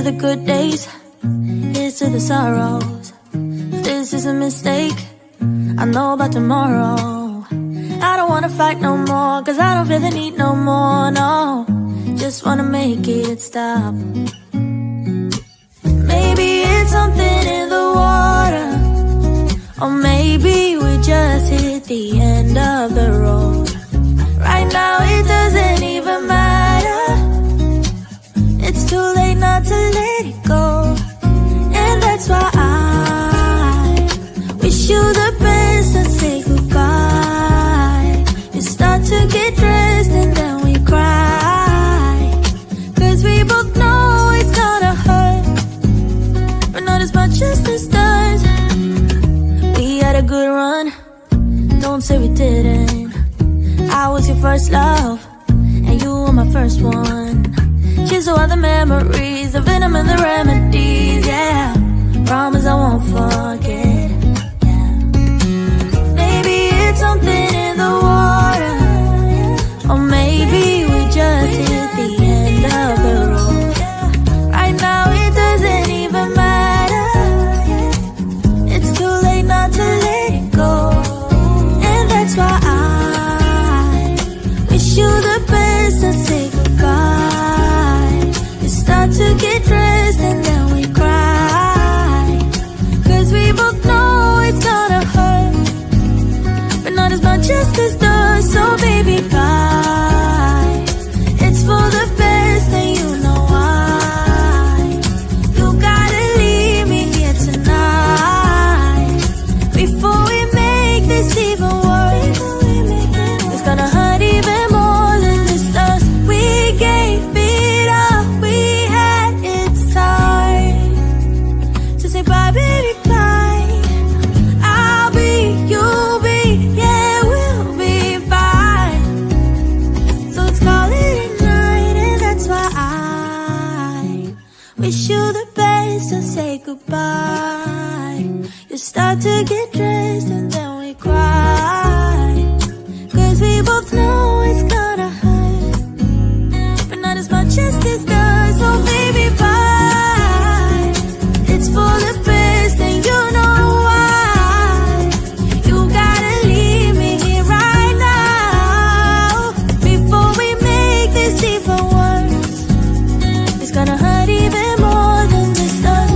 the good days, here's to the sorrows. If this is a mistake, I know about tomorrow. I don't wanna fight no more, cause I don't feel the need no more, no. Just wanna make it stop. Maybe it's something in the water, or maybe we just hit the end of the road. Right now it doesn't even matter. It's too late not to let it go. And that's why I wish you the best and say goodbye. You start to get dressed and then we cry, cause we both know it's gonna hurt, but not as much as this does. We had a good run, don't say we didn't. I was your first love, and you were my first one. Cheers to all the memories, the venom and the remedies, yeah. Promise I won't forget, yeah. Maybe it's something in the water, or maybe we just hit the end of the road. Right now it doesn't even matter. It's too late not to let it go. And that's why I wish you the best and say goodbye. You start to get dressed and then we cry, cause we both know it's gonna hurt, but not as much as this does. So baby, bye. It's for the best and you know why. You gotta leave me here tonight before we make this even worse. It's gonna hurt even more than just us. We gave it up, we had its time to say bye, baby, bye. I'll be, you'll be, yeah, we'll be fine. So let's call it a night, and that's why I wish you the best and say goodbye. You start to get dressed and then we cry, cause we both know it's gonna hurt, but not as much as this does. So baby, bye. It's for the best and you know why. You gotta leave me here right now before we make this even worse. It's gonna hurt even more than this does.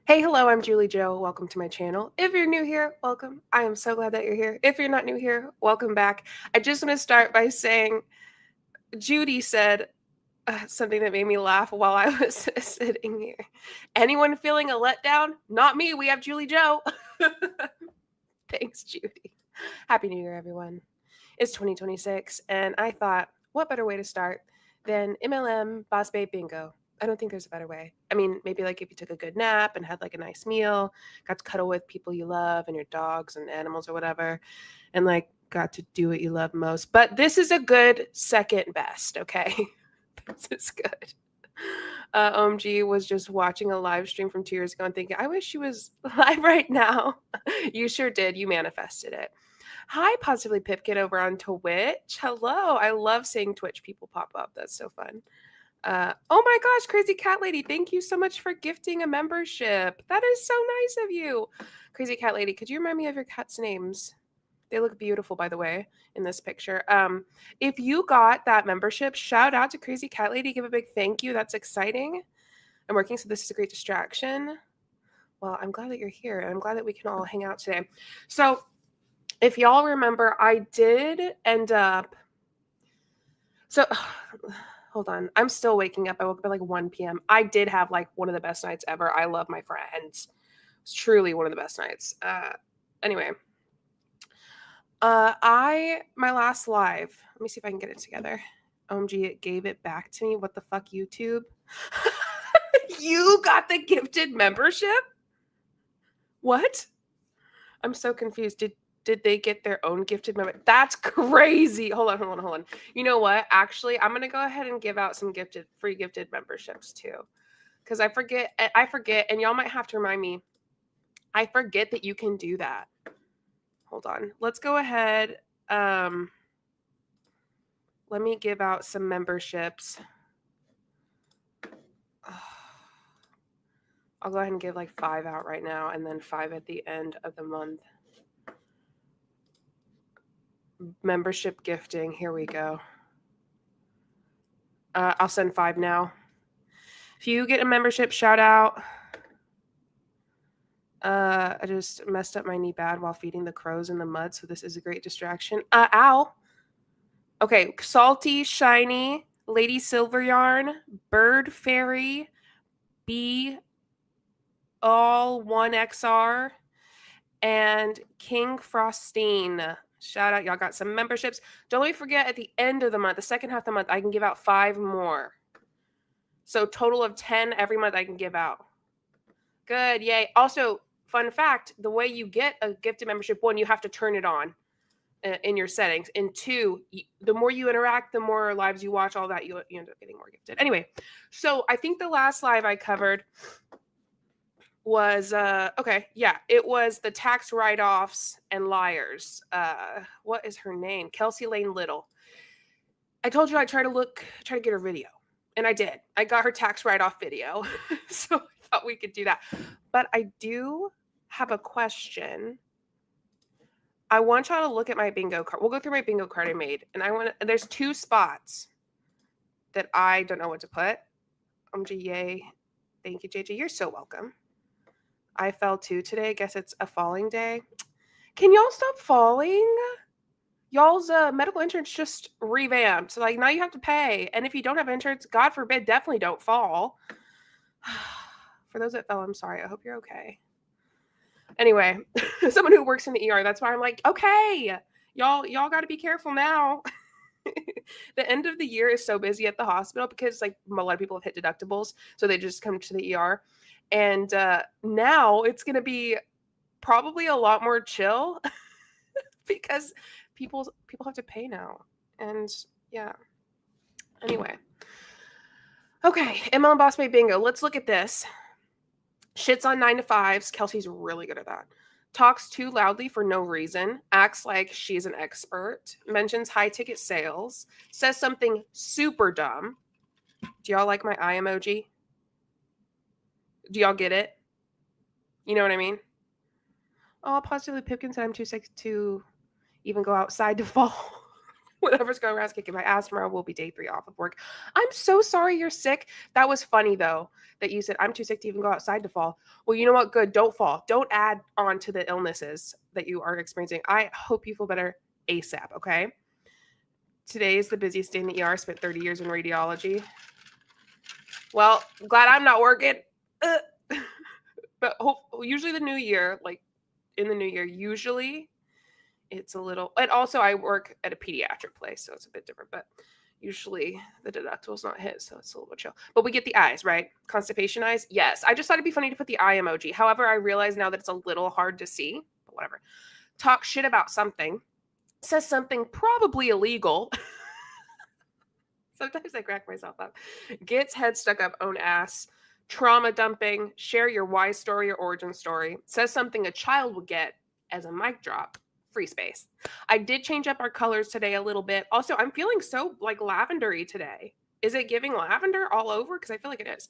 Hey, hello, I'm JulieJo. Welcome to my channel. If you're new here, welcome. I am so glad that you're here. If you're not new here, welcome back. I just want to start by saying Judy said something that made me laugh while I was sitting here. Anyone feeling a letdown? Not me. We have JulieJo. Thanks, Judy. Happy New Year, everyone. It's 2026, and I thought, what better way to start than MLM Boss Babe Bingo? I don't think there's a better way. I mean, maybe like if you took a good nap and had like a nice meal, got to cuddle with people you love and your dogs and animals or whatever, and like got to do what you love most. But this is a good second best, okay? This is good. OMG was just watching a live stream from 2 years ago and thinking, I wish she was live right now. You sure did. You manifested it. Hi, Positively Pipkin over on Twitch. Hello. I love seeing Twitch people pop up. That's so fun. Oh my gosh, Crazy Cat Lady, thank you so much for gifting a membership. That is so nice of you. Crazy Cat Lady, could you remind me of your cat's names? They look beautiful, by the way, in this picture. If you got that membership, shout out to Crazy Cat Lady. Give a big thank you. That's exciting. I'm working, so this is a great distraction. Well, I'm glad that you're here, and I'm glad that we can all hang out today. So if y'all remember, I did end up... So... Hold on. I'm still waking up. I woke up at like 1 p.m. I did have like one of the best nights ever. I love my friends. It's truly one of the best nights. Anyway, my last live, let me see if I can get it together. OMG, it gave it back to me. What the fuck, YouTube? You got the gifted membership? What? I'm so confused. Did they get their own gifted membership? That's crazy. Hold on. You know what? Actually, I'm going to go ahead and give out some free gifted memberships too. because I forget, and y'all might have to remind me. I forget that you can do that. Hold on. Let's go ahead. Let me give out some memberships. I'll go ahead and give like 5 out right now and then 5 at the end of the month. Membership gifting. Here we go. I'll send 5 now. If you get a membership shout out, I just messed up my knee bad while feeding the crows in the mud, so this is a great distraction. Ow. Okay, Salty, Shiny, Lady Silver Yarn, Bird Fairy, Bee, All 1XR, and King Frostine. Shout out, y'all got some memberships. Don't let me forget, at the end of the month, the second half of the month, I can give out 5 more. So total of 10 every month I can give out. Good, yay. Also, fun fact, the way you get a gifted membership, 1, you have to turn it on in your settings. And 2, the more you interact, the more lives you watch, all that, you end up getting more gifted. Anyway, so I think the last live I covered was, it was the tax write-offs and liars. What is her name? Kelsey Lane Little. I told you I'd try to get her video. And I did. I got her tax write-off video. So I thought we could do that. But I do have a question. I want y'all to look at my bingo card. We'll go through my bingo card I made. And there's 2 spots that I don't know what to put. Yay. Thank you, JJ. You're so welcome. I fell too today. I guess it's a falling day. Can y'all stop falling? Y'all's medical insurance just revamped. So like now you have to pay. And if you don't have insurance, God forbid, definitely don't fall. For those that fell, I'm sorry. I hope you're okay. Anyway, someone who works in the ER, that's why I'm like, okay, y'all got to be careful now. The end of the year is so busy at the hospital because like a lot of people have hit deductibles. So they just come to the ER. And now it's going to be probably a lot more chill because people have to pay now. And yeah. Anyway. Okay. MLM Boss Babe Bingo. Let's look at this. Shits on 9 to 5s. Kelsey's really good at that. Talks too loudly for no reason. Acts like she's an expert. Mentions high ticket sales. Says something super dumb. Do y'all like my eye emoji? Do y'all get it? You know what I mean? Oh, positively Pipkin said I'm too sick to even go outside to fall. Whatever's going around is kicking my ass. Tomorrow will be day 3 off of work. I'm so sorry you're sick. That was funny, though, that you said, I'm too sick to even go outside to fall. Well, you know what? Good. Don't fall. Don't add on to the illnesses that you are experiencing. I hope you feel better ASAP, okay? Today is the busiest day in the ER. Spent 30 years in radiology. Well, glad I'm not working. But usually the new year, like in the new year, usually it's a little, and also I work at a pediatric place, so it's a bit different, but usually the deductible's not hit, so it's a little bit chill. But we get the eyes, right? Constipation eyes. Yes. I just thought it'd be funny to put the eye emoji. However, I realize now that it's a little hard to see, but whatever. Talk shit about something. Says something probably illegal. Sometimes I crack myself up. Gets head stuck up own ass. Trauma dumping. Share your why story or origin story. Says something a child would get as a mic drop. Free space. I did change up our colors today a little bit. Also, I'm feeling so like lavendery today. Is it giving lavender all over? Because I feel like it is.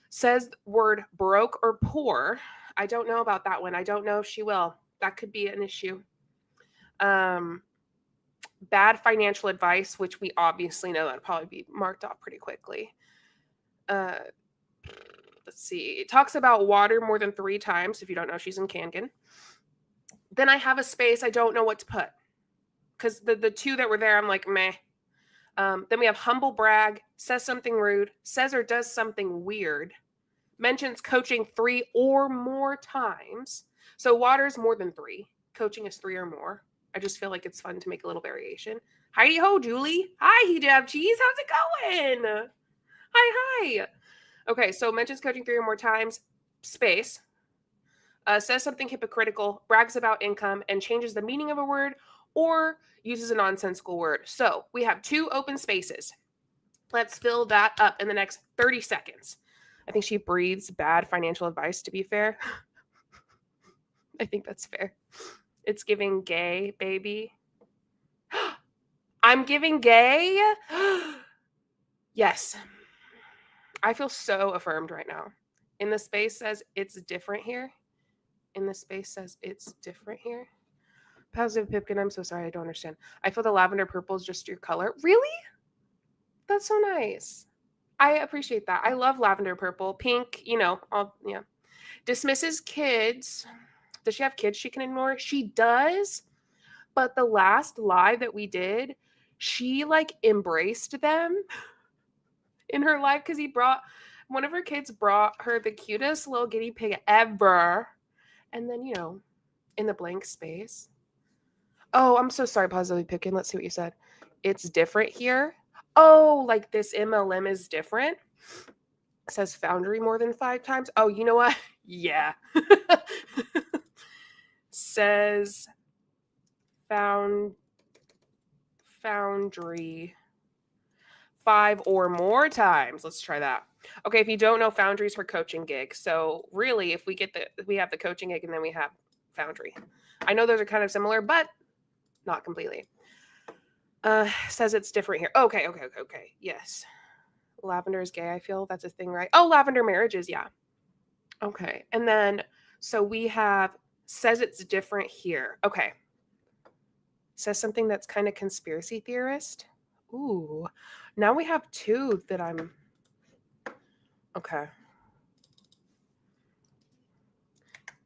Says word broke or poor. I don't know about that one. I don't know if she will. That could be an issue. Bad financial advice, which we obviously know that'll probably be marked off pretty quickly. Let's see. It talks about water more than 3 times. If you don't know, she's in Kangen. Then I have a space. I don't know what to put because the 2 that were there, I'm like, meh. Then we have humble brag, says something rude, says or does something weird, mentions coaching 3 or more times. So water is more than 3. Coaching is 3 or more. I just feel like it's fun to make a little variation. Heidi ho, Julie. Hi, Hijab Cheese. How's it going? Hi. Okay, so mentions coaching 3 or more times, space. Says something hypocritical, brags about income, and changes the meaning of a word or uses a nonsensical word. So we have 2 open spaces. Let's fill that up in the next 30 seconds. I think she breathes bad financial advice, to be fair. I think that's fair. It's giving gay, baby. I'm giving gay? Yes. I feel so affirmed right now. In the space says it's different here. In the space says it's different here. Positive Pipkin, I'm so sorry, I don't understand. I feel the lavender purple is just your color. Really? That's so nice. I appreciate that. I love lavender purple. Pink, yeah. Dismisses kids. Does she have kids she can ignore? She does. But the last live that we did, she like embraced them in her life because one of her kids brought her the cutest little guinea pig ever. And then, in the blank space. Oh, I'm so sorry, Positively Picking. Let's see what you said. It's different here. Oh, like this MLM is different. It says Foundry more than 5 times. Oh, you know what? Yeah. Says Foundry 5 or more times. Let's try that. Okay, if you don't know, Foundry's her coaching gig. So really, if we have the coaching gig and then we have Foundry. I know those are kind of similar, but not completely. Says it's different here. Okay. Yes. Lavender is gay, I feel. That's a thing, right? Oh, lavender marriages, yeah. Okay. And then, so we have, says it's different here. Okay. Says something that's kind of conspiracy theorist. Ooh. Now we have 2 that I'm, okay.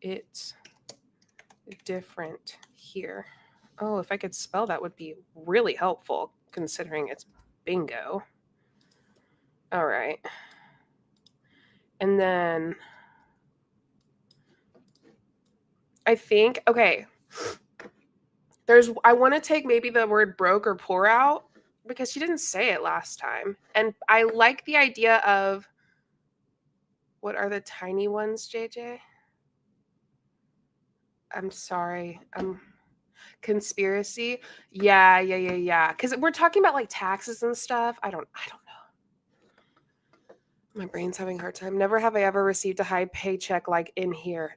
It's different here. Oh, if I could spell that would be really helpful considering it's bingo. All right. And then I think, okay, I want to take maybe the word broke or poor out because she didn't say it last time. And I like the idea of, what are the tiny ones, JJ? I'm sorry. Conspiracy. Yeah. Because we're talking about like taxes and stuff. I don't know. My brain's having a hard time. Never have I ever received a high paycheck like in here.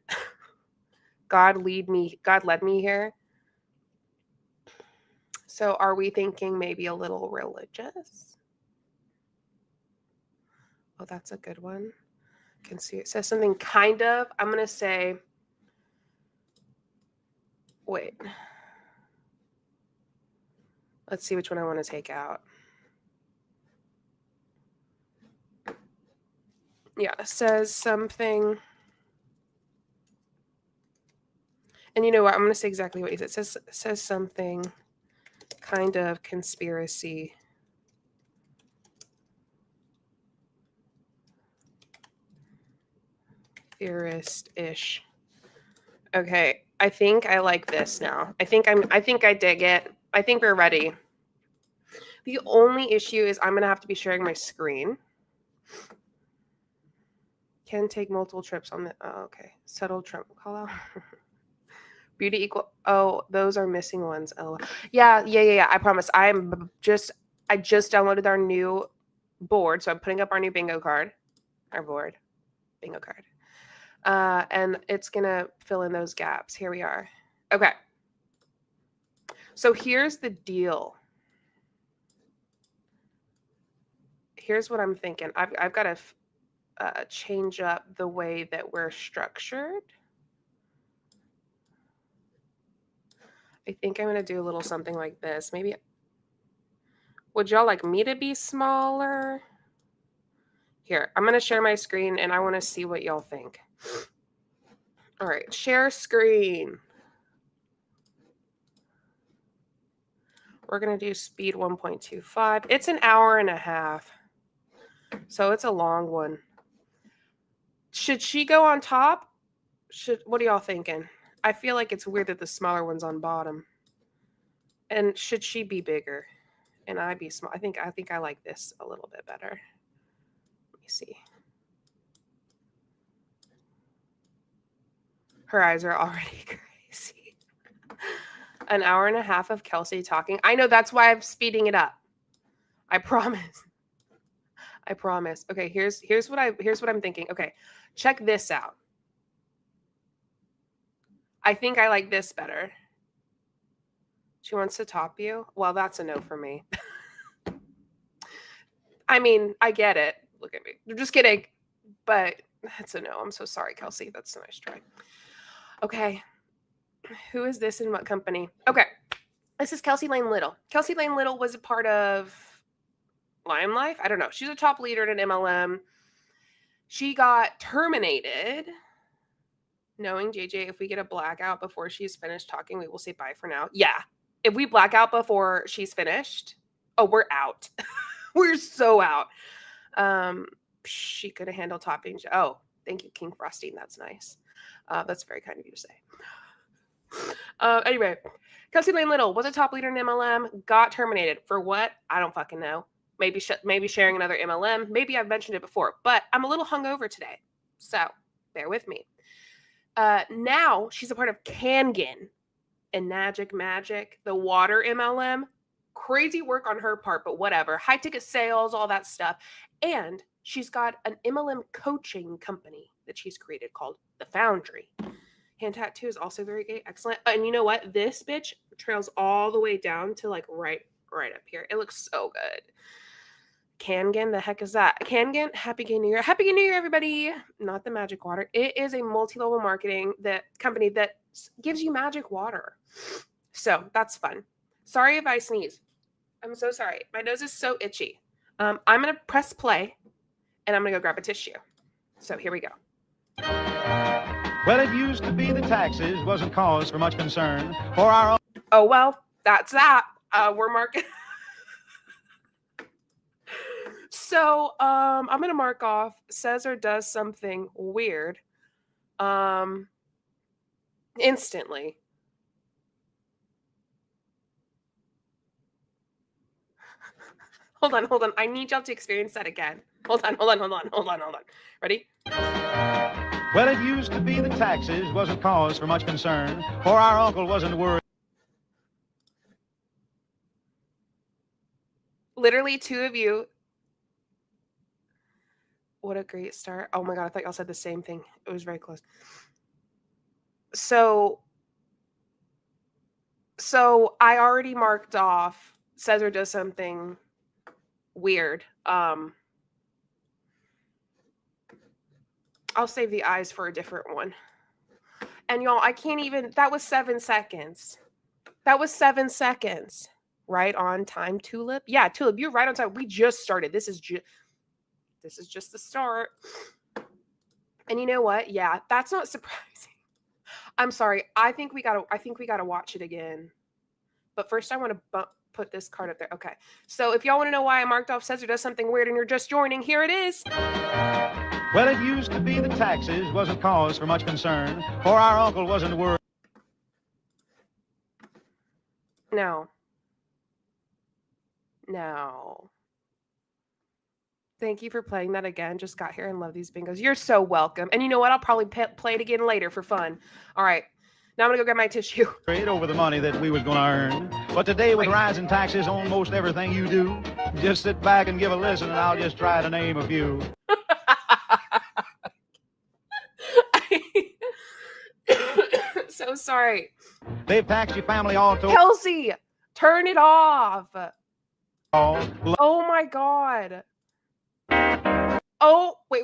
God led me here. So are we thinking maybe a little religious? Oh, that's a good one. Can see it says something kind of. I'm going to say, wait. Let's see which one I want to take out. Yeah, it says something. And you know what? I'm going to say exactly what he said. It says something kind of conspiracy theorist-ish. Okay, I think I like this now. I think I dig it. I think we're ready. The only issue is I'm going to have to be sharing my screen. Can take multiple trips on the, oh, okay. Subtle Trump call out. Beauty equal, oh, those are missing ones. Oh, yeah. I promise. I just downloaded our new board. So I'm putting up our new bingo card. Our board. Bingo card. And it's going to fill in those gaps. Here we are. Okay. So here's the deal. Here's what I'm thinking. I've got to change up the way that we're structured. I think I'm going to do a little something like this. Maybe, would y'all like me to be smaller? Here, I'm going to share my screen and I want to see what y'all think. All right, share screen. We're going to do speed 1.25. It's an hour and a half. So it's a long one. Should she go on top? What are y'all thinking? I feel like it's weird that the smaller one's on bottom. And should she be bigger and I be small? I think I like this a little bit better. Let me see. Her eyes are already crazy. An hour and a half of Kelsey talking. I know, that's why I'm speeding it up. I promise. I promise. Okay, here's what I'm thinking. Okay, check this out. I think I like this better. She wants to top you. Well, that's a no for me. I mean, I get it. Look at me. I'm just kidding. But that's a no. I'm so sorry, Kelsey. That's a nice try. Okay. Who is this and what company? Okay. This is Kelsey Lane Little. Kelsey Lane Little was a part of Lime Life. I don't know. She's a top leader in an MLM. She got terminated. Knowing JJ, if we get a blackout before she's finished talking, we will say bye for now. Yeah. If we black out before she's finished, oh, we're out. We're so out. She could have handled topping. Oh, thank you, King Frosting. That's nice. That's very kind of you to say. Anyway, Kelsey Lane Little was a top leader in MLM, got terminated. For what? I don't fucking know. Maybe sharing another MLM. Maybe I've mentioned it before, but I'm a little hungover today. So bear with me. Now she's a part of Kangen and Magic, the water MLM. Crazy work on her part, but whatever. High ticket sales, all that stuff. And she's got an MLM coaching company that she's created called The Foundry. Hand tattoo is also very excellent. And you know what? This bitch trails all the way down to like right up here. It looks so good. Kangen, the heck is that? Kangen, Happy Gay New Year. Happy Gay New Year, everybody. Not the magic water. It is a multi-level marketing company that gives you magic water. So that's fun. Sorry if I sneeze. I'm so sorry. My nose is so itchy. I'm going to press play and I'm going to go grab a tissue. So here we go. Well, it used to be the taxes wasn't cause for much concern for our own. Oh, well, that's that. We're marking. So I'm going to mark off says or does something weird instantly. Hold on. I need y'all to experience that again. Hold on. Ready? Well, it used to be the taxes wasn't cause for much concern for our uncle wasn't worried. Literally two of you. What a great start. Oh my God, I thought y'all said the same thing. It was very close. So I already marked off says or does something weird. I'll save the eyes for a different one. And y'all, I can't even, that was 7 seconds. Right on time, Tulip. Yeah, Tulip, you're right on time. We just started. This is just the start. And you know what? Yeah, that's not surprising. I'm sorry. I think we gotta watch it again. But first I want to put this card up there. Okay. So if y'all want to know why I marked off says or does something weird and you're just joining, here it is. Well, it used to be the taxes wasn't cause for much concern for our uncle wasn't worried. No. Thank you for playing that again. Just got here and love these bingos. You're so welcome. And you know what? I'll probably play it again later for fun. All right. Now I'm going to go get my tissue. Over the money that we was going to earn. But today with rising taxes on most everything you do, just sit back and give a listen and I'll just try to name a few. So sorry. They've taxed your family all to... Kelsey, turn it off. Oh my God. Oh, wait.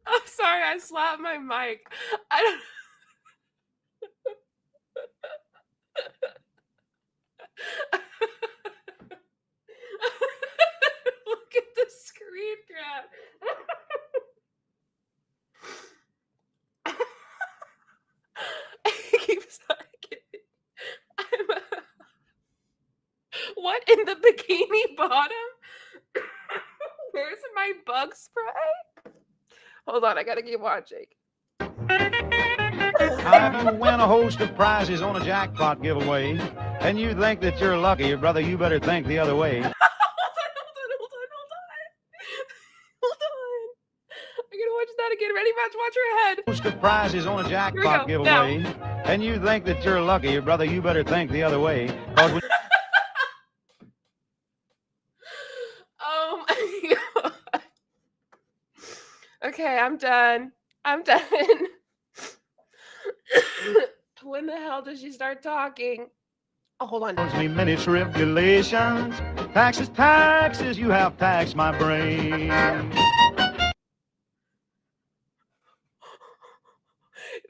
I'm sorry, I slapped my mic. I don't... Look at the screen grab. What in the bikini bottom? Where's my bug spray? Hold on, I gotta keep watching. Have you win a host of prizes on a jackpot giveaway, and you think that you're lucky, brother, you better think the other way. Hold on. I gotta watch not a get ready match. Watch her head. Most of prizes on a jackpot Here we go. giveaway. And you think that you're lucky, brother, you better think the other way. 'Cause when Oh my God. Okay, I'm done. When the hell does she start talking? Oh, hold on. Cause me many tribulations. Taxes, taxes, you have taxed my brain.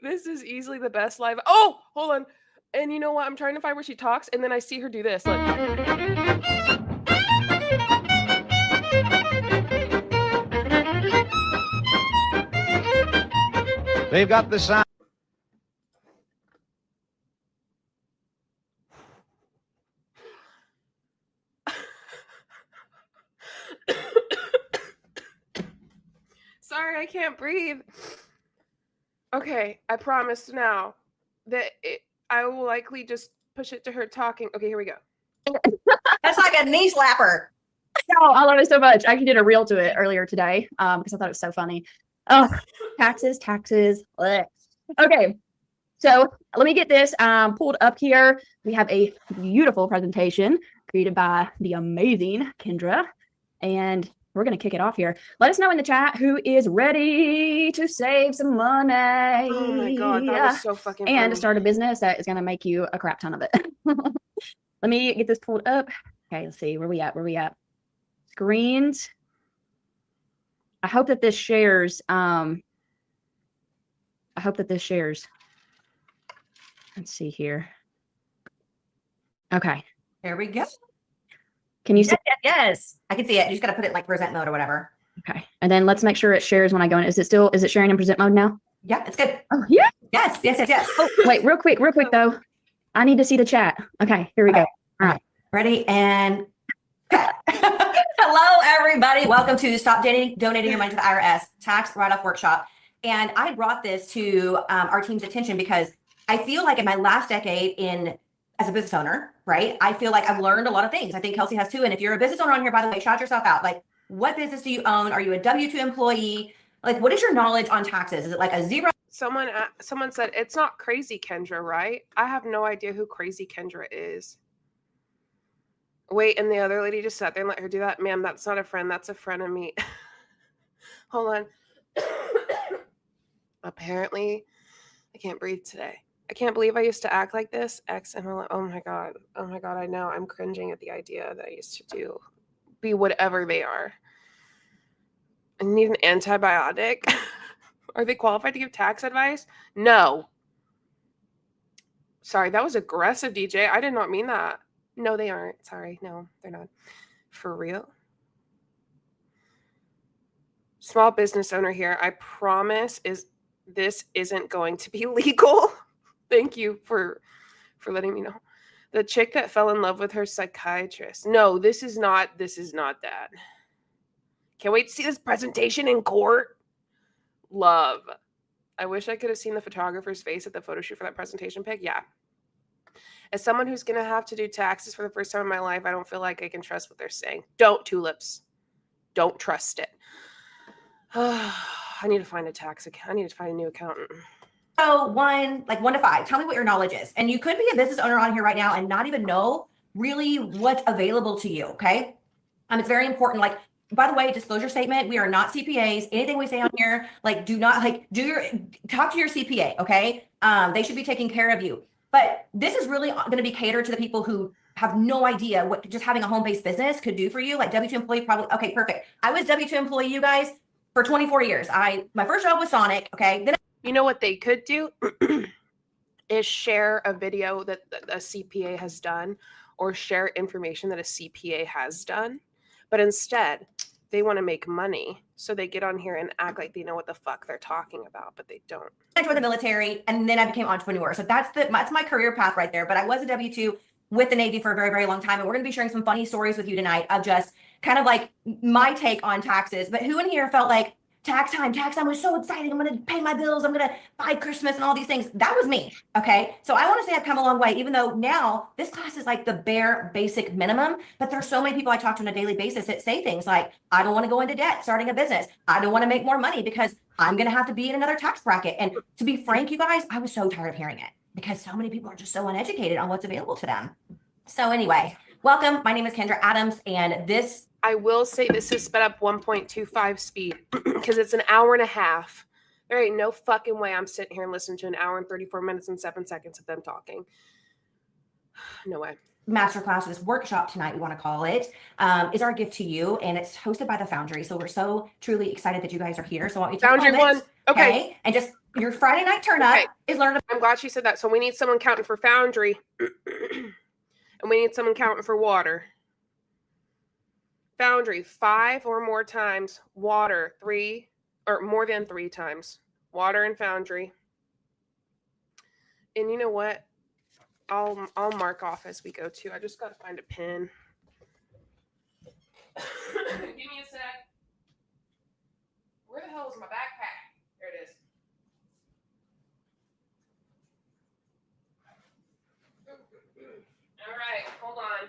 This is easily the best live. Oh, hold on. And you know what? I'm trying to find where she talks, and then I see her do this. Look. They've got the sound. Sorry, I can't breathe. Okay, I promise now that I will likely just push it to her talking. Okay, here we go. That's like a knee slapper. No, I love it so much. I actually did a reel to it earlier today because I thought it was so funny. Oh, taxes. Blech. Okay, so let me get this pulled up here. We have a beautiful presentation created by the amazing Kendra, and we're going to kick it off here. Let us know in the chat who is ready to save some money. Oh my God, that was so fucking and funny. to start a business that is going to make you a crap ton of it. Let me get this pulled up. Okay, let's see. Where we at? Screens. I hope that this shares. Let's see here. Okay. There we go. Can you see? Yes. I can see it. You just got to put it in like present mode or whatever. Okay. And then let's make sure it shares when I go in. Is it sharing in present mode now? Yeah, it's good. Oh, yeah. Yes. Oh, wait, real quick though. I need to see the chat. Okay, here we go. All right. Ready and hello, everybody. Welcome to Stop Donating Your Money to the IRS Tax Write-Off Workshop. And I brought this to our team's attention because I feel like in my last decade as a business owner, right, I feel like I've learned a lot of things. I think Kelsey has too. And if you're a business owner on here, by the way, shout yourself out. Like, what business do you own? Are you a W-2 employee? Like, what is your knowledge on taxes? Is it like a zero? Someone said, it's not Crazy Kendra, right? I have no idea who Crazy Kendra is. Wait, and the other lady just sat there and let her do that? Ma'am, that's not a friend. That's a friend of me. Hold on. Apparently, I can't breathe today. I can't believe I used to act like this. XML. Oh my God. I know. I'm cringing at the idea that I used to be whatever they are. I need an antibiotic. Are they qualified to give tax advice? No. Sorry, that was aggressive, DJ. I did not mean that. No, they aren't. Sorry. No, they're not. For real. Small business owner here. I promise this isn't going to be legal. Thank you for letting me know. The chick that fell in love with her psychiatrist. No, this is not that. Can't wait to see this presentation in court. Love. I wish I could have seen the photographer's face at the photo shoot for that presentation pic. Yeah. As someone who's going to have to do taxes for the first time in my life, I don't feel like I can trust what they're saying. Don't, Tulips. Don't trust it. I need to find I need to find a new accountant. So 1 to 5, tell me what your knowledge is. And you could be a business owner on here right now and not even know really what's available to you. Okay. It's very important. Like, by the way, disclosure statement, we are not CPAs. Anything we say on here, like, do not talk to your CPA. Okay. They should be taking care of you. But this is really going to be catered to the people who have no idea what just having a home-based business could do for you. Like W-2 employee, probably. Okay, perfect. I was W-2 employee, you guys, for 24 years. My first job was Sonic. Okay. Then you know what they could do is share a video that a CPA has done or share information that a CPA has done. But instead, they want to make money. So they get on here and act like they know what the fuck they're talking about, but they don't. I joined the military and then I became an entrepreneur. So that's my career path right there. But I was a W-2 with the Navy for a very, very long time. And we're going to be sharing some funny stories with you tonight of just kind of like my take on taxes. But who in here felt like tax time was so exciting. I'm going to pay my bills. I'm going to buy Christmas and all these things. That was me. Okay. So I want to say I've come a long way, even though now this class is like the bare basic minimum, but there's so many people I talk to on a daily basis that say things like, I don't want to go into debt starting a business. I don't want to make more money because I'm going to have to be in another tax bracket. And to be frank, you guys, I was so tired of hearing it because so many people are just so uneducated on what's available to them. So anyway, welcome. My name is Kendra Adams, and this. I will say this is sped up 1.25 speed because it's an hour and a half. There ain't no fucking way I'm sitting here and listening to an hour and 34 minutes and 7 seconds of them talking. No way. Masterclass, this workshop tonight, we want to call it, is our gift to you, and it's hosted by the Foundry. So we're so truly excited that you guys are here. So I want you to Foundry comment, one. Okay. and just your Friday night turn up is learn. I'm glad she said that. So we need someone counting for Foundry, and we need someone counting for water. Foundry 5 or more times, water 3 or more than 3 times, water and Foundry. And you know what? I'll mark off as we go too. I just got to find a pen. Give me a sec. Where the hell is my backpack? There it is. All right, hold on.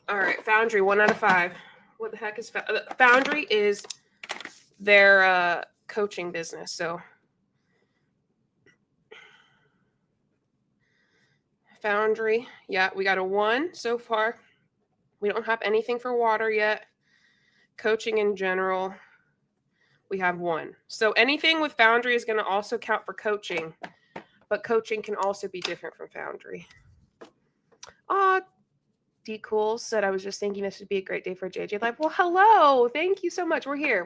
All right, Foundry 1 out of 5. What the heck is Foundry? Is their coaching business. So Foundry, yeah, we got a 1 so far. We don't have anything for water yet. Coaching in general, we have 1. So anything with Foundry is going to also count for coaching, but coaching can also be different from Foundry. D Cool said, I was just thinking this would be a great day for JJ Live. Well, hello. Thank you so much. We're here.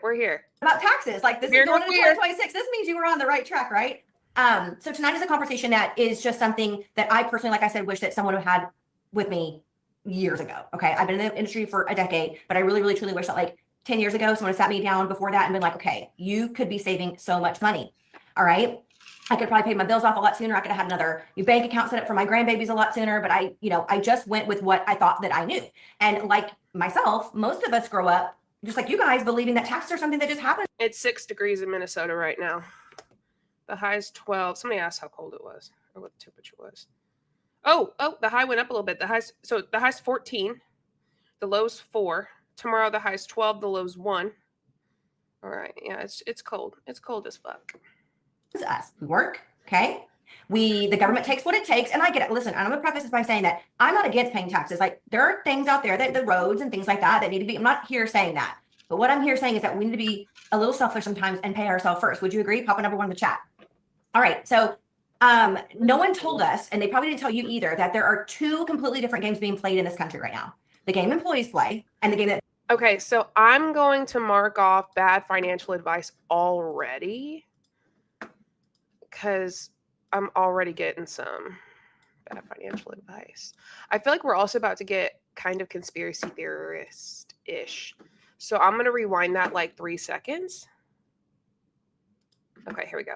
About taxes. Like this is going into 2026. This means you were on the right track, right? So tonight is a conversation that is just something that I personally, like I said, wish that someone would have had with me years ago. Okay. I've been in the industry for a decade, but I really, really, truly wish that like 10 years ago, someone had sat me down before that and been like, okay, you could be saving so much money. All right. I could probably pay my bills off a lot sooner. I could have had another new bank account set up for my grandbabies a lot sooner, but I just went with what I thought that I knew. And like myself, most of us grow up just like you guys believing that taxes are something that just happens. It's 6 degrees in Minnesota right now. The high is 12. Somebody asked how cold it was or what the temperature was. Oh, the high went up a little bit. The high's 14. The low's 4. Tomorrow the high's 12. The low's 1. All right. Yeah, it's cold. It's cold as fuck. It's us. We work. Okay. The government takes what it takes. And I get it. Listen, I'm going to preface this by saying that I'm not against paying taxes. Like there are things out there that the roads and things like that need to be, I'm not here saying that. But what I'm here saying is that we need to be a little selfish sometimes and pay ourselves first. Would you agree? Pop a number 1 in the chat. All right. So no one told us, and they probably didn't tell you either, that there are 2 completely different games being played in this country right now. The game employees play and the game that. Okay. So I'm going to mark off bad financial advice already because I'm already getting some bad financial advice. I feel like we're also about to get kind of conspiracy theorist-ish. So I'm going to rewind that like 3 seconds. Okay, here we go.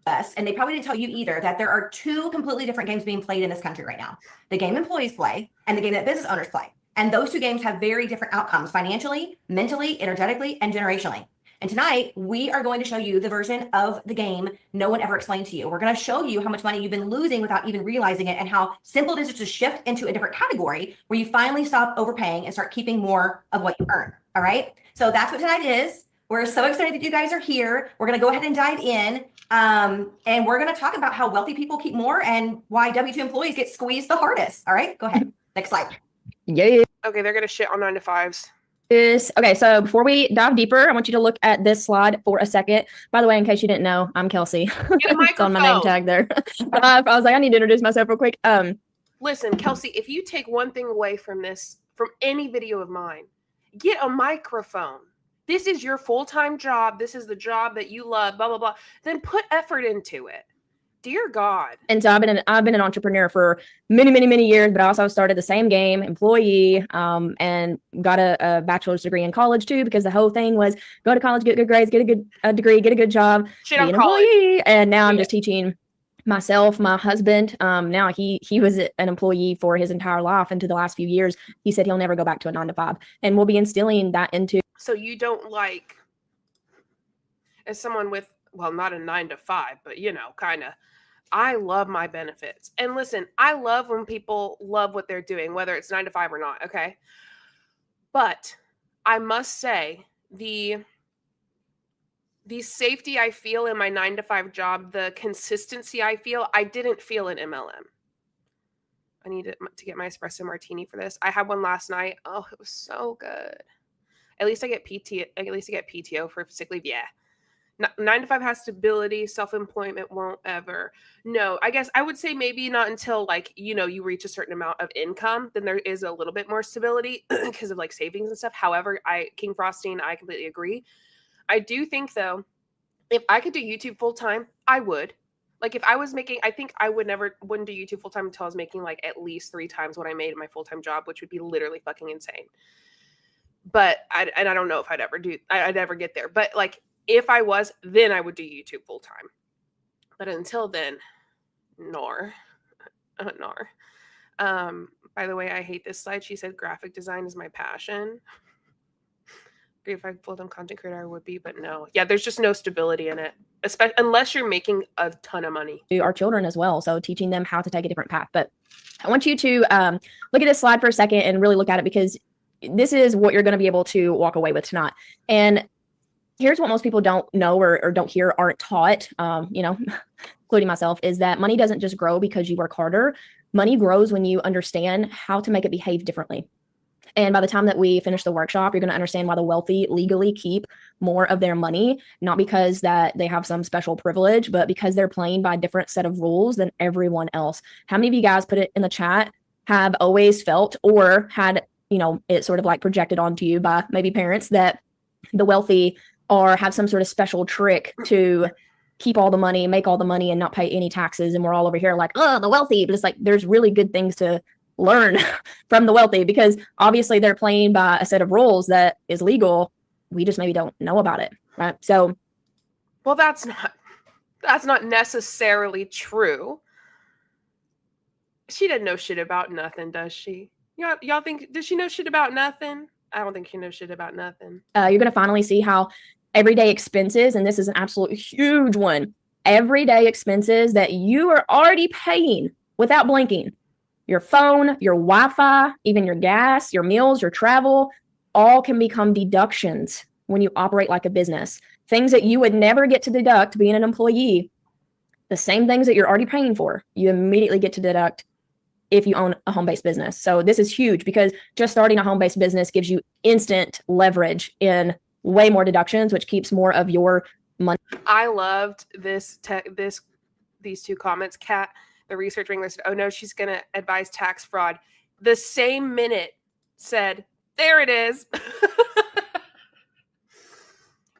Us, and they probably didn't tell you either, that there are 2 completely different games being played in this country right now. The game employees play and the game that business owners play. And those 2 games have very different outcomes financially, mentally, energetically, and generationally. And tonight, we are going to show you the version of the game no one ever explained to you. We're going to show you how much money you've been losing without even realizing it and how simple it is to shift into a different category where you finally stop overpaying and start keeping more of what you earn. All right? So that's what tonight is. We're so excited that you guys are here. We're going to go ahead and dive in. And we're going to talk about how wealthy people keep more and why W-2 employees get squeezed the hardest. All right, go ahead. Next slide. Yeah. Okay, they're going to shit on 9-to-5s. Okay, so before we dive deeper, I want you to look at this slide for a second. By the way, in case you didn't know, I'm Kelsey. It's on my name tag there. I was like, I need to introduce myself real quick. Listen, Kelsey, if you take one thing away from this, from any video of mine, get a microphone. This is your full-time job. This is the job that you love, blah, blah, blah. Then put effort into it. Dear God. And so I've been an entrepreneur for many, many, many years, but I also started the same game, employee, and got a bachelor's degree in college too, because the whole thing was go to college, get good grades, get a good degree, get a good job, Shit be on an college. employee. And now I'm just teaching myself, my husband. Now he was an employee for his entire life. And to the last few years, he said he'll never go back to a 9-to-5. And we'll be instilling that into. So you don't like, as someone with, well, not a 9-to-5, but kind of, I love my benefits. And listen, I love when people love what they're doing, whether it's 9-to-5 or not. Okay. But I must say the the safety I feel in my 9-to-5 job, the consistency I feel, I didn't feel in MLM. I need to get my espresso martini for this. I had one last night. Oh, it was so good. At least I get PTO for sick leave. Yeah. 9-to-5 has stability. Self-employment won't ever. No, I guess I would say maybe not until like, you reach a certain amount of income, then there is a little bit more stability because of like savings and stuff. However, King Frosting, I completely agree. I do think though, if I could do YouTube full time, I would. Like if I was making, I think I wouldn't do YouTube full time until I was making like at least 3 times what I made in my full time job, which would be literally fucking insane. But I don't know if I'd ever get there. But like if I was, then I would do YouTube full time. But until then, nor. By the way, I hate this slide. She said graphic design is my passion. If I full-time content creator, I would be, but no. Yeah, there's just no stability in it, especially unless you're making a ton of money. To our children as well, so teaching them how to take a different path. But I want you to look at this slide for a second and really look at it, because this is what you're going to be able to walk away with tonight. And here's what most people don't know or don't hear, aren't taught, including myself, is that money doesn't just grow because you work harder. Money grows when you understand how to make it behave differently. And by the time that we finish the workshop, you're going to understand why the wealthy legally keep more of their money, not because that they have some special privilege, but because they're playing by a different set of rules than everyone else. How many of you guys, put it in the chat, have always felt or had, it sort of like projected onto you by maybe parents that the wealthy have some sort of special trick to keep all the money, make all the money, and not pay any taxes? And we're all over here like, oh, the wealthy. But it's like, there's really good things to learn from the wealthy, because obviously they're playing by a set of rules that is legal. We just maybe don't know about it, right? So, well, that's not necessarily true. She doesn't know shit about nothing, does she? Y'all think, does she know shit about nothing? I don't think she knows shit about nothing. You're going to finally see how everyday expenses, and this is an absolute huge one, everyday expenses that you are already paying without blinking, your phone, your Wi-Fi, even your gas, your meals, your travel, all can become deductions when you operate like a business. Things that you would never get to deduct being an employee, the same things that you're already paying for, you immediately get to deduct if you own a home-based business. So this is huge, because just starting a home-based business gives you instant leverage in way more deductions, which keeps more of your money. I loved these 2 comments. Kat, the research wrangler, said, oh no, she's going to advise tax fraud. The same minute said, there it is.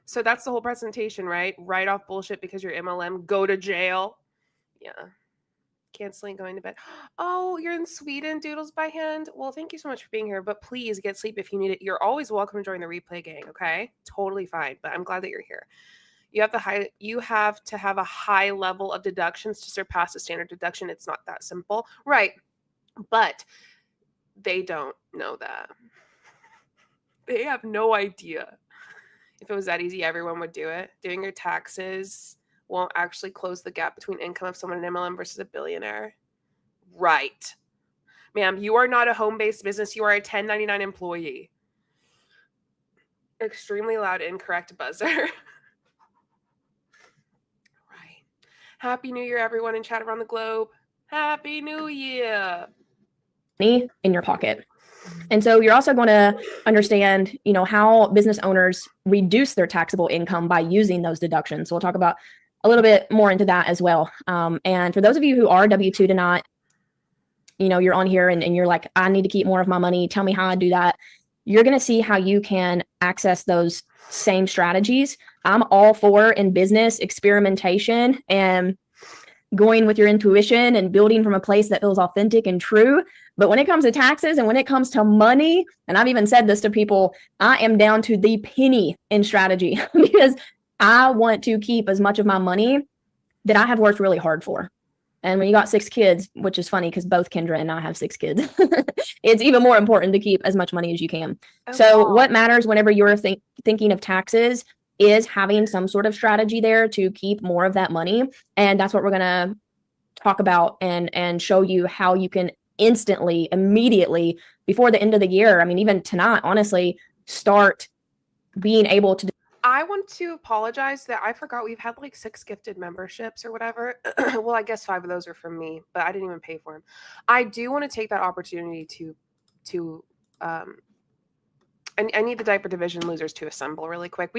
So that's the whole presentation, right? Write off bullshit because you're MLM, go to jail. Yeah. Canceling going to bed. Oh, you're in Sweden, Doodles by Hand. Well, thank you so much for being here, but please get sleep if you need it. You're always welcome to join the replay gang, okay? Totally fine, but I'm glad that you're here. You have to have a high level of deductions to surpass a standard deduction. It's not that simple, right? But they don't know that. They have no idea. If it was that easy, everyone would do it. Doing your taxes won't actually close the gap between income of someone in MLM versus a billionaire. Right. Ma'am, you are not a home-based business. You are a 1099 employee. Extremely loud, incorrect buzzer. Right. Happy New Year, everyone in chat around the globe. Happy New Year. In your pocket. And so you're also going to understand, how business owners reduce their taxable income by using those deductions. So we'll talk about a little bit more into that as well. And for those of you who are W-2 tonight, you're on here and you're like, I need to keep more of my money. Tell me how I do that. You're going to see how you can access those same strategies. I'm all for in business experimentation and going with your intuition and building from a place that feels authentic and true. But when it comes to taxes and when it comes to money, and I've even said this to people, I am down to the penny in strategy because I want to keep as much of my money that I have worked really hard for. And when you got 6 kids, which is funny because both Kendra and I have 6 kids, it's even more important to keep as much money as you can. Oh, so wow. What matters whenever you're thinking of taxes is having some sort of strategy there to keep more of that money. And that's what we're going to talk about and show you how you can instantly, immediately, before the end of the year, I mean, even tonight, honestly, start being able to I want to apologize that I forgot we've had like 6 gifted memberships or whatever. Well, I guess 5 of those are from me, but I didn't even pay for them. I do want to take that opportunity to I need the diaper division losers to assemble really quick.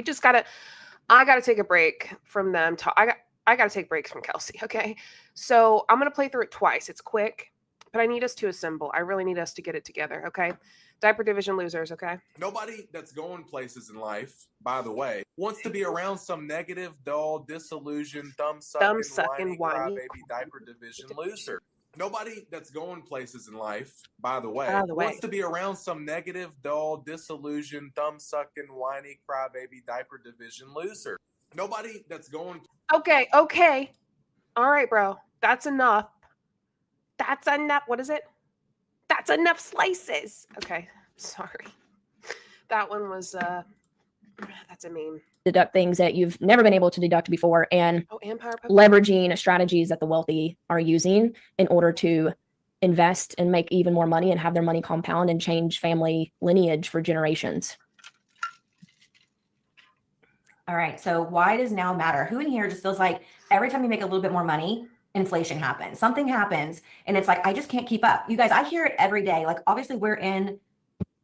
I gotta take a break from them. I gotta take breaks from Kelsey. Okay, so I'm gonna play through it twice. It's quick, but I need us to assemble. I really need us to get it together. Okay, diaper division losers. Okay. Nobody that's going places in life, by the way, wants to be around some negative, dull, disillusioned, Thumb-sucking, whiny, whiny crybaby diaper division loser. Nobody that's going places in life, by the way, By the way. wants to be around some negative, dull, disillusioned, thumb-sucking, whiny, crybaby diaper division loser. Nobody that's going. Okay. All right, bro. That's enough. That's enough. What is it? That's enough slices. Okay. Sorry. That one was that's a meme. Deduct things that you've never been able to deduct before, and Oh, and Power leveraging strategies that the wealthy are using in order to invest and make even more money and have their money compound and change family lineage for generations. All right. So why does now matter? Who in here just feels like every time you make a little bit more money, inflation happens, something happens, and it's like, I just can't keep up. You guys, I hear it every day. Like, obviously we're in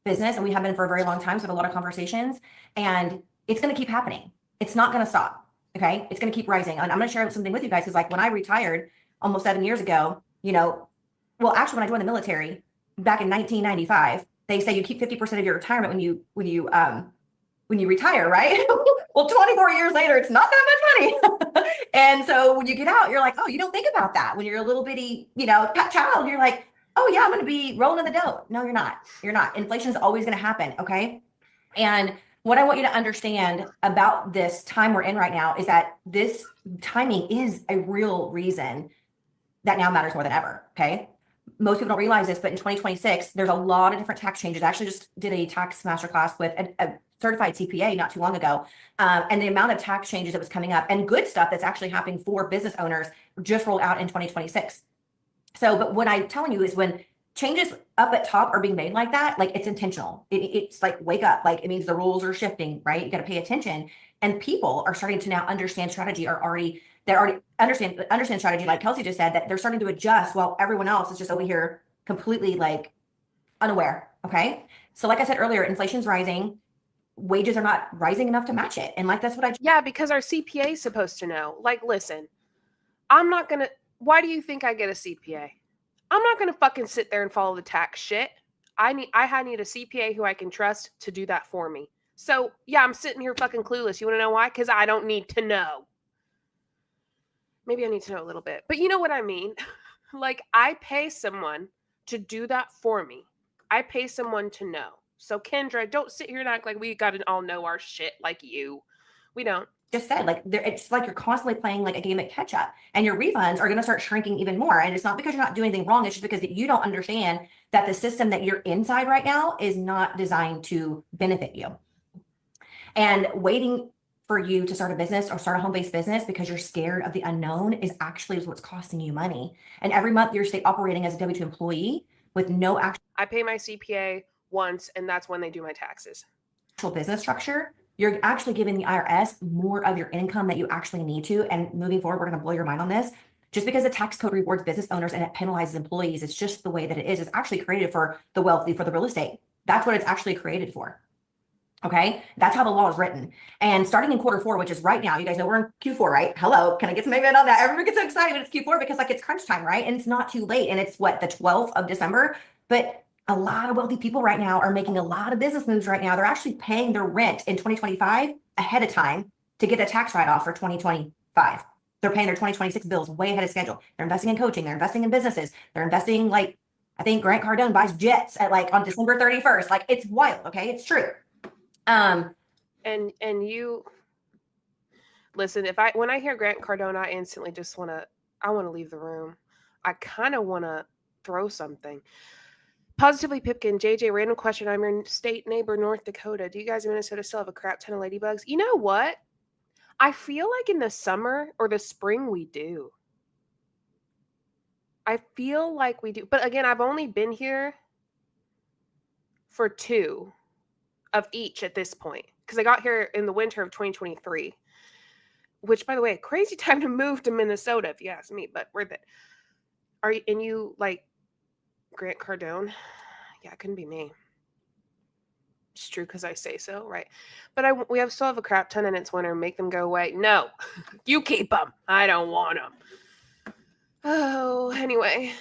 business and we have been for a very long time. So we have a lot of conversations, and it's going to keep happening. It's not going to stop. Okay. It's going to keep rising. And I'm going to share something with you guys. Cause like when I retired almost 7 years ago, well, actually when I joined the military back in 1995, they say you keep 50% of your retirement when you retire, right? Well, 24 years later, it's not that much money. And so when you get out, you're like, oh, you don't think about that. When you're a little bitty, child, you're like, oh yeah, I'm going to be rolling in the dough. No, you're not. You're not. Inflation is always going to happen. Okay. And what I want you to understand about this time we're in right now is that this timing is a real reason that now matters more than ever. Okay. Most people don't realize this, but in 2026, there's a lot of different tax changes. I actually just did a tax masterclass with a certified CPA not too long ago. And the amount of tax changes that was coming up and good stuff that's actually happening for business owners just rolled out in 2026. So, but what I'm telling you is when changes up at top are being made like that, like it's intentional. It's like, wake up. Like it means the rules are shifting, right? You got to pay attention. And people are starting to now understand strategy, they already understand strategy. Like Kelsey just said, that they're starting to adjust while everyone else is just over here completely like unaware. Okay. So like I said earlier, inflation's rising. Wages are not rising enough to match it. And like, that's what Yeah, because our CPA is supposed to know. Like, listen, why do you think I get a CPA? I'm not going to fucking sit there and follow the tax shit. I need a CPA who I can trust to do that for me. So yeah, I'm sitting here fucking clueless. You want to know why? Because I don't need to know. Maybe I need to know a little bit, but you know what I mean? Like I pay someone to do that for me. I pay someone to know. So Kendra, don't sit here and act like we got to all know our shit like you. We don't. Just said, like it's like you're constantly playing like a game of catch up, and your refunds are going to start shrinking even more. And it's not because you're not doing anything wrong. It's just because you don't understand that the system that you're inside right now is not designed to benefit you. And waiting for you to start a business or start a home-based business because you're scared of the unknown is what's costing you money. And every month you're operating as a W-2 employee with no actual. I pay my CPA once, and that's when they do my taxes. Business structure. You're actually giving the IRS more of your income that you actually need to. And moving forward, we're going to blow your mind on this. Just because the tax code rewards business owners and it penalizes employees, it's just the way that it is. It's actually created for the wealthy, for the real estate. That's what it's actually created for. Okay. That's how the law is written. And starting in Q4, which is right now, you guys know we're in Q4, right? Hello. Can I get some amen on that? Everyone gets so excited when it's Q4 because like it's crunch time, right? And it's not too late. And it's the 12th of December, but a lot of wealthy people right now are making a lot of business moves right now. They're actually paying their rent in 2025 ahead of time to get a tax write-off for 2025. They're paying their 2026 bills way ahead of schedule. They're investing in coaching. They're investing in businesses. They're investing like, I think Grant Cardone buys jets at like on December 31st. Like it's wild. Okay. It's true. And you listen, when I hear Grant Cardone, I instantly just want to leave the room. I kind of want to throw something. Positively Pipkin, JJ, random question. I'm your state neighbor, North Dakota. Do you guys in Minnesota still have a crap ton of ladybugs? You know what? I feel like in the summer or the spring we do. I feel like we do. But again, I've only been here for 2 of each at this point. because I got here in the winter of 2023, which, by the way, crazy time to move to Minnesota, if you ask me, but worth it. And you like Grant Cardone? Yeah, it couldn't be me. It's true because I say so, right? But we still have a crap ton and it's winter. Make them go away. No, you keep them. I don't want them. Oh, anyway.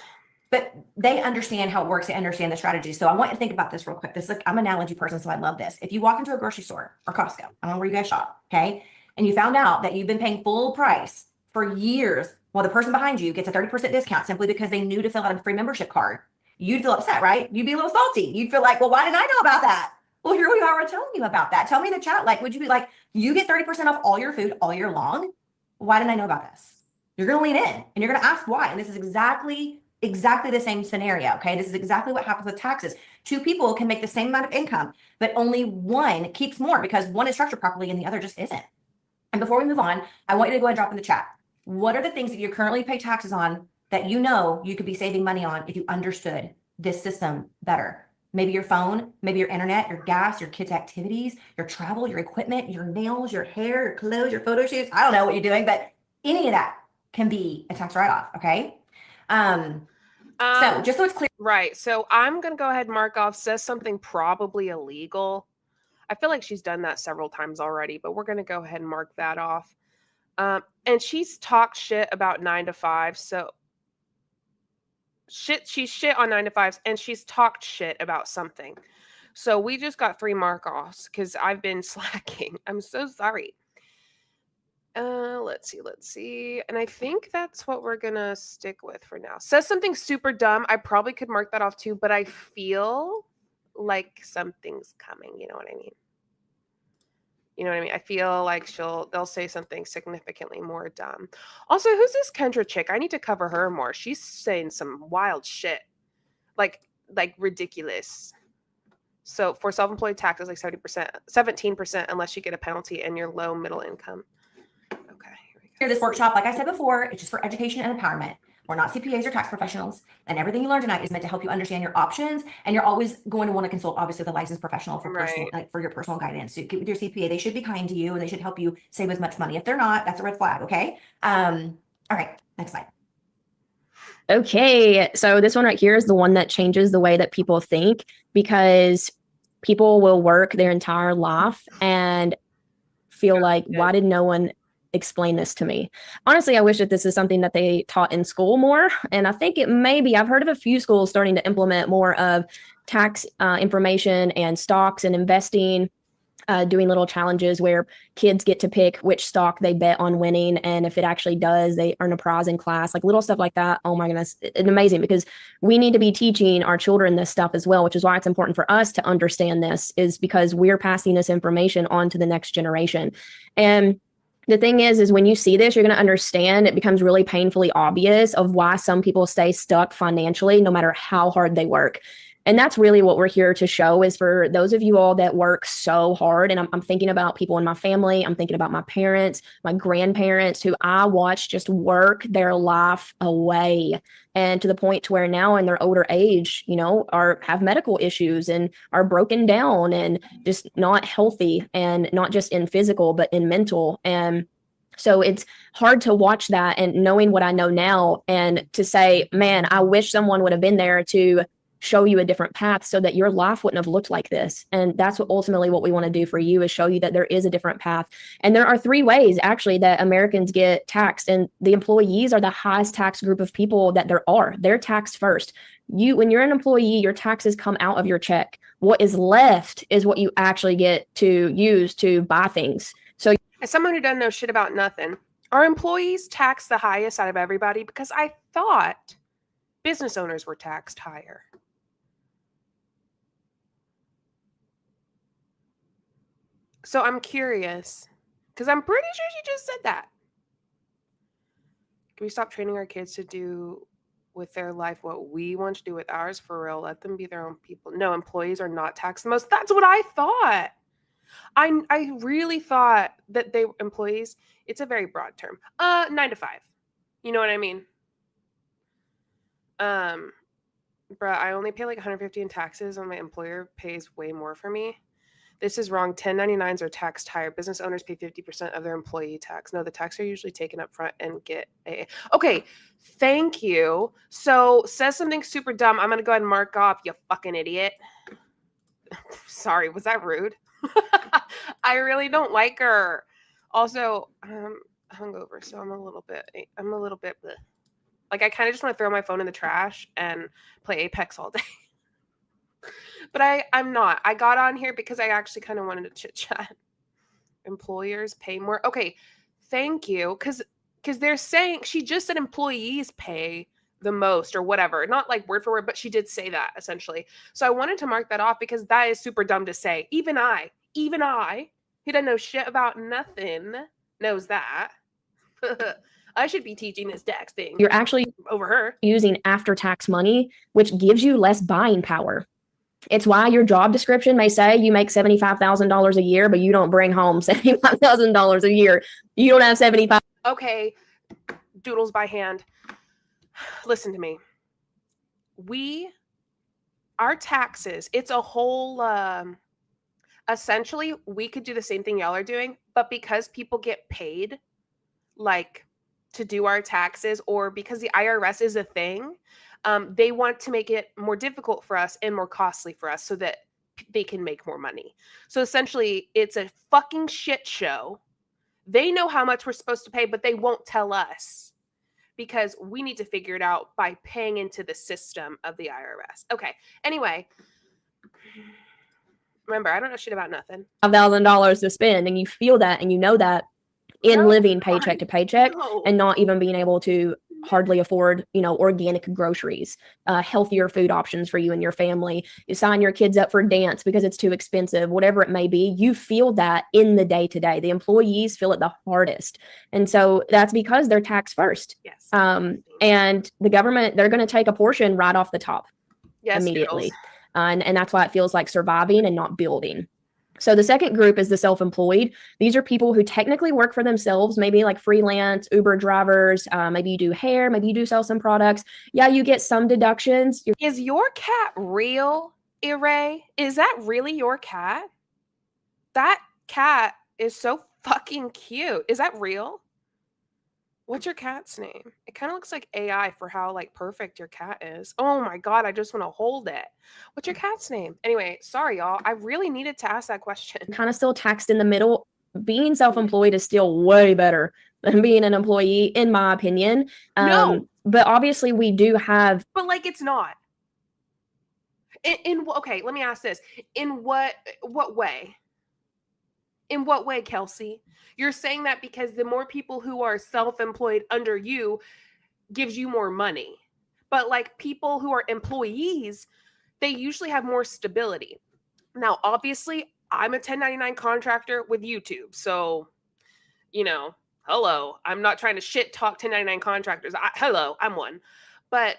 But they understand how it works. They understand the strategy. So I want you to think about this real quick. I'm an analogy person, so I love this. If you walk into a grocery store or Costco, I don't know where you guys shop, okay? And you found out that you've been paying full price for years while the person behind you gets a 30% discount simply because they knew to fill out a free membership card, you'd feel upset, right? You'd be a little salty. You'd feel like, well, why didn't I know about that? Well, here we are telling you about that. Tell me in the chat, like, would you be like, you get 30% off all your food all year long? Why didn't I know about this? You're going to lean in and you're going to ask why. And this is exactly the same scenario. Okay. This is exactly what happens with taxes. Two people can make the same amount of income, but only one keeps more because one is structured properly and the other just isn't. And before we move on, I want you to go ahead and drop in the chat. What are the things that you currently pay taxes on that you know you could be saving money on if you understood this system better? Maybe your phone, maybe your internet, your gas, your kids' activities, your travel, your equipment, your nails, your hair, your clothes, your photo shoots. I don't know what you're doing, but any of that can be a tax write-off. Okay. So just so it's clear. Right. So I'm going to go ahead and mark off, says something probably illegal. I feel like she's done that several times already, but we're going to go ahead and mark that off. And she's talked shit about 9 to 5. So she's shit on 9 to 5s and she's talked shit about something. So we just got 3 mark offs because I've been slacking. I'm so sorry. Let's see. And I think that's what we're gonna stick with for now. Says something super dumb. I probably could mark that off too, but I feel like something's coming. You know what I mean? I feel like they'll say something significantly more dumb. Also, who's this Kendra chick? I need to cover her more. She's saying some wild shit. Like ridiculous. So for self-employed taxes, like 17% unless you get a penalty and you're low middle income. Okay, here we go. This workshop, like I said before, it's just for education and empowerment. We're not CPAs or tax professionals, and everything you learn tonight is meant to help you understand your options. And you're always going to want to consult, obviously, the licensed professional for for your personal guidance. So get with your CPA. They should be kind to you, and they should help you save as much money. If they're not, that's a red flag. Okay. All right. Next slide. Okay, so this one right here is the one that changes the way that people think, because people will work their entire life and feel like, why did no one explain this to me? Honestly, I wish that this is something that they taught in school more. And I think I've heard of a few schools starting to implement more of tax information and stocks and investing, doing little challenges where kids get to pick which stock they bet on winning. And if it actually does, they earn a prize in class, like little stuff like that. Oh my goodness. It's amazing, because we need to be teaching our children this stuff as well, which is why it's important for us to understand this, is because we're passing this information on to the next generation. And the thing is when you see this, you're going to understand it becomes really painfully obvious of why some people stay stuck financially, no matter how hard they work. And that's really what we're here to show, is for those of you all that work so hard. And I'm thinking about people in my family. I'm thinking about my parents, my grandparents, who I watched just work their life away. And to the point to where now in their older age, have medical issues and are broken down and just not healthy, and not just in physical, but in mental. And so it's hard to watch that, and knowing what I know now, and to say, man, I wish someone would have been there to show you a different path so that your life wouldn't have looked like this. And that's ultimately what we want to do for you, is show you that there is a different path. And there are 3 ways actually that Americans get taxed, and the employees are the highest tax group of people that there are. They're taxed first. When you're an employee, your taxes come out of your check. What is left is what you actually get to use to buy things. So as someone who doesn't know shit about nothing, are employees taxed the highest out of everybody? Because I thought business owners were taxed higher. So I'm curious, because I'm pretty sure she just said that. Can we stop training our kids to do with their life what we want to do with ours? For real, let them be their own people. No, employees are not taxed the most. That's what I thought. I really thought that employees, it's a very broad term. 9 to 5. You know what I mean? Bruh, I only pay like $150 in taxes, and my employer pays way more for me. This is wrong. 1099s are taxed higher. Business owners pay 50% of their employee tax. No, the tax are usually taken up front and get a. Okay, thank you. So says something super dumb. I'm going to go ahead and mark off, you fucking idiot. Sorry, was that rude? I really don't like her. Also, I'm hungover, so I'm a little bit bleh. Like, I kind of just want to throw my phone in the trash and play Apex all day. But I'm not. I got on here because I actually kind of wanted to chit chat. Employers pay more. Okay, thank you. Because they're saying, she just said employees pay the most or whatever. Not like word for word, but she did say that essentially. So I wanted to mark that off because that is super dumb to say. Even I, who doesn't know shit about nothing, knows that. I should be teaching this tax thing. You're actually over her using after-tax money, which gives you less buying power. It's why your job description may say you make $75,000 a year, but you don't bring home $75,000 a year. You don't have 75. Okay, doodles by hand. Listen to me. Our taxes, it's a whole, essentially, we could do the same thing y'all are doing, but because people get paid, like, to do our taxes, or because the IRS is a thing, they want to make it more difficult for us and more costly for us so that they can make more money. So essentially, it's a fucking shit show. They know how much we're supposed to pay, but they won't tell us because we need to figure it out by paying into the system of the IRS. Okay. Anyway, remember, I don't know shit about nothing. $5,000 to spend, and you feel that and you know that in living paycheck to paycheck and not even being able to hardly afford, organic groceries, healthier food options for you and your family. You sign your kids up for dance because it's too expensive, whatever it may be. You feel that in the day to day. The employees feel it the hardest. And so that's because they're taxed first. Yes. And the government, they're going to take a portion right off the top immediately. And that's why it feels like surviving and not building. So the second group is the self-employed. These are people who technically work for themselves, maybe like freelance, Uber drivers, maybe you do hair, maybe you do sell some products. Yeah, you get some deductions. Is your cat real, Ire? Is that really your cat? That cat is so fucking cute. Is that real? What's your cat's name? It kind of looks like AI for how like perfect your cat is. Oh my God, I just want to hold it. What's your cat's name? Anyway, sorry, y'all. I really needed to ask that question. Kind of still taxed in the middle. Being self-employed is still way better than being an employee, in my opinion. No. But obviously we do have. But like, it's not. Okay, let me ask this. In what way? In what way, Kelsey? You're saying that because the more people who are self-employed under you gives you more money. But like people who are employees, they usually have more stability. Now, obviously, I'm a 1099 contractor with YouTube. So, hello. I'm not trying to shit talk 1099 contractors. Hello, I'm one. But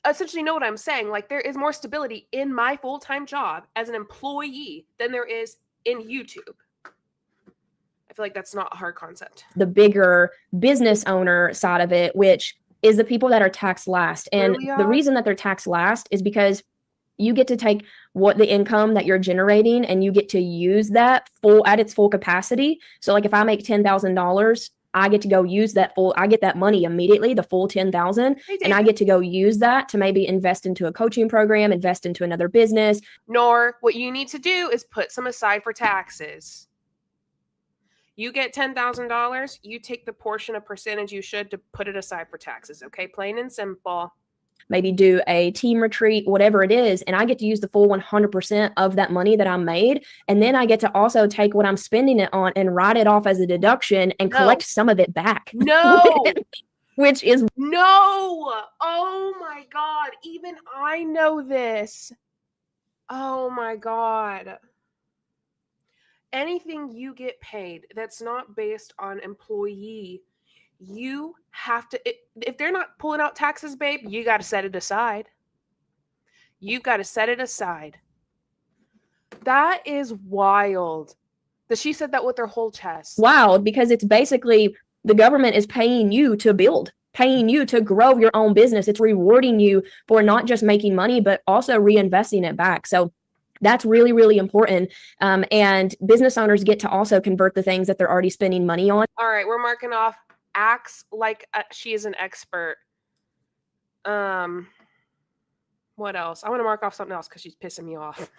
essentially know what I'm saying. Like, there is more stability in my full-time job as an employee than there is in YouTube. I feel like that's not a hard concept. The bigger business owner side of it, which is the people that are taxed last. And the reason that they're taxed last is because you get to take what the income that you're generating and you get to use that at its full capacity. So like if I make $10,000, I get to go use that I get that money immediately, the full 10,000, and I get to go use that to maybe invest into a coaching program, invest into another business. Nor what you need to do is put some aside for taxes. You get $10,000, you take the portion of percentage you should to put it aside for taxes. Okay, plain and simple. Maybe do a team retreat, whatever it is, and I get to use the full 100% of that money that I made. And then I get to also take what I'm spending it on and write it off as a deduction and collect some of it back. No. Which is no. Oh my God. Even I know this. Oh my God. Anything you get paid that's not based on employee, you have to, if they're not pulling out taxes, babe, you got to set it aside. You got to set it aside. That is wild. That she said that with her whole chest. Wild, because it's basically the government is paying you to build, paying you to grow your own business. It's rewarding you for not just making money, but also reinvesting it back. So That's really, really important. And business owners get to also convert the things that they're already spending money on. All right, we're marking off acts like she is an expert. What else? I want to mark off something else because she's pissing me off.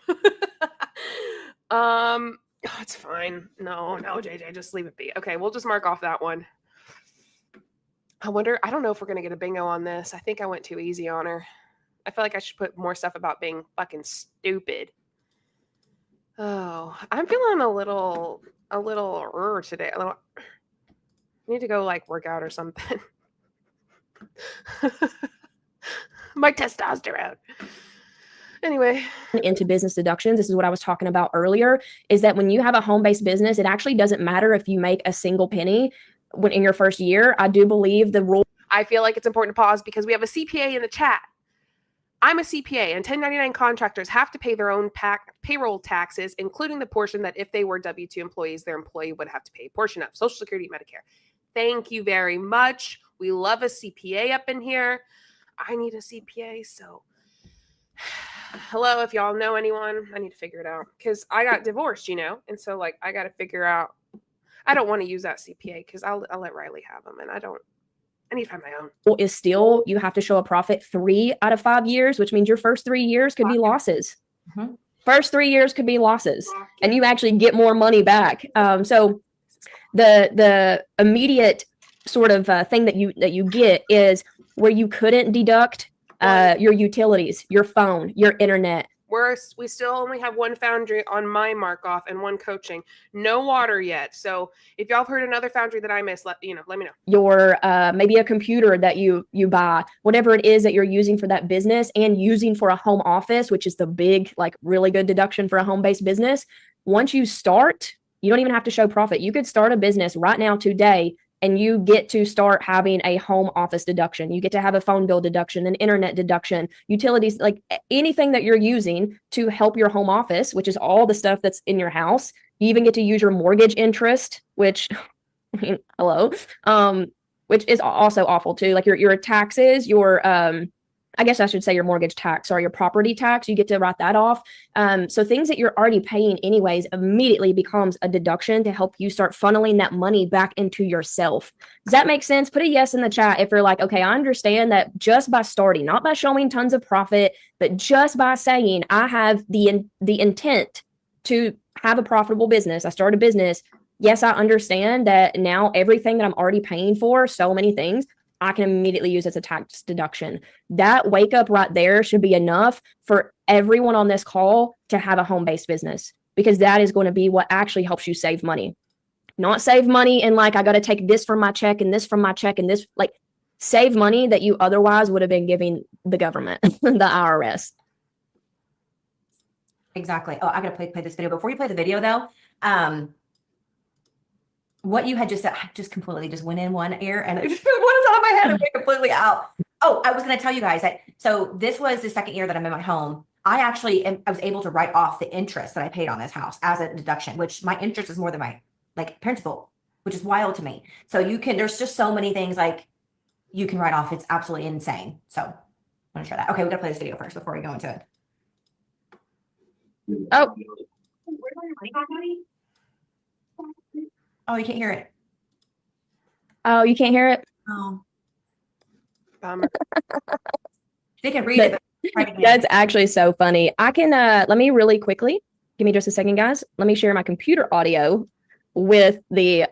Oh, it's fine. No, JJ, just leave it be. Okay, we'll just mark off that one. I don't know if we're going to get a bingo on this. I think I went too easy on her. I feel like I should put more stuff about being fucking stupid. Oh, I'm feeling a little today. I need to go like work out or something. My testosterone. Anyway. Into business deductions, this is what I was talking about earlier, is that when you have a home-based business, it actually doesn't matter if you make a single penny when in your first year. I do believe the rule. I feel like it's important to pause because we have a CPA in the chat. I'm a CPA, and 1099 contractors have to pay their own payroll taxes, including the portion that if they were W-2 employees, their employee would have to pay a portion of Social Security, Medicare. Thank you very much. We love a CPA up in here. I need a CPA, so hello, if y'all know anyone, I need to figure it out because I got divorced, and so like I got to figure out. I don't want to use that CPA because I'll let Riley have them, and I need to find my own. Is still you have to show a profit 3 out of 5 years, which means your first 3 years could be losses. Mm-hmm. First 3 years could be losses, and you actually get more money back. So the immediate sort of thing that you get is where you couldn't deduct your utilities, your phone, your internet. We still only have one foundry on my mark off and one coaching. No water yet. So if y'all have heard another foundry that I missed, let me know. Your maybe a computer that you buy, whatever it is that you're using for that business and using for a home office, which is the big, like really good deduction for a home-based business. Once you start, you don't even have to show profit. You could start a business right now today and you get to start having a home office deduction. You get to have a phone bill deduction, an internet deduction, utilities, like anything that you're using to help your home office, which is all the stuff that's in your house. You even get to use your mortgage interest, which, I mean, hello, which is also awful too. Like your taxes, I guess I should say your mortgage tax or your property tax, you get to write that off. So things that you're already paying anyways immediately becomes a deduction to help you start funneling that money back into yourself. Does that make sense? Put a yes in the chat if you're like, okay, I understand that just by starting, not by showing tons of profit, but just by saying I have the intent to have a profitable business. I start a business. Yes, I understand that now everything that I'm already paying for, so many things, I can immediately use as a tax deduction. That wake up right there should be enough for everyone on this call to have a home-based business, because that is going to be what actually helps you save money. Not save money and like, I got to take this from my check and this from my check and this, like save money that you otherwise would have been giving the government, the IRS. Exactly. Oh, I got to play this video. Before you play the video though, what you had just said, I just completely just went in one ear and it just put one on my head and went completely out. Oh, I was going to tell you guys that. So this was the second year that I'm in my home. I was able to write off the interest that I paid on this house as a deduction, which my interest is more than my like principal, which is wild to me. So there's just so many things like you can write off. It's absolutely insane. So I want to share that. Okay. We got to play this video first before we go into it. Oh, Oh, you can't hear it. Oh, you can't hear it? Oh, Bummer. they can read it. But That's actually so funny. I can, let me really quickly, give me just a second, guys. Let me share my computer audio with the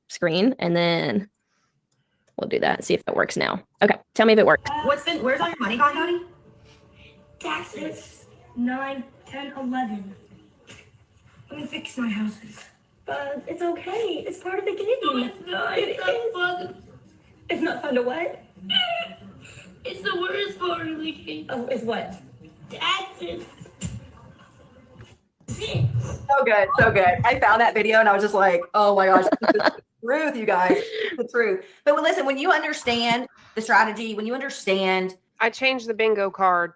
screen, and then we'll do that and see if it works now. Okay, tell me if it works. Where's all your money gone, Cody? Taxes 9, 10, 11. Let me fix my houses. But it's okay. It's part of the game. No, it's not. It's not fun. It's not fun to what? It's the worst part of the game. Oh, it's what? Taxes. So good. So good. I found that video and I was just like, oh my gosh, this is the truth, you guys. It's the truth. But listen, when you understand the strategy, when you understand. I changed the bingo card.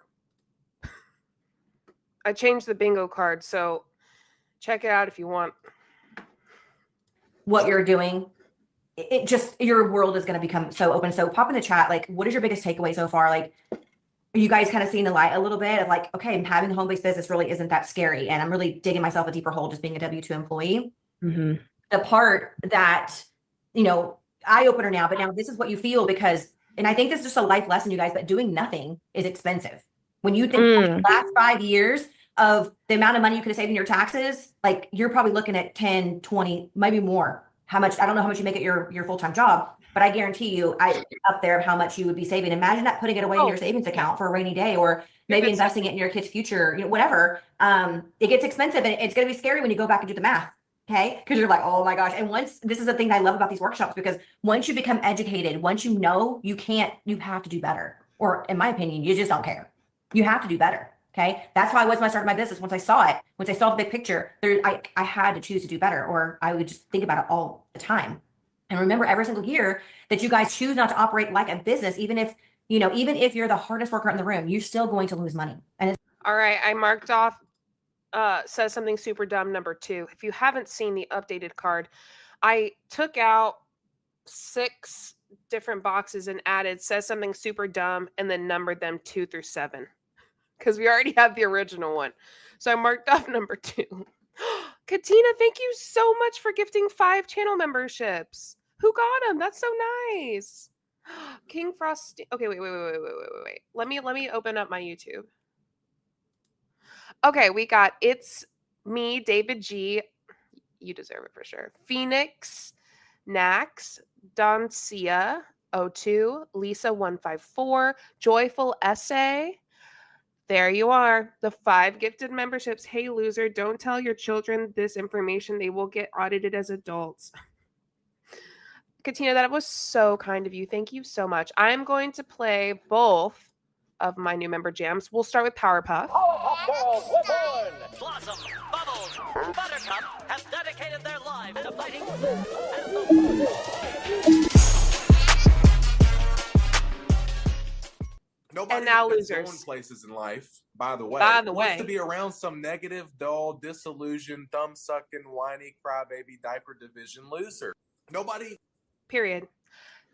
So check it out if you want. What you're doing, it just, your world is going to become so open. So pop in the chat, like, what is your biggest takeaway so far? Like, Are you guys kind of seeing the light a little bit of like, okay, having a home-based business really isn't that scary. And I'm really digging myself a deeper hole just being a W-2 employee. Mm-hmm. The part that, eye opener now, but now this is what you feel because, and I think this is just a life lesson, you guys, but doing nothing is expensive. When you think the last 5 years of the amount of money you could have saved in your taxes, like you're probably looking at 10, 20, maybe more. How much, I don't know how much you make at your full-time job, but I guarantee you up there of how much you would be saving. Imagine that putting it away in your savings account for a rainy day, or maybe investing it in your kid's future, whatever. It gets expensive and it's going to be scary when you go back and do the math. Okay. Cause you're like, oh my gosh. And this is the thing I love about these workshops, because once you become educated, once you know, you have to do better. Or in my opinion, you just don't care. You have to do better. Okay. That's how I was when I started my business. Once I saw it, once I saw the big picture, I had to choose to do better, or I would just think about it all the time. And remember every single year that you guys choose not to operate like a business, even if you're the hardest worker in the room, you're still going to lose money. And all right. I marked off says something super dumb number 2. If you haven't seen the updated card, I took out 6 different boxes and added says something super dumb and then numbered them 2 through 7 because we already have the original one. So I marked off number 2. Katina, thank you so much for gifting 5 channel memberships. Who got them? That's so nice. King Frosty. Okay, wait. Let me open up my YouTube. Okay, we got It's Me, David G. You deserve it for sure. Phoenix, Nax, Doncia, 02, Lisa 154, Joyful Essay. There you are. The 5 gifted memberships. Hey, loser, don't tell your children this information. They will get audited as adults. Katina, that was so kind of you. Thank you so much. I'm going to play both of my new member jams. We'll start with Powerpuff. Girls were born. Blossom, Bubbles, Buttercup have dedicated their lives to fighting Nobody And now that's losers. going places in life, by the way, wants to be around some negative, dull, disillusioned, thumb-sucking, whiny, crybaby, diaper division loser. Nobody. Period.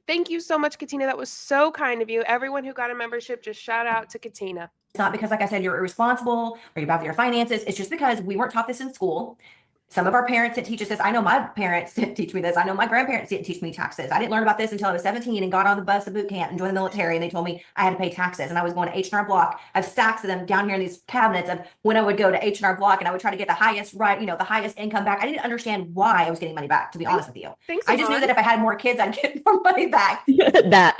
Thank you so much, Katina. That was so kind of you. Everyone who got a membership, just shout out to Katina. it's not because, like I said, you're irresponsible or you're bad with your finances. It's just because we weren't taught this in school. Some of our parents didn't teach us this. I know my parents didn't teach me this. I know my grandparents didn't teach me taxes. I didn't learn about this until I was 17 and got on the bus to boot camp and joined the military. And they told me I had to pay taxes. And I was going to H&R Block. I have stacks of them down here in these cabinets of when I would go to H&R Block and I would try to get the highest, the highest income back. I didn't understand why I was getting money back, to be honest with you. Thanks, I just knew that if I had more kids, I'd get more money back. That.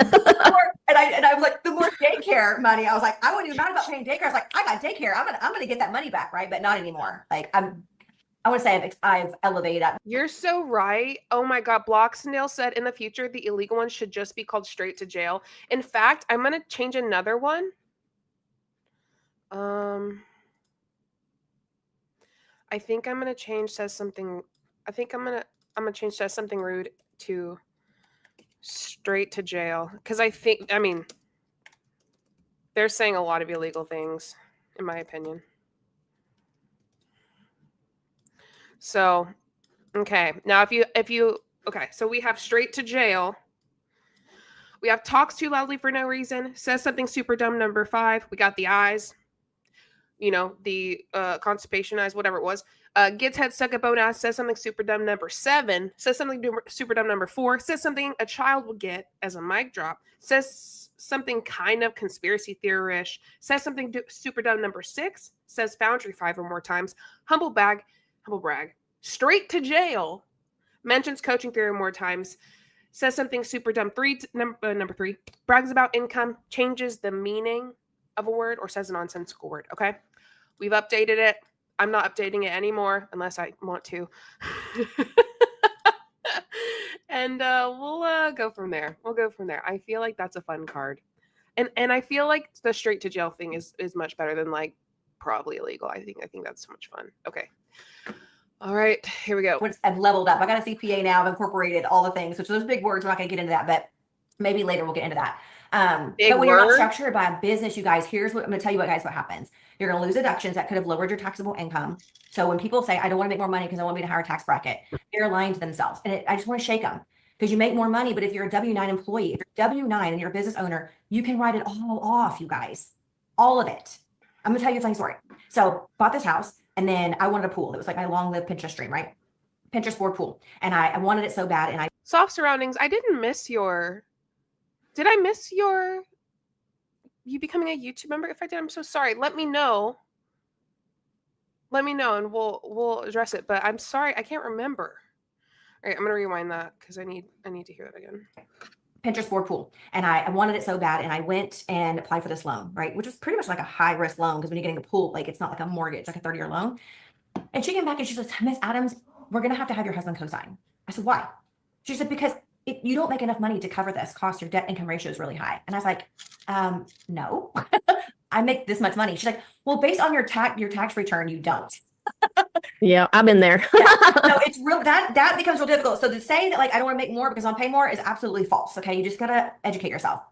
And I was like, the more daycare money, I was like, I wasn't even mad about paying daycare. I was like, I got daycare. I'm gonna get that money back, right? But not anymore. Like I want to say I've elevated up. You're so right. Oh my God. Blocksdale said in the future, the illegal ones should just be called straight to jail. In fact, I'm going to change another one. I think I'm going to change says something. I think I'm going to change says something rude to straight to jail. Because they're saying a lot of illegal things, in my opinion. So, okay. Now, okay, so we have straight to jail. We have talks too loudly for no reason. Says something super dumb, number 5. We got the eyes. The constipation eyes, whatever it was. Gets head stuck up bone ass. Says something super dumb, number 7. Says something super dumb, number 4. Says something a child would get as a mic drop. Says something kind of conspiracy theory-ish. Says something super dumb, number 6. Says Foundry 5 or more times. Humble brag. Straight to jail. Mentions coaching 3 or more times. Says something super dumb. Number 3. Brags about income. Changes the meaning of a word or says a nonsensical word. Okay. We've updated it. I'm not updating it anymore unless I want to. And we'll go from there. I feel like that's a fun card. And I feel like the straight to jail thing is much better than like probably illegal. I think that's so much fun. Okay. All right, here we go. I've leveled up. I got a CPA now. I've incorporated all the things, which those big words, we're not going to get into that, but maybe later we'll get into that. But when you're not structured by a business, you guys, here's what I'm going to tell you what happens. You're going to lose deductions that could have lowered your taxable income. So when people say, I don't want to make more money because I want to be in a higher tax bracket, they're lying to themselves. And I just want to shake them because you make more money. But if you're a W-9 employee, if you're W-9 and you're a business owner, you can write it all off, you guys. all of it. I'm gonna tell you a funny story. So bought this house, and then I wanted a pool. It was like my long-lived Pinterest dream, right? Pinterest board pool. And I wanted it so bad. And I Soft surroundings. I didn't miss your. Did I miss you becoming a YouTube member? If I did, I'm so sorry. Let me know. Let me know, and we'll address it. But I'm sorry, I can't remember. All right, I'm gonna rewind that because I need to hear that again. Pinterest board pool. And I wanted it so bad. And I went and applied for this loan, right? Which was pretty much like a high risk loan, because when you're getting a pool, like it's not like a mortgage, like a 30-year loan. And she came back and she said, Miss Adams, we're going to have your husband co-sign. I said, why? She said, because you don't make enough money to cover this cost. Your debt income ratio is really high. And I was like, no, I make this much money. She's like, well, based on your tax return, you don't. Yeah, I've been there. Yeah. No, it's real. That becomes real difficult. So to say that, like, I don't want to make more because I'll pay more is absolutely false. Okay. You just got to educate yourself.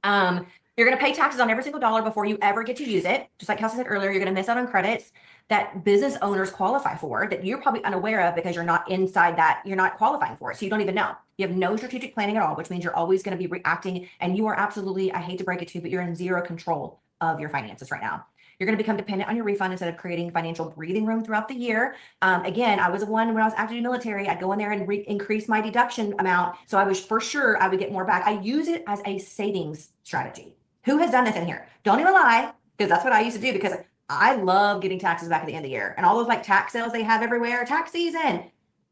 You're going to pay taxes on every single dollar before you ever get to use it. Just like Kelsey said earlier, you're going to miss out on credits that business owners qualify for that you're probably unaware of because you're not inside that. You're not qualifying for it. So you don't even know. You have no strategic planning at all, which means you're always going to be reacting. And you are absolutely, I hate to break it to you, but you're in zero control of your finances right now. You're going to become dependent on your refund instead of creating financial breathing room throughout the year. Again, I was the one when I was active military, I'd go in there and increase my deduction amount. So I was for sure I would get more back. I use it as a savings strategy. Who has done this in here? Don't even lie, because that's what I used to do, because I love getting taxes back at the end of the year and all those like tax sales they have everywhere, tax season.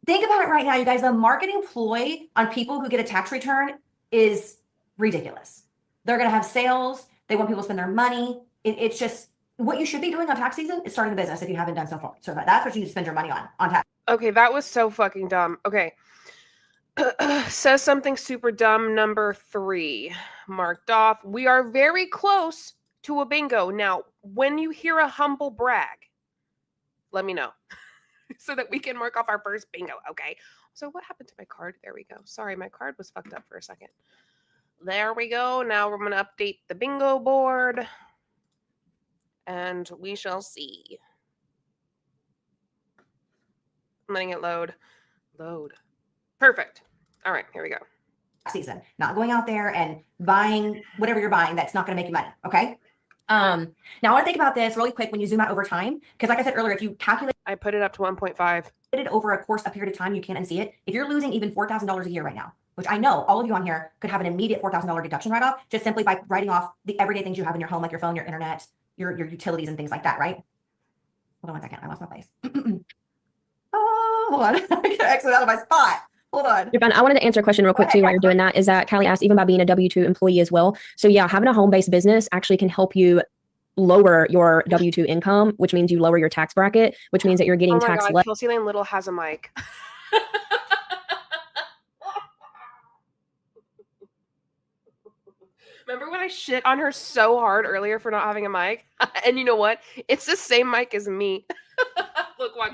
Think about it right now, you guys. The marketing ploy on people who get a tax return is ridiculous. They're going to have sales. They want people to spend their money. It's just what you should be doing on tax season is starting a business if you haven't done so far. So that's what you need to spend your money on tax. Okay, that was so fucking dumb. Okay. Says something super dumb. Number 3 marked off. We are very close to a bingo. Now, when you hear a humble brag, let me know so that we can mark off our first bingo. Okay. So what happened to my card? There we go. Sorry, my card was fucked up for a second. There we go. Now we're going to update the bingo board and we shall see. I'm letting it load. Perfect. All right, here we go. Season, not going out there and buying whatever you're buying that's not going to make you money. Okay. Now I want to think about this really quick when you zoom out over time, because like I said earlier, if you calculate, I put it up to 1.5. It over a course, a period of time, you can unsee it. If you're losing even $4,000 a year right now, which I know all of you on here could have an immediate $4,000 deduction write off just simply by writing off the everyday things you have in your home, like your phone, your internet, your utilities and things like that, right? Hold on one second. I lost my place. Oh, hold on. I gotta exit out of my spot. Hold on. You're fine. I wanted to answer a question real quick too while you're doing that, is that Callie asked, even by being a W-2 employee as well. So yeah, having a home-based business actually can help you lower your W-2 income, which means you lower your tax bracket, which means that you're getting taxed less. Kelsey Lane Little has a mic. Remember when I shit on her so hard earlier for not having a mic? And you know what? It's the same mic as me. Look, watch.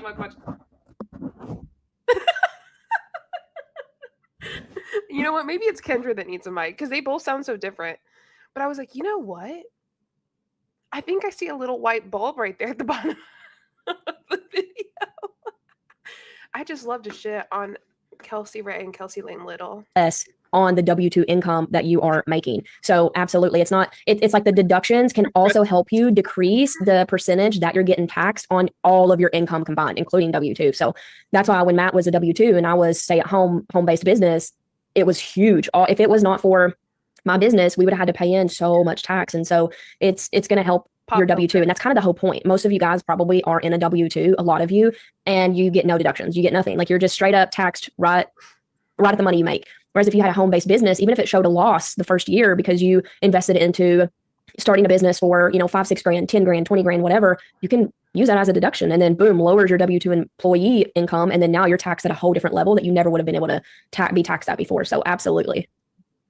You know what? Maybe it's Kendra that needs a mic because they both sound so different. But I was like, you know what? I think I see a little white bulb right there at the bottom of the video. I just love to shit on Kelsey Ray and Kelsey Lane Little. Less on the W-2 income that you are making. So absolutely, it's like the deductions can also help you decrease the percentage that you're getting taxed on all of your income combined, including W-2. So that's why when Matt was a W-2 and I was home-based business, it was huge. If it was not for my business, we would have had to pay in so much tax. And so it's going to help your W-2. And that's kind of the whole point. Most of you guys probably are in a W-2, a lot of you, and you get no deductions. You get nothing. Like you're just straight up taxed right at the money you make. Whereas if you had a home-based business, even if it showed a loss the first year because you invested into starting a business for, $5, $6 grand, 10 grand, 20 grand, whatever, you can use that as a deduction and then boom, lowers your W-2 employee income. And then now you're taxed at a whole different level that you never would have been able to be taxed at before. So absolutely.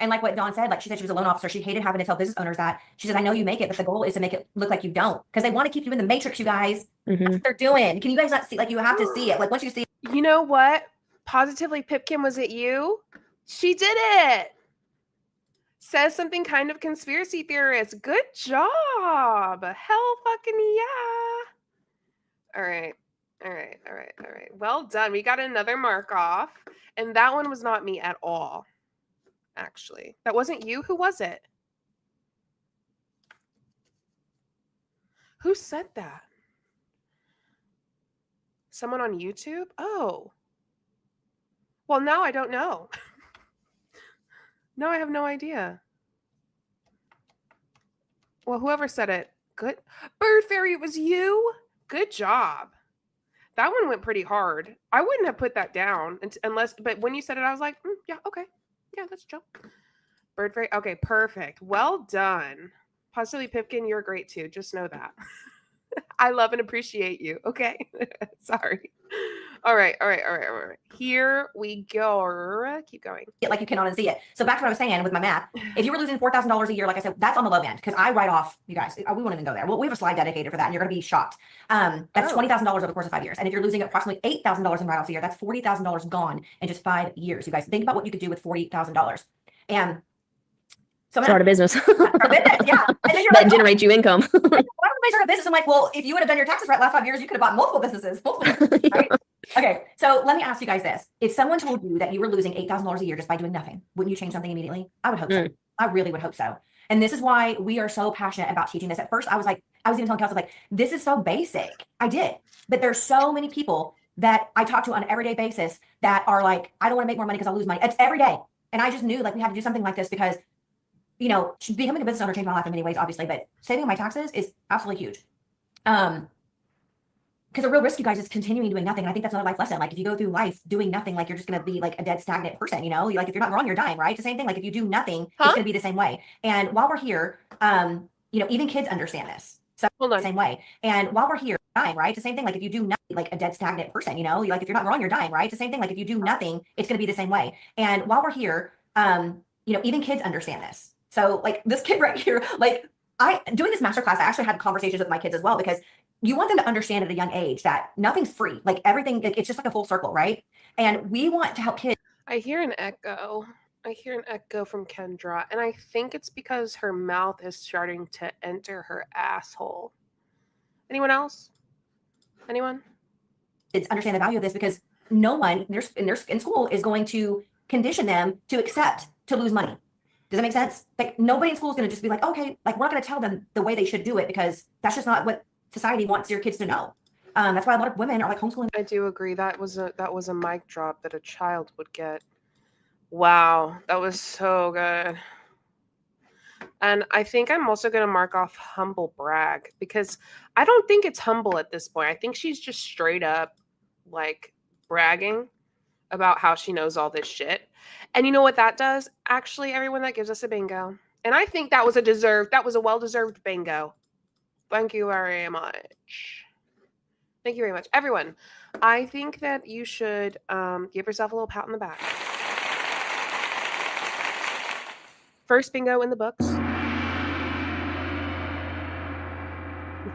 And like what Dawn said, like she said, she was a loan officer. She hated having to tell business owners that. She said, I know you make it, but the goal is to make it look like you don't, because they want to keep you in the matrix, you guys. Mm-hmm. That's what they're doing. Can you guys not see? Like you have to see it. Like once you see. You know what? Positively Pipkin, was it you? She did it. Says something kind of conspiracy theorist. Good job. Hell fucking yeah. All right. Well done. We got another mark off. And that one was not me at all. Actually, that wasn't you. Who was it? Who said that? Someone on YouTube? Oh. Well, now I don't know. No, I have no idea. Well, whoever said it, good. Bird Fairy, it was you? Good job. That one went pretty hard. I wouldn't have put that down unless, but when you said it, I was like, yeah, okay. Yeah, that's Joe. Bird Fairy. Okay, perfect. Well done. Positively Pipkin, you're great too. Just know that. I love and appreciate you. Okay. Sorry. All right. Here we go. Keep going. Like you cannot unsee it. So back to what I was saying with my math. If you were losing $4,000 a year, like I said, that's on the low end because I write off, you guys, we won't even go there. Well, we have a slide dedicated for that and you're going to be shocked. That's $20,000 over the course of 5 years. And if you're losing approximately $8,000 in write-offs a year, that's $40,000 gone in just 5 years. You guys think about what you could do with $40,000. And so Start a business. yeah. And then you're That like, generates you income. why would I start a business? I'm like, well, if you would have done your taxes right last 5 years, you could have bought multiple businesses. Right? Okay, so let me ask you guys this. If someone told you that you were losing $8,000 a year just by doing nothing, wouldn't you change something immediately? I would hope so. I really would hope so. And this is why we are so passionate about teaching this. At first, I was even telling Kelsey, like, this is so basic. I did. But there's so many people that I talk to on an everyday basis that are like, I don't want to make more money because I'll lose money. It's every day. And I just knew like we had to do something like this because, you know, becoming a business owner changed my life in many ways, obviously, but saving on my taxes is absolutely huge. Because the real risk, you guys, is continuing doing nothing. And I think that's another life lesson. Like if you go through life doing nothing, like you're just going to be like a dead stagnant person, you know, like if you're not growing, you're dying, right? It's the same thing. Like if you do nothing, it's going to be the same way. And while we're here, you know, even kids understand this. So Hold on. same way. And while we're here, dying, right? It's the same thing. Like if you do nothing, like a dead stagnant person, you know, like if you're not growing, you're dying, right? It's the same thing. Like if you do nothing, it's going to be the same way. And while we're here, you know, even kids understand this. So like this kid right here, like doing this masterclass, I actually had conversations with my kids as well, because you want them to understand at a young age that nothing's free. Like everything, it's just like a full circle, right? And we want to help kids. I hear an echo. I hear an echo from Kendra, and I think it's because her mouth is starting to enter her asshole. Anyone else? Anyone? Kids understand the value of this because no one in school is going to condition them to accept to lose money. Does that make sense? Like nobody in school is going to just be like, okay, like we're not going to tell them the way they should do it because that's just not what society wants your kids to know. That's why a lot of women are like homeschooling. I do agree. That was a mic drop that a child would get. Wow, that was so good. And I think I'm also going to mark off humble brag because I don't think it's humble at this point. I think she's just straight up like bragging about how she knows all this shit. And you know what that does? Actually, everyone, that gives us a bingo. And I think that was a well-deserved bingo. Thank you very much. Thank you very much. Everyone, I think that you should give yourself a little pat on the back. First bingo in the books.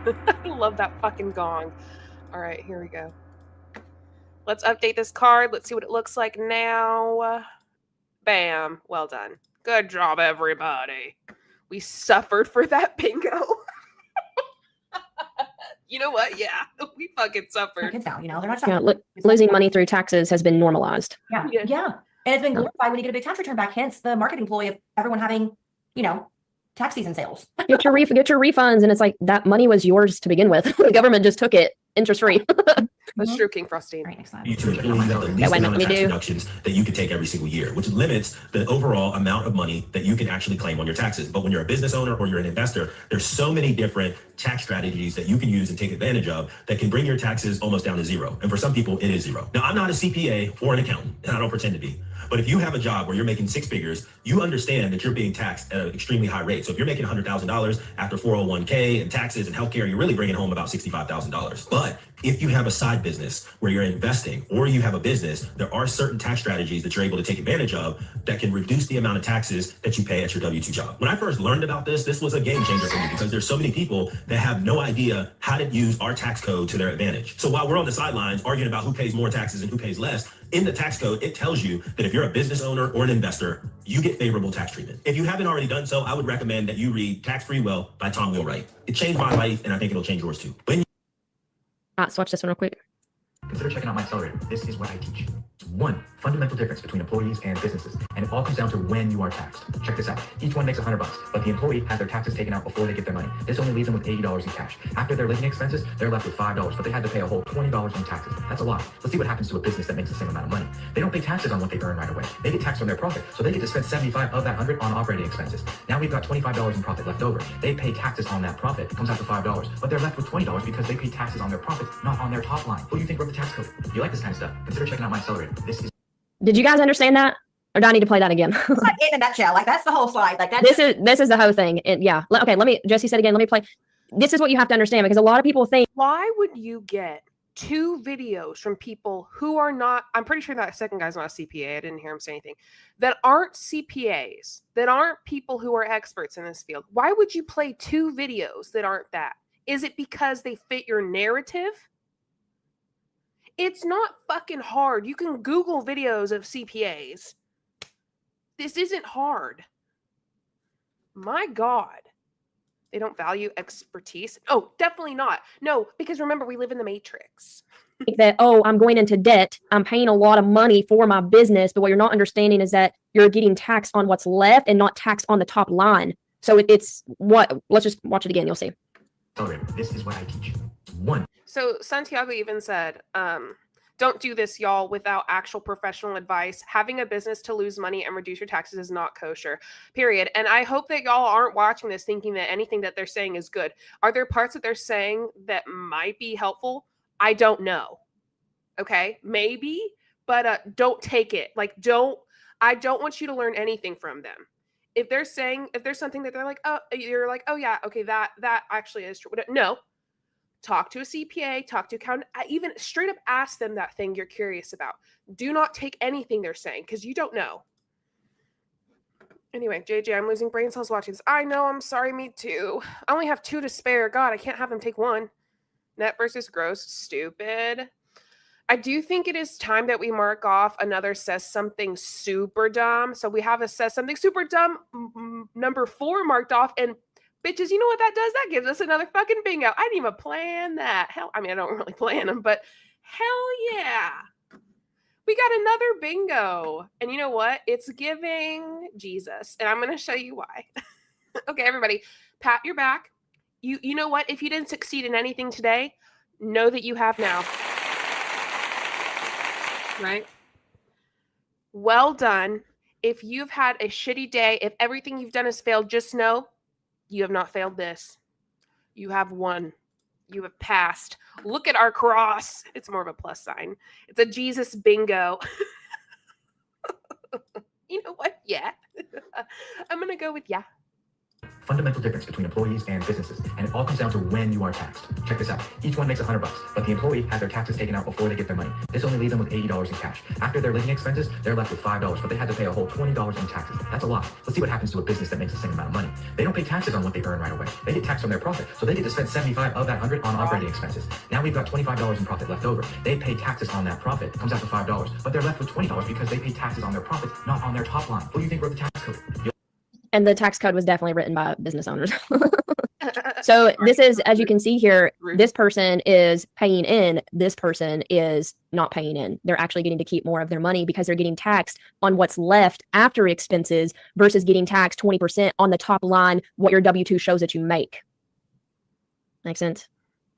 I love that fucking gong. All right, here we go. Let's update this card. Let's see what it looks like now. Bam. Well done. Good job, everybody. We suffered for that bingo. You know what? Yeah, we fucking suffered. Kids now, you know, they're not Losing money through taxes has been normalized. Yeah. And it's been glorified when you get a big tax return back, hence the marketing ploy of everyone having, you know, tax season sales. Get your refunds, and it's like that money was yours to begin with. The government just took it interest free. That's true, King Frosty. Right, next slide. You to implement the least amount of tax deductions that you can take every single year, which limits the overall amount of money that you can actually claim on your taxes. But when you're a business owner or you're an investor, there's so many different tax strategies that you can use and take advantage of that can bring your taxes almost down to zero. And for some people, it is zero. Now, I'm not a CPA or an accountant, and I don't pretend to be. But if you have a job where you're making 6 figures, you understand that you're being taxed at an extremely high rate. So if you're making $100,000 after 401k and taxes and healthcare, you're really bringing home about $65,000. But if you have a side business where you're investing or you have a business, there are certain tax strategies that you're able to take advantage of that can reduce the amount of taxes that you pay at your W-2 job. When I first learned about this was a game changer for me because there's so many people that have no idea how to use our tax code to their advantage. So while we're on the sidelines arguing about who pays more taxes and who pays less, in the tax code, it tells you that if you're a business owner or an investor, you get favorable tax treatment. If you haven't already done so, I would recommend that you read Tax Free Wealth by Tom Wheelwright. It changed my life, and I think it'll change yours too. Let's watch this one real quick. Consider checking out my accelerator. This is what I teach. one fundamental difference between employees and businesses, and it all comes down to when you are taxed. Check this out. Each one makes $100, but the employee has their taxes taken out before they get their money. This only leaves them with $80 in cash. After their living expenses, they're left with $5, but they had to pay a whole $20 in taxes. That's a lot. Let's see what happens to a business that makes the same amount of money. They don't pay taxes on what they earn right away. They get taxed on their profit, so they get to spend 75 of that 100 on operating expenses. Now we've got $25 in profit left over. They pay taxes on that profit. It comes out to $5, but they're left with $20 because they pay taxes on their profit, not on their top line. Who do you think wrote the tax code? If you like this kind of stuff, consider checking out my accelerator. This is. Did you guys understand that? Or do I need to play that again? It's like in a nutshell. Like that's the whole slide. Like that. This is the whole thing. And yeah. Okay. Let me, Jesse said again, let me play. This is what you have to understand, because a lot of people think, why would you get 2 videos from people who are not, I'm pretty sure that second guy's not a CPA. I didn't hear him say anything, that aren't CPAs, that aren't people who are experts in this field. Why would you play 2 videos that aren't that? Is it because they fit your narrative? It's not fucking hard. You can Google videos of CPAs. This isn't hard. My God. They don't value expertise. Oh, definitely not. No, because remember, we live in the Matrix. that, oh, I'm going into debt. I'm paying a lot of money for my business. But what you're not understanding is that you're getting taxed on what's left and not taxed on the top line. So it's what, let's just watch it again. You'll see. This is what I teach. One. So Santiago even said, don't do this, y'all, without actual professional advice. Having a business to lose money and reduce your taxes is not kosher, period. And I hope that y'all aren't watching this thinking that anything that they're saying is good. Are there parts that they're saying that might be helpful? I don't know. Okay, maybe, but don't take it. Like, I don't want you to learn anything from them. If they're saying, if there's something that they're like, oh, you're like, oh yeah, okay, that actually is true. No. Talk to a CPA, talk to an accountant, even straight up ask them that thing you're curious about. Do not take anything they're saying because you don't know. Anyway, JJ, I'm losing brain cells watching this. I know, I'm sorry, me too. I only have 2 to spare. God, I can't have them take 1. Net versus gross, stupid. I do think it is time that we mark off another says something super dumb. So we have a says something super dumb number 4 marked off, and bitches, you know what that does? That gives us another fucking bingo. I didn't even plan that. Hell, I mean, I don't really plan them, but hell yeah. We got another bingo. And you know what? It's giving Jesus. And I'm going to show you why. Okay, everybody, pat your back. You know what? If you didn't succeed in anything today, know that you have now. Right? Well done. If you've had a shitty day, if everything you've done has failed, just know you have not failed this. You have won. You have passed. Look at our cross. It's more of a plus sign. It's a Jesus bingo. You know what? Yeah. I'm going to go with yeah. Fundamental difference between employees and businesses, and it all comes down to when you are taxed. Check this out. Each one makes $100, but the employee has their taxes taken out before they get their money. This only leaves them with $80 in cash. After their living expenses, they're left with $5, but they had to pay a whole $20 in taxes. That's a lot. Let's see what happens to a business that makes the same amount of money. They don't pay taxes on what they earn right away. They get taxed on their profit, so they get to spend 75 of that 100 on operating expenses. Now we've got $25 in profit left over. They pay taxes on that profit. It comes out to $5, but they're left with $20 because they pay taxes on their profit, not on their top line. Who do you think wrote the tax code? And the tax code was definitely written by business owners. So this is, as you can see here, this person is paying in, this person is not paying in. They're actually getting to keep more of their money because they're getting taxed on what's left after expenses versus getting taxed 20% on the top line, what your W-2 shows that you make. Make sense?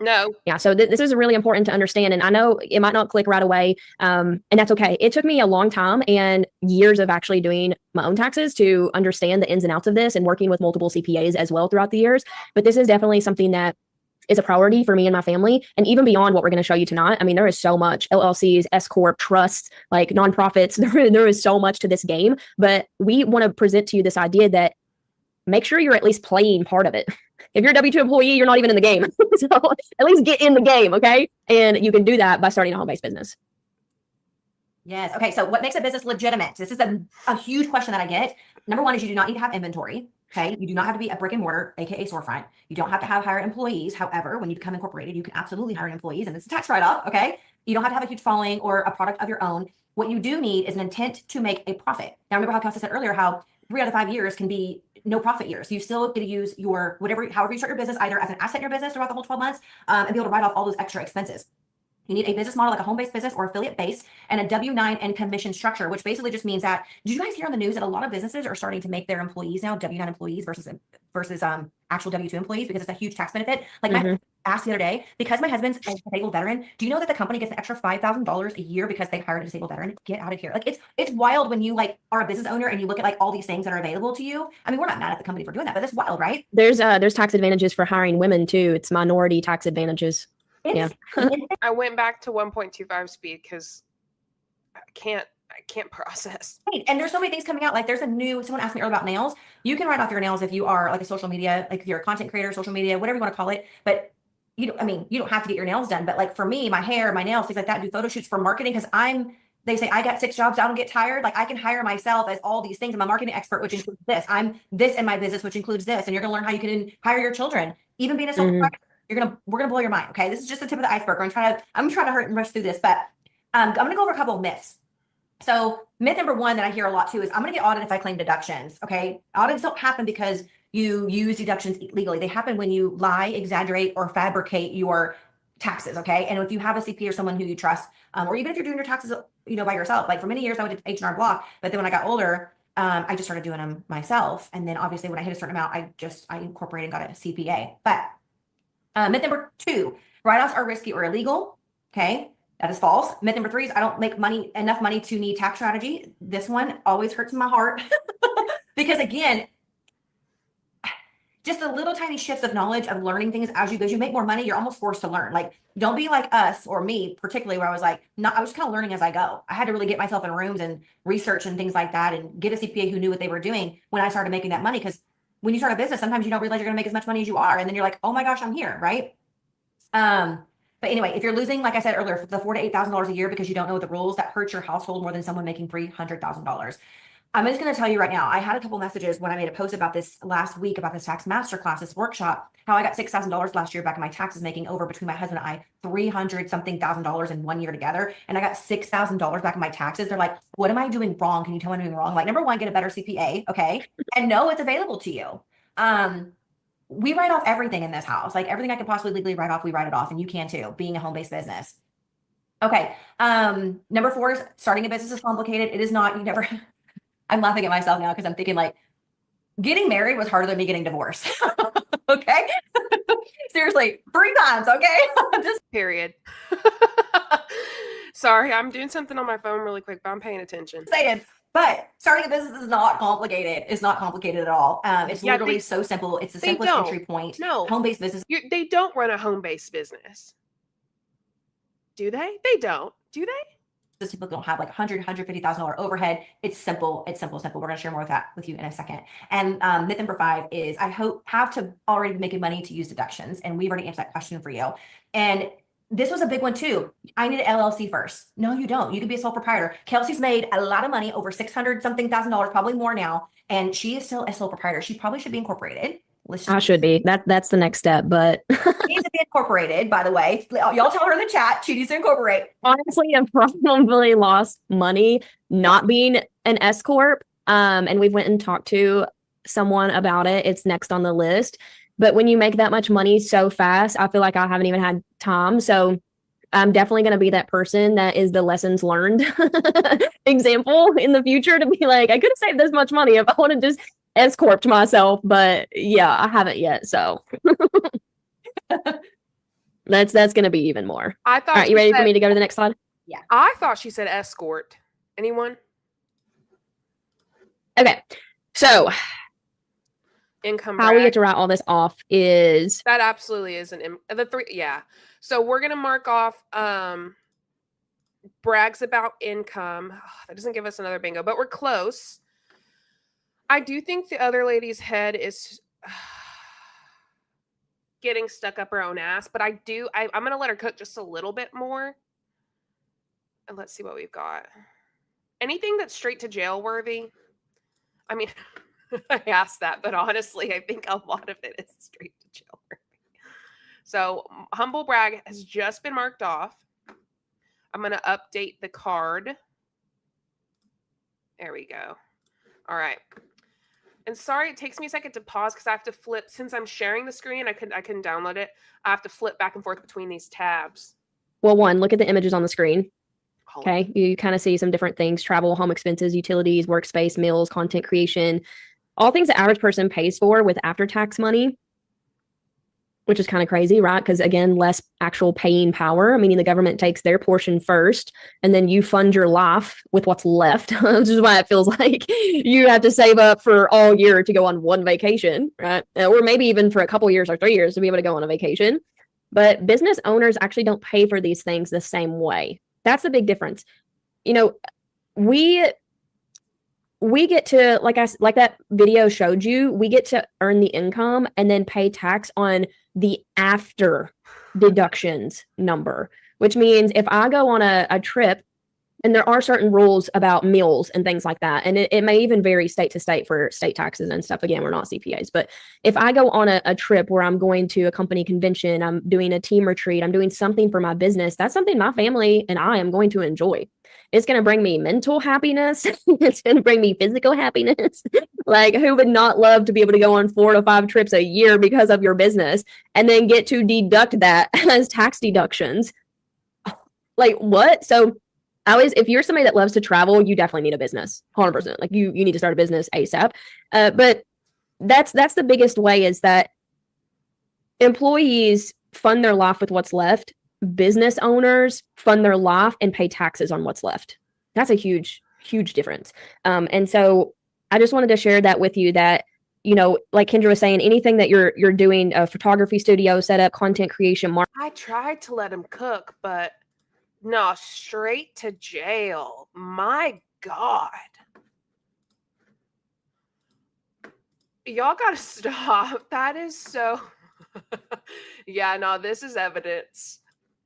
No. Yeah. So this is really important to understand. And I know it might not click right away. And that's okay. It took me a long time and years of actually doing my own taxes to understand the ins and outs of this and working with multiple CPAs as well throughout the years. But this is definitely something that is a priority for me and my family. And even beyond what we're going to show you tonight, I mean, there is so much LLCs, S Corp, trusts, like nonprofits. There is so much to this game. But we want to present to you this idea that make sure you're at least playing part of it. If you're a W-2 employee, you're not even in the game. So at least get in the game, okay? And you can do that by starting a home-based business. Yes. Okay. So what makes a business legitimate? This is a huge question that I get. Number 1 is you do not need to have inventory. Okay. You do not have to be a brick and mortar, AKA storefront. You don't have to hire employees. However, when you become incorporated, you can absolutely hire employees and it's a tax write-off. Okay. You don't have to have a huge following or a product of your own. What you do need is an intent to make a profit. Now, remember how Kelsey said earlier, how 3 out of 5 years can be no profit years. You still get to use your however you start your business, either as an asset in your business throughout the whole 12 months and be able to write off all those extra expenses. You need a business model like a home-based business or affiliate-based and a W-9 and commission structure, which basically just means that, did you guys hear on the news that a lot of businesses are starting to make their employees now W-9 employees versus actual W-2 employees because it's a huge tax benefit? Like my asked the other day, because my husband's a disabled veteran, do you know that the company gets an extra $5,000 a year because they hired a disabled veteran? Get out of here. Like it's wild when you like are a business owner and you look at like all these things that are available to you. I mean, we're not mad at the company for doing that, but it's wild, right? There's tax advantages for hiring women too. It's minority tax advantages. It's, I went back to 1.25 speed because I can't process. Right. And there's so many things coming out. Like there's someone asked me earlier about nails. You can write off your nails if you are like a social media, like if you're a content creator, social media, whatever you want to call it. But you don't have to get your nails done. But like for me, my hair, my nails, things like that, do photo shoots for marketing because they say I got 6 jobs, I don't get tired. Like I can hire myself as all these things. I'm a marketing expert, which includes this. I'm this in my business, which includes this. And you're gonna learn how you can hire your children, even being a sole proprietor. We're gonna blow your mind. Okay. This is just the tip of the iceberg. I'm trying to hurry and rush through this, but I'm gonna go over a couple of myths. So myth number 1 that I hear a lot too is I'm gonna get audited if I claim deductions. Okay. Audits don't happen because you use deductions legally. They happen when you lie, exaggerate, or fabricate your taxes. Okay. And if you have a CPA or someone who you trust, or even if you're doing your taxes, by yourself, like for many years I went to H&R Block, but then when I got older, I just started doing them myself. And then obviously when I hit a certain amount, I incorporated and got a CPA. But myth number 2, write-offs are risky or illegal. Okay. That is false. Myth number 3 is I don't make enough money to need tax strategy. This one always hurts my heart because again, just the little tiny shifts of knowledge of learning things as you make more money, you're almost forced to learn. Like, don't be like us or me, particularly where I was like, I was kind of learning as I go. I had to really get myself in rooms and research and things like that and get a CPA who knew what they were doing when I started making that money. Because when you start a business, sometimes you don't realize you're going to make as much money as you are. And then you're like, oh my gosh, I'm here. Right. But anyway, if you're losing, like I said earlier, the $4,000 to $8,000 a year because you don't know the rules, that hurts your household more than someone making $300,000. I'm just going to tell you right now, I had a couple messages when I made a post about this last week, about this tax masterclass, this workshop, how I got $6,000 last year back in my taxes, making over between my husband and I $300-something thousand in 1 year together. And I got $6,000 back in my taxes. They're like, what am I doing wrong? Can you tell me I'm doing wrong? Like, number 1, get a better CPA. Okay. And know it's available to you. We write off everything in this house, like everything I could possibly legally write off, we write it off, and you can too, being a home-based business. Okay. Number 4 is starting a business is complicated. It is not. I'm laughing at myself now because I'm thinking like getting married was harder than me getting divorced. Okay. Seriously, 3 times. Okay. Just period. Sorry, I'm doing something on my phone really quick, but I'm paying attention. saying. But starting a business is not complicated. It's not complicated at all. It's literally so simple. It's the simplest entry point. No. Home-based business. They don't run a home-based business. Do they? They don't. Do they? People don't have like $100,000, $150,000 overhead. It's simple. It's simple. We're going to share more of that with you in a second. And myth number 5 is I have to already be making money to use deductions. And we've already answered that question for you. And this was a big one too. I need an LLC first. No, you don't. You can be a sole proprietor. Kelsey's made a lot of money, over $600-something thousand, probably more now. And she is still a sole proprietor. She probably should be incorporated. I should be. That's the next step, but she needs to be incorporated, by the way. Y'all tell her in the chat she needs to incorporate. Honestly, I've probably lost money not being an S corp. And we went and talked to someone about it. It's next on the list. But when you make that much money so fast, I feel like I haven't even had time. So I'm definitely going to be that person that is the lessons learned example in the future to be like, I could have saved this much money if I would have just S-corped myself. But yeah, I haven't yet. So that's going to be even more. I thought. All right, you ready for me to go to the next slide? Yeah. I thought she said escort. Anyone? Okay. So income how we get to write all this off is that absolutely is the 3. Yeah. So we're going to mark off brags about income. That doesn't give us another bingo, but we're close. I do think the other lady's head is getting stuck up her own ass, but I'm going to let her cook just a little bit more. And let's see what we've got. Anything that's straight to jail worthy. I mean, I asked that, but honestly, I think a lot of it is straight to jail worthy. So humble brag has just been marked off. I'm going to update the card. There we go. All right. And sorry, it takes me a second to pause because I have to flip. Since I'm sharing the screen, I couldn't download it. I have to flip back and forth between these tabs. Well, one, look at the images on the screen. Hold on. Okay. You kind of see some different things: travel, home expenses, utilities, workspace, meals, content creation, all things the average person pays for with after tax money, which is kind of crazy, right? Because again, less actual paying power, meaning the government takes their portion first, and then you fund your life with what's left, which is why it feels like you have to save up for all year to go on one vacation, right? Or maybe even for a couple years or 3 years to be able to go on a vacation. But business owners actually don't pay for these things the same way. That's the big difference. You know, we get to, like that video showed you, we get to earn the income and then pay tax on the after deductions number, which means if I go on a trip, and there are certain rules about meals and things like that, and it may even vary state to state for state taxes and stuff. Again, we're not CPAs, but if I go on a trip where I'm going to a company convention, I'm doing a team retreat, I'm doing something for my business, that's something my family and I am going to enjoy. It's going to bring me mental happiness. It's going to bring me physical happiness. Like, who would not love to be able to go on 4 to 5 trips a year because of your business and then get to deduct that as tax deductions? Like, what? So if you're somebody that loves to travel, you definitely need a business, 100%. Like, you need to start a business ASAP. But that's the biggest way, is that employees fund their life with what's left. Business owners fund their life and pay taxes on what's left. That's a huge, huge difference. And so I just wanted to share that with you, that, you know, like Kendra was saying, anything that you're doing, a photography studio setup, content creation, I tried to let him cook, but no, straight to jail. My God. Y'all gotta stop. That is so... Yeah, no, this is evidence.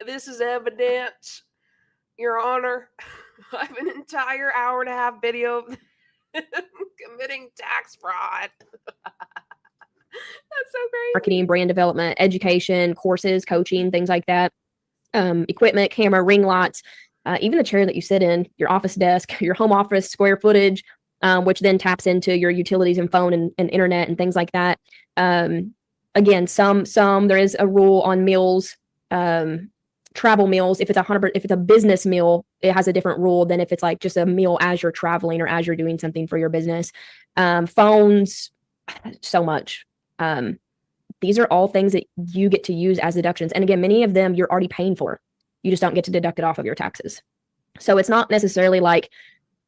This is evidence, Your Honor. I have an entire hour and a half video of committing tax fraud. That's so crazy. Marketing, brand development, education, courses, coaching, things like that. Equipment, camera, ring lights, even the chair that you sit in, your office desk, your home office square footage, which then taps into your utilities and phone and internet and things like that. Again, there is a rule on meals, travel meals. If it's a business meal, it has a different rule than if it's like just a meal as you're traveling or as you're doing something for your business. Phones, so much. These are all things that you get to use as deductions. And again, many of them you're already paying for. You just don't get to deduct it off of your taxes. So it's not necessarily like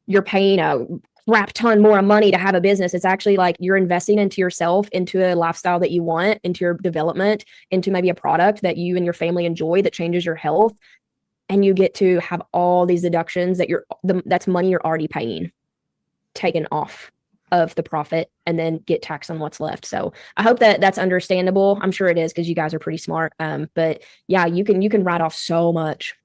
you're paying a crap ton more money to have a business. It's actually like you're investing into yourself, into a lifestyle that you want, into your development, into maybe a product that you and your family enjoy that changes your health. And you get to have all these deductions that's money you're already paying taken off of the profit and then get taxed on what's left. So I hope that that's understandable. I'm sure it is, because you guys are pretty smart. But yeah, you can write off so much.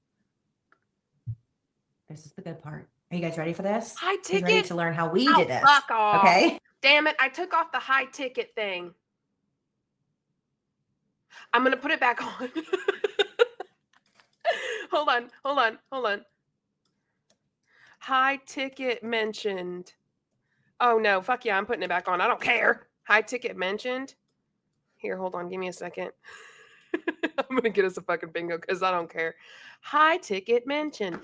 This is the good part. Are you guys ready for this? High You ready ticket. to learn how we Oh, did this? fuck off. Okay. Damn it. I took off the high ticket thing. I'm going to put it back on. Hold on. High ticket mentioned. Oh, no. Fuck yeah. I'm putting it back on. I don't care. High ticket mentioned. Here, hold on. Give me a second. I'm going to get us a fucking bingo because I don't care. High ticket mentioned.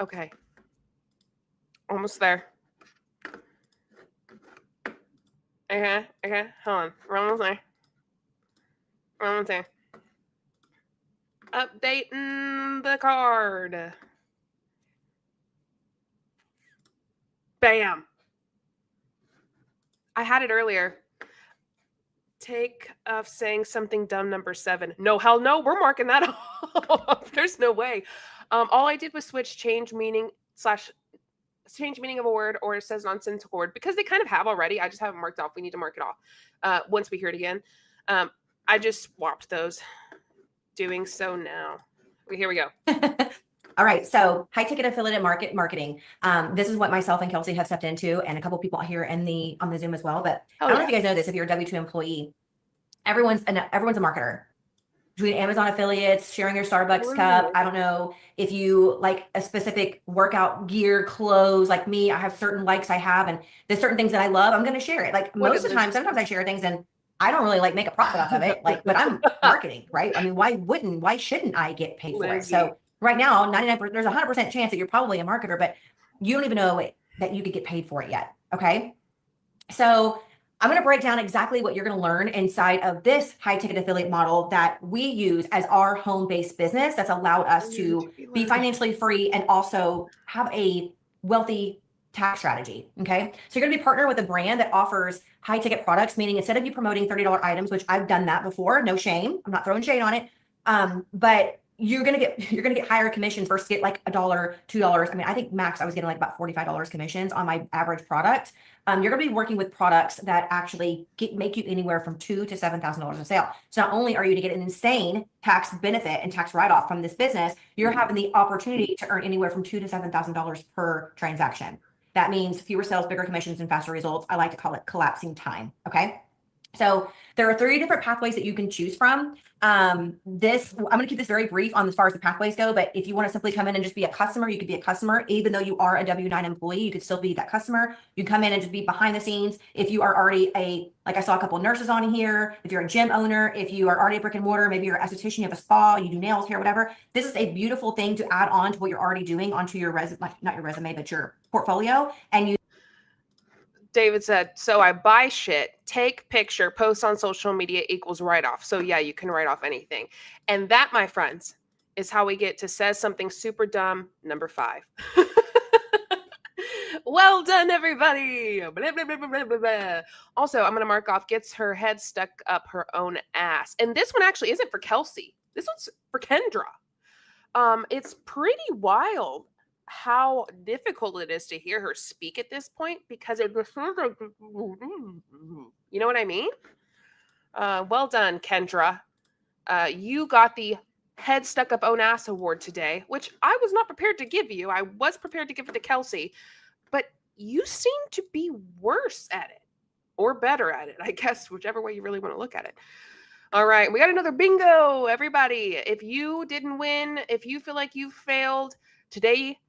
Okay. Almost there. Okay. Hold on. We're almost there. Updating the card. Bam. I had it earlier. Take of saying something dumb number 7. No, hell no. We're marking that off. There's no way. All I did was change meaning of a word, or it says nonsensical word, because they kind of have already. I just haven't marked off. We need to mark it off once we hear it again. I just swapped those. Doing so now. Okay, here we go. All right. So high ticket affiliate marketing. This is what myself and Kelsey have stepped into, and a couple people here on the Zoom as well. But I don't know if you guys know this. If you're a W-2 employee, everyone's a marketer. Doing Amazon affiliates, sharing your Starbucks cup. I don't know if you like a specific workout gear, clothes. Like me, I have certain likes I have, and there's certain things that I love. I'm going to share it. Like most of the time, sometimes I share things and I don't really like make a profit off of it, like, but I'm marketing, right? I mean, why shouldn't I get paid for it? So right now, 99%, there's a 100% chance that you're probably a marketer, but you don't even know that you could get paid for it yet. Okay. So I'm going to break down exactly what you're going to learn inside of this high ticket affiliate model that we use as our home-based business that's allowed us to be financially free and also have a wealthy tax strategy. Okay. So you're going to be partnered with a brand that offers high ticket products, meaning instead of you promoting $30 items, which I've done that before, no shame. I'm not throwing shade on it. But you're gonna get higher commissions versus get like $1, $2. I mean, I think max I was getting like about $45 commissions on my average product. You're gonna be working with products that actually make you anywhere from $2,000 to $7,000 a sale. So not only are you to get an insane tax benefit and tax write-off from this business, you're having the opportunity to earn anywhere from $2,000 to $7,000 per transaction. That means fewer sales, bigger commissions, and faster results. I like to call it collapsing time. Okay. So there are 3 different pathways that you can choose from. I'm going to keep this very brief on as far as the pathways go, but if you want to simply come in and just be a customer, you could be a customer. Even though you are a W-9 employee, you could still be that customer. You come in and just be behind the scenes. If you are already like I saw a couple of nurses on here, if you're a gym owner, if you are already a brick and mortar, maybe you're an esthetician, you have a spa, you do nails, hair, whatever. This is a beautiful thing to add on to what you're already doing onto your not your resume, but your portfolio. And David said, so I buy shit, take picture, post on social media equals write-off. So yeah, you can write off anything. And that, my friends, is how we get to says something super dumb, number 5. Well done, everybody. Blah, blah, blah, blah, blah, blah. Also, I'm going to mark off, gets her head stuck up her own ass. And this one actually isn't for Kelsey. This one's for Kendra. It's pretty wild how difficult it is to hear her speak at this point because it was sort of like, you know what I mean? Well done, Kendra. You got the head stuck up own ass award today, which I was not prepared to give you. I was prepared to give it to Kelsey, but you seem to be worse at it or better at it, I guess, whichever way you really want to look at it. All right, we got another bingo, everybody. If you didn't win, if you feel like you failed today,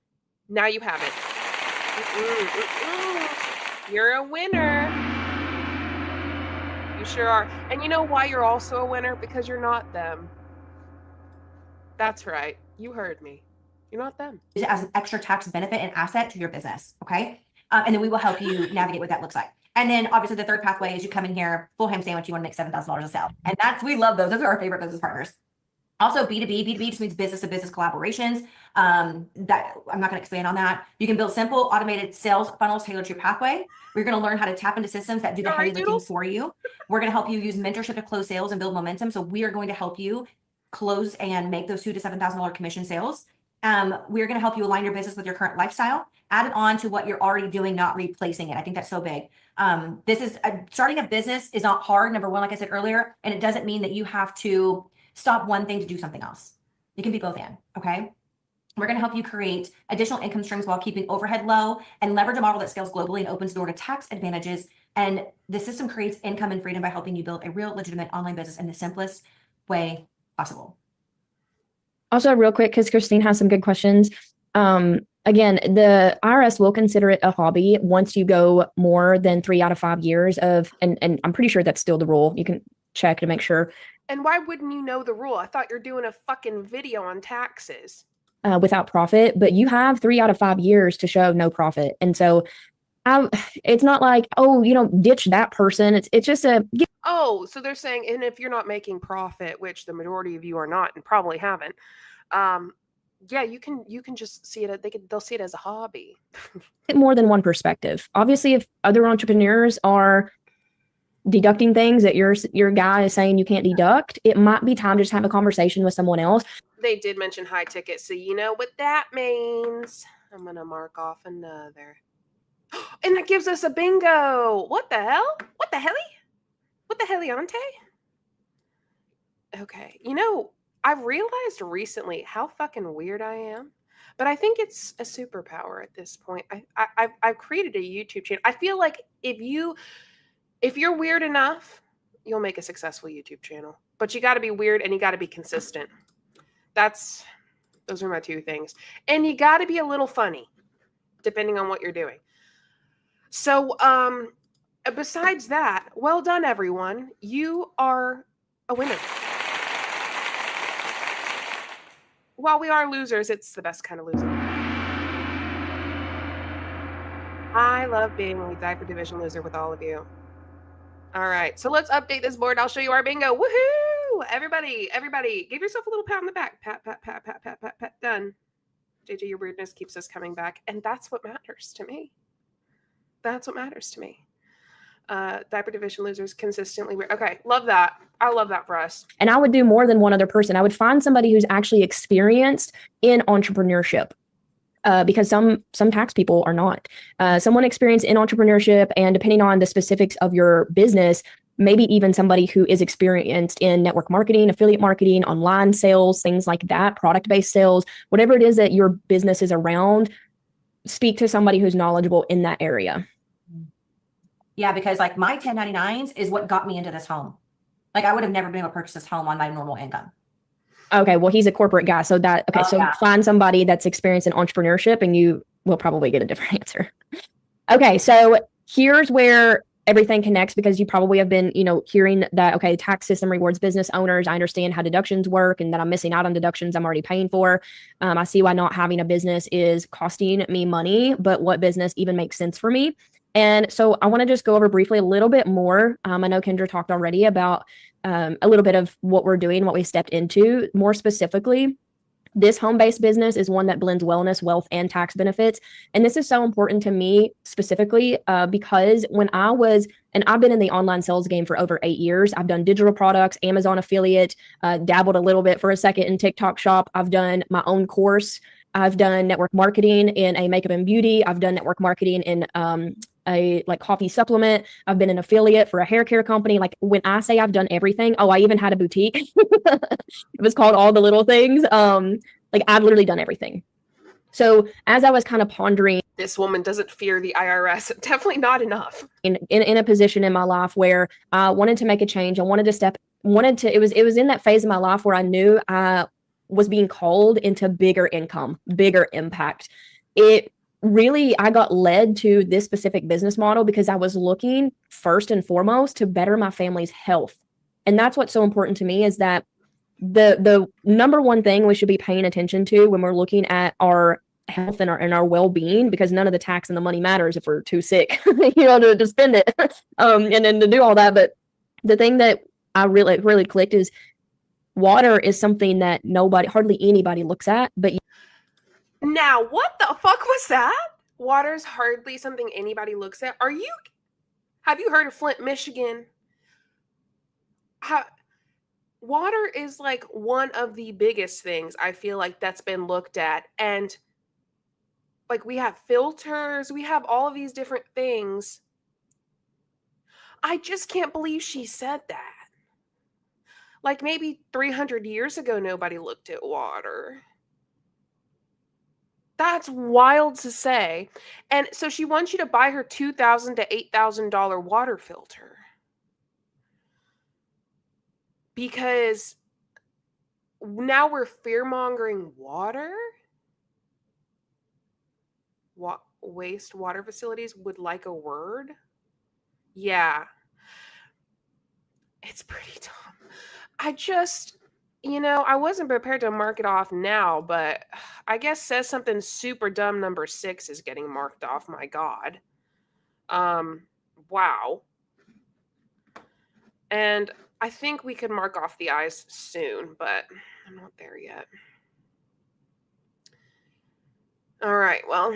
now you have it. You're a winner. You sure are. And you know why you're also a winner? Because you're not them. That's right. You heard me. You're not them. As an extra tax benefit and asset to your business. Okay. And then we will help you navigate what that looks like. And then obviously the third pathway is you come in here, full ham sandwich, you want to make $7,000 a sale. And we love those. Those are our favorite business partners. Also B2B just means business to business collaborations. That I'm not going to expand on that. You can build simple automated sales funnels tailored to your pathway. We're going to learn how to tap into systems that do the heavy lifting for you. We're going to help you use mentorship to close sales and build momentum. So we are going to help you close and make those $2,000 to $7,000 commission sales. We're going to help you align your business with your current lifestyle, add it on to what you're already doing, not replacing it. I think that's so big. Starting a business is not hard. Number one, like I said earlier, and it doesn't mean that you have to stop one thing to do something else. You can be both and, okay? We're going to help you create additional income streams while keeping overhead low and leverage a model that scales globally and opens the door to tax advantages. And the system creates income and freedom by helping you build a real legitimate online business in the simplest way possible. Also, real quick, because Christine has some good questions. Again, the IRS will consider it a hobby once you go more than 3 out of 5 years of, and I'm pretty sure that's still the rule. You can check to make sure. And why wouldn't you know the rule? I thought you're doing a fucking video on taxes. Without profit, but you have 3 out of 5 years to show no profit. And so it's not like, oh, ditch that person. It's just oh, so they're saying, and if you're not making profit, which the majority of you are not and probably haven't, yeah, you can just see it. They'll see it as a hobby. More than one perspective. Obviously, if other entrepreneurs are deducting things that your guy is saying you can't deduct, it might be time to just have a conversation with someone else. They did mention high ticket, so you know what that means. I'm gonna mark off another. And that gives us a bingo. What the hell? What the helly? What the heliante? Okay. I've realized recently how fucking weird I am, but I think it's a superpower at this point. I've created a YouTube channel. I feel like if you're weird enough, you'll make a successful YouTube channel. But you got to be weird and you got to be consistent. Those are my 2 things. And you got to be a little funny, depending on what you're doing. So, besides that, well done, everyone. You are a winner. While we are losers, it's the best kind of loser. I love being a diaper division loser with all of you. All right, so let's update this board. I'll show you our bingo. Woohoo! Everybody, give yourself a little pat on the back. Pat, pat, pat, pat, pat, pat, pat. Done. JJ, your weirdness keeps us coming back, and that's what matters to me. That's what matters to me. Diaper division losers consistently weird. Okay, love that. I love that for us. And I would do more than one other person. I would find somebody who's actually experienced in entrepreneurship. Because some tax people are not. Someone experienced in entrepreneurship, and depending on the specifics of your business, maybe even somebody who is experienced in network marketing, affiliate marketing, online sales, things like that, product-based sales, whatever it is that your business is around, speak to somebody who's knowledgeable in that area. Yeah, because like my 1099s is what got me into this home. Like I would have never been able to purchase this home on my normal income. Okay, well, he's a corporate guy. So find somebody that's experienced in entrepreneurship and you will probably get a different answer. Okay, so here's where everything connects, because you probably have been, hearing that, okay, the tax system rewards business owners. I understand how deductions work and that I'm missing out on deductions I'm already paying for. I see why not having a business is costing me money, but what business even makes sense for me? And so I want to just go over briefly a little bit more. I know Kendra talked already about a little bit of what we're doing, what we stepped into. More specifically, this home-based business is one that blends wellness, wealth, and tax benefits. And this is so important to me specifically because when I've been in the online sales game for over 8 years. I've done digital products, Amazon affiliate, dabbled a little bit for a second in TikTok shop. I've done my own course. I've done network marketing in a makeup and beauty. I've done network marketing in a coffee supplement. I've been an affiliate for a hair care company. Like when I say I've done everything, I even had a boutique. It was called All the Little Things. I've literally done everything. So as I was kind of pondering, this woman doesn't fear the IRS. Definitely not enough. In a position in my life where I wanted to make a change. I wanted to it was in that phase of my life where I knew I was being called into bigger income, bigger impact. I got led to this specific business model because I was looking first and foremost to better my family's health. And that's what's so important to me, is that the number one thing we should be paying attention to when we're looking at our health and our well-being, because none of the tax and the money matters if we're too sick, to spend it, and then to do all that. But the thing that I really clicked is water is something that hardly anybody looks at, but now, what the fuck was that? Water's hardly something anybody looks at. Have you heard of Flint, Michigan? Water is like one of the biggest things I feel like that's been looked at. And like we have filters, we have all of these different things. I just can't believe she said that. Like maybe 300 years ago, nobody looked at water. That's wild to say. And so she wants you to buy her $2,000 to $8,000 water filter. Because now we're fear-mongering water? Wastewater facilities would like a word? Yeah. It's pretty dumb. I wasn't prepared to mark it off now, but I guess says something super dumb. Number 6 is getting marked off. My God. Wow. And I think we could mark off the eyes soon, but I'm not there yet. All right, well,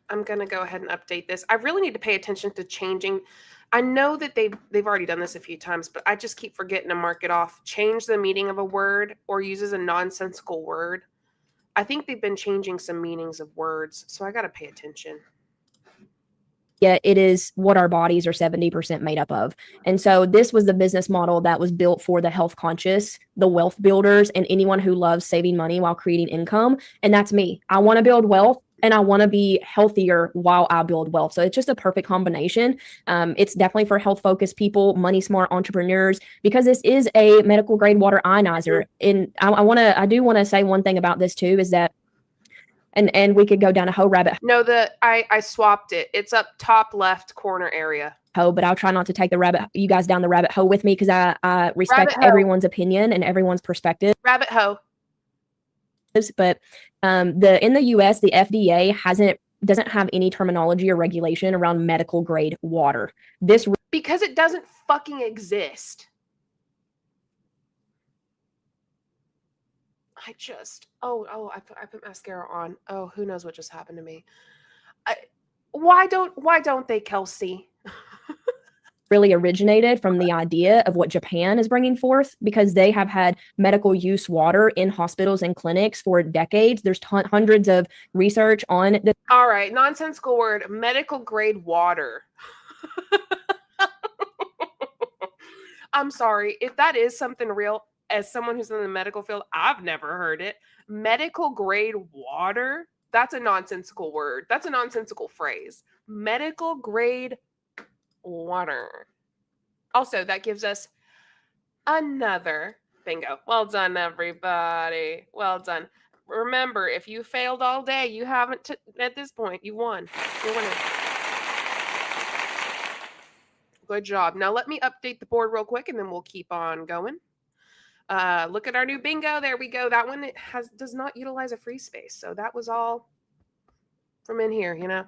I'm going to go ahead and update this. I really need to pay attention to changing. I know that they've already done this a few times, but I just keep forgetting to mark it off. Change the meaning of a word or uses a nonsensical word. I think they've been changing some meanings of words, so I got to pay attention. Yet it is what our bodies are 70% made up of. And so this was the business model that was built for the health conscious, the wealth builders, and anyone who loves saving money while creating income. And that's me. I want to build wealth and I want to be healthier while I build wealth. So it's just a perfect combination. It's definitely for health focused people, money smart entrepreneurs, because this is a medical grade water ionizer. And I do want to say one thing about this too, is that and we could go down a whole rabbit No, I swapped it. It's up top left corner area. hole, but I'll try not to take you guys down the rabbit hole with me because I respect Rabbit hole. everyone's opinion and everyone's perspective. Rabbit hole. But in the US, the FDA doesn't have any terminology or regulation around medical grade water. Because it doesn't fucking exist. I put mascara on. Oh, who knows what just happened to me. Why don't they, Kelsey? really originated from the idea of what Japan is bringing forth, because they have had medical use water in hospitals and clinics for decades. There's hundreds of research on the. All right, nonsensical word, medical grade water. I'm sorry. If that is something real, as someone who's in the medical field, I've never heard it. Medical grade water? That's a nonsensical word. That's a nonsensical phrase. Medical grade water. Also, that gives us another bingo. Well done, everybody. Well done. Remember, if you failed all day, you haven't, at this point, you won. You're winning. Good job. Now let me update the board real quick and then we'll keep on going. Look at our new bingo. There we go. That one does not utilize a free space. So that was all from in here, you know.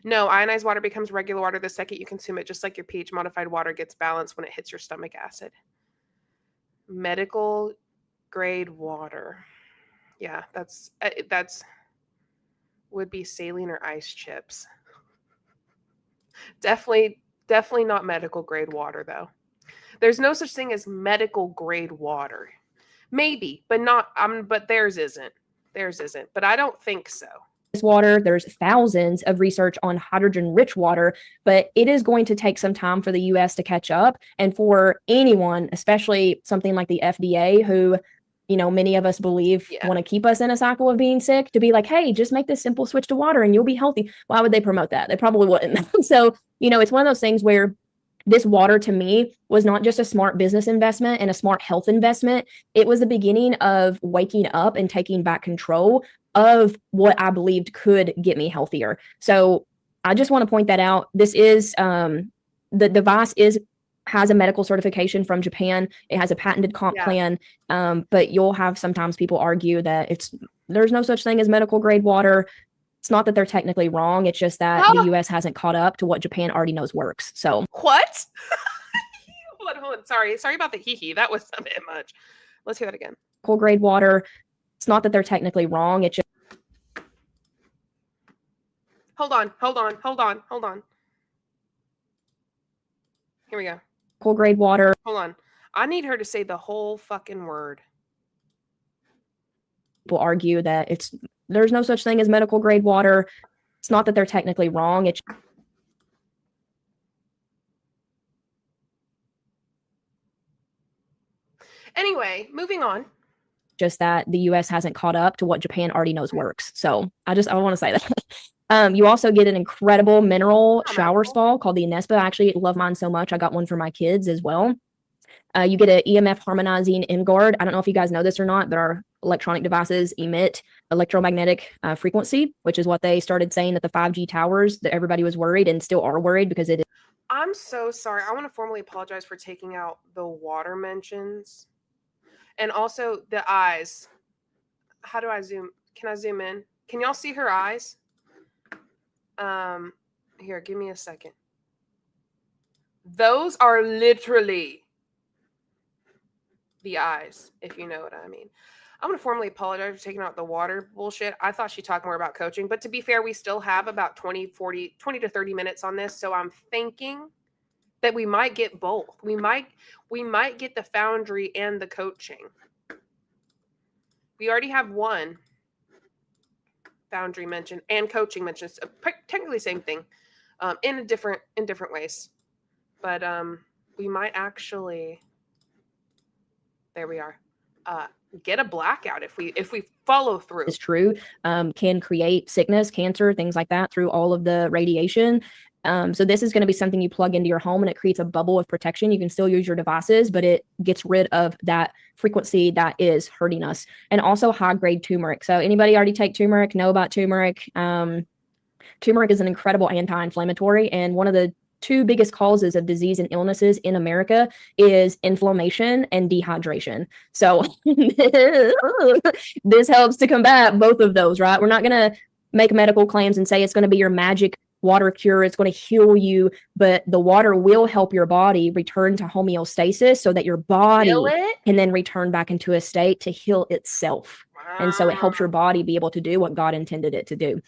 No, ionized water becomes regular water the second you consume it, just like your pH modified water gets balanced when it hits your stomach acid. Medical grade water. Yeah, that's would be saline or ice chips. Definitely not medical grade water though. There's no such thing as medical grade water. Maybe, but not but theirs isn't. Theirs isn't, but I don't think so. Water, there's thousands of research on hydrogen rich water, but it is going to take some time for the US to catch up, and for anyone, especially something like the FDA, who, you know, many of us believe want to keep us in a cycle of being sick, to be like, hey, just make this simple switch to water and you'll be healthy. Why would they promote that? They probably wouldn't. So, you know, it's one of those things where this water to me was not just a smart business investment and a smart health investment. It was the beginning of waking up and taking back control of what I believed could get me healthier. So I just want to point that out. This is the device has a medical certification from Japan. It has a patented comp plan. But you'll have sometimes people argue that there's no such thing as medical grade water. It's not that they're technically wrong. It's just that the US hasn't caught up to what Japan already knows works. So what? Hold on. Sorry about the hee. That was a bit much. Let's hear that again. Medical grade water. It's not that they're technically wrong. It's just. Hold on. Here we go. Medical grade water. Hold on. I need her to say the whole fucking word. People argue that there's no such thing as medical grade water. It's not that they're technically wrong. It's anyway, moving on. Just that the US hasn't caught up to what Japan already knows works. So I want to say that. You also get an incredible mineral shower spa called the Inespa. I actually love mine so much. I got one for my kids as well. You get an EMF harmonizing M-Guard. I don't know if you guys know this or not, but our electronic devices emit electromagnetic frequency, which is what they started saying at the 5G towers, that everybody was worried and still are worried because it is. I'm so sorry. I want to formally apologize for taking out the water mentions. And also the eyes. How do I zoom? Can I zoom in? Can y'all see her eyes? Here, give me a second. Those are literally the eyes, if you know what I mean. I'm going to formally apologize for taking out the water bullshit. I thought she'd talk more about coaching, but to be fair, we still have about 20 to 30 minutes on this. So I'm thinking that we might get both. We might get the foundry and the coaching. We already have one foundry mention and coaching mention. It's technically same thing, in different ways. But we might actually. There we are. get a blackout if we follow through. Is true, can create sickness, cancer, things like that through all of the radiation. So this is going to be something you plug into your home and it creates a bubble of protection. You can still use your devices, but it gets rid of that frequency that is hurting us. And also high grade turmeric. So anybody already take turmeric, know about turmeric. Turmeric is an incredible anti-inflammatory, and one of the two biggest causes of disease and illnesses in America is inflammation and dehydration. So this helps to combat both of those, right? We're not going to make medical claims and say it's going to be your magic water cure, it's going to heal you, but the water will help your body return to homeostasis so that your body can then return back into a state to heal itself. And so it helps your body be able to do what God intended it to do.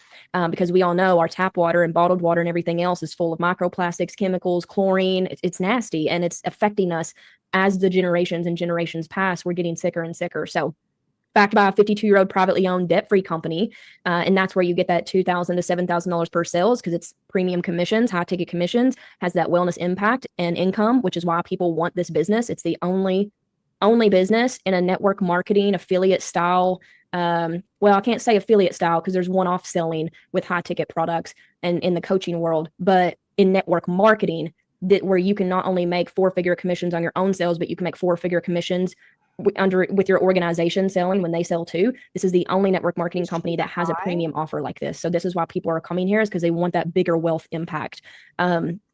Because we all know our tap water and bottled water and everything else is full of microplastics, chemicals, chlorine. It's nasty, and it's affecting us as the generations and generations pass. We're getting sicker and sicker. So backed by a 52-year-old privately owned debt-free company. And that's where you get that $2,000 to $7,000 per sales, because it's premium commissions, high ticket commissions, has that wellness impact and income, which is why people want this business. It's the only business in a network marketing affiliate style. Well, I can't say affiliate style because there's one-off selling with high ticket products and in the coaching world, but in network marketing, that where you can not only make 4-figure commissions on your own sales, but you can make 4-figure commissions with your organization selling when they sell too. This is the only network marketing company that has a premium offer like this. So this is why people are coming here, is because they want that bigger wealth impact.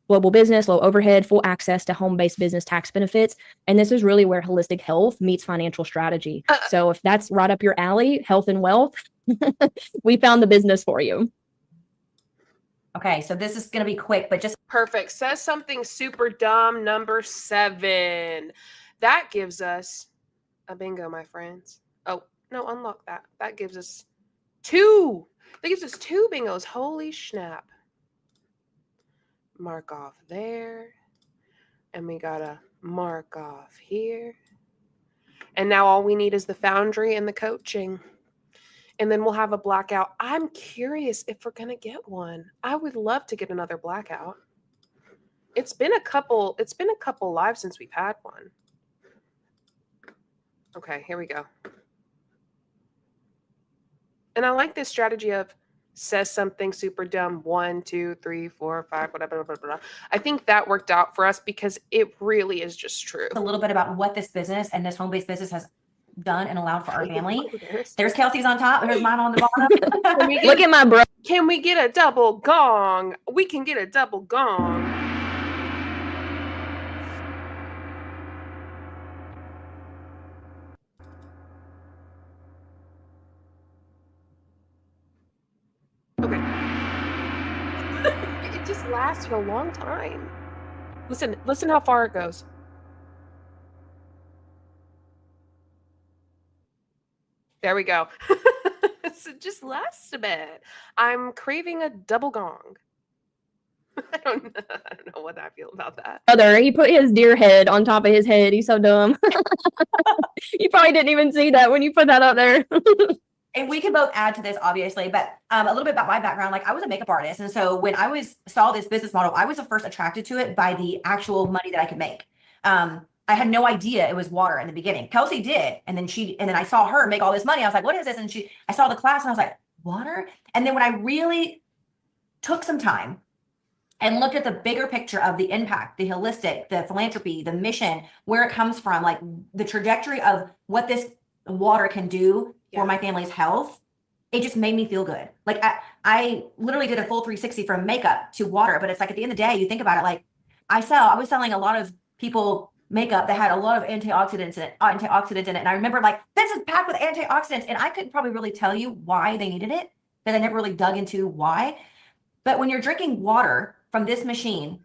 Global business, low overhead, full access to home-based business tax benefits. And this is really where holistic health meets financial strategy. So if that's right up your alley, health and wealth, we found the business for you. Okay, so this is going to be quick, but just perfect. Says something super dumb. Number 7. That gives us a bingo, my friends. Oh, no, unlock that. That gives us 2. That gives us 2 bingos. Holy snap. Mark off there. And we got to mark off here. And now all we need is the foundry and the coaching. And then we'll have a blackout. I'm curious if we're going to get one. I would love to get another blackout. It's been a couple lives since we've had one. Okay, here we go. And I like this strategy of says something super dumb 1, 2, 3, 4, 5, whatever, blah, blah, blah. I think that worked out for us because it really is just true. A little bit about what this business and this home-based business has done and allowed for our family. There's Kelsey's on top. There's mine on the bottom. Look at my bro. Can we get a double gong? We can get a double gong. Okay. It just lasted a long time. Listen how far it goes. There we go. So just lasts a bit. I'm craving a double gong. I don't know what I feel about that. He put his deer head on top of his head. He's so dumb. You probably didn't even see that when you put that up there. And we can both add to this, obviously, but a little bit about my background. Like, I was a makeup artist. And so when I saw this business model, I was first attracted to it by the actual money that I could make. I had no idea it was water in the beginning. Kelsey did. And then I saw her make all this money. I was like, what is this? And I saw the class and I was like, water? And then when I really took some time and looked at the bigger picture of the impact, the holistic, the philanthropy, the mission, where it comes from, like the trajectory of what this water can do for my family's health, it just made me feel good. Like I literally did a full 360 from makeup to water, but it's like at the end of the day, you think about it, like I was selling a lot of people makeup that had a lot of antioxidants in it. And I remember like, this is packed with antioxidants. And I couldn't probably really tell you why they needed it, but I never really dug into why. But when you're drinking water from this machine,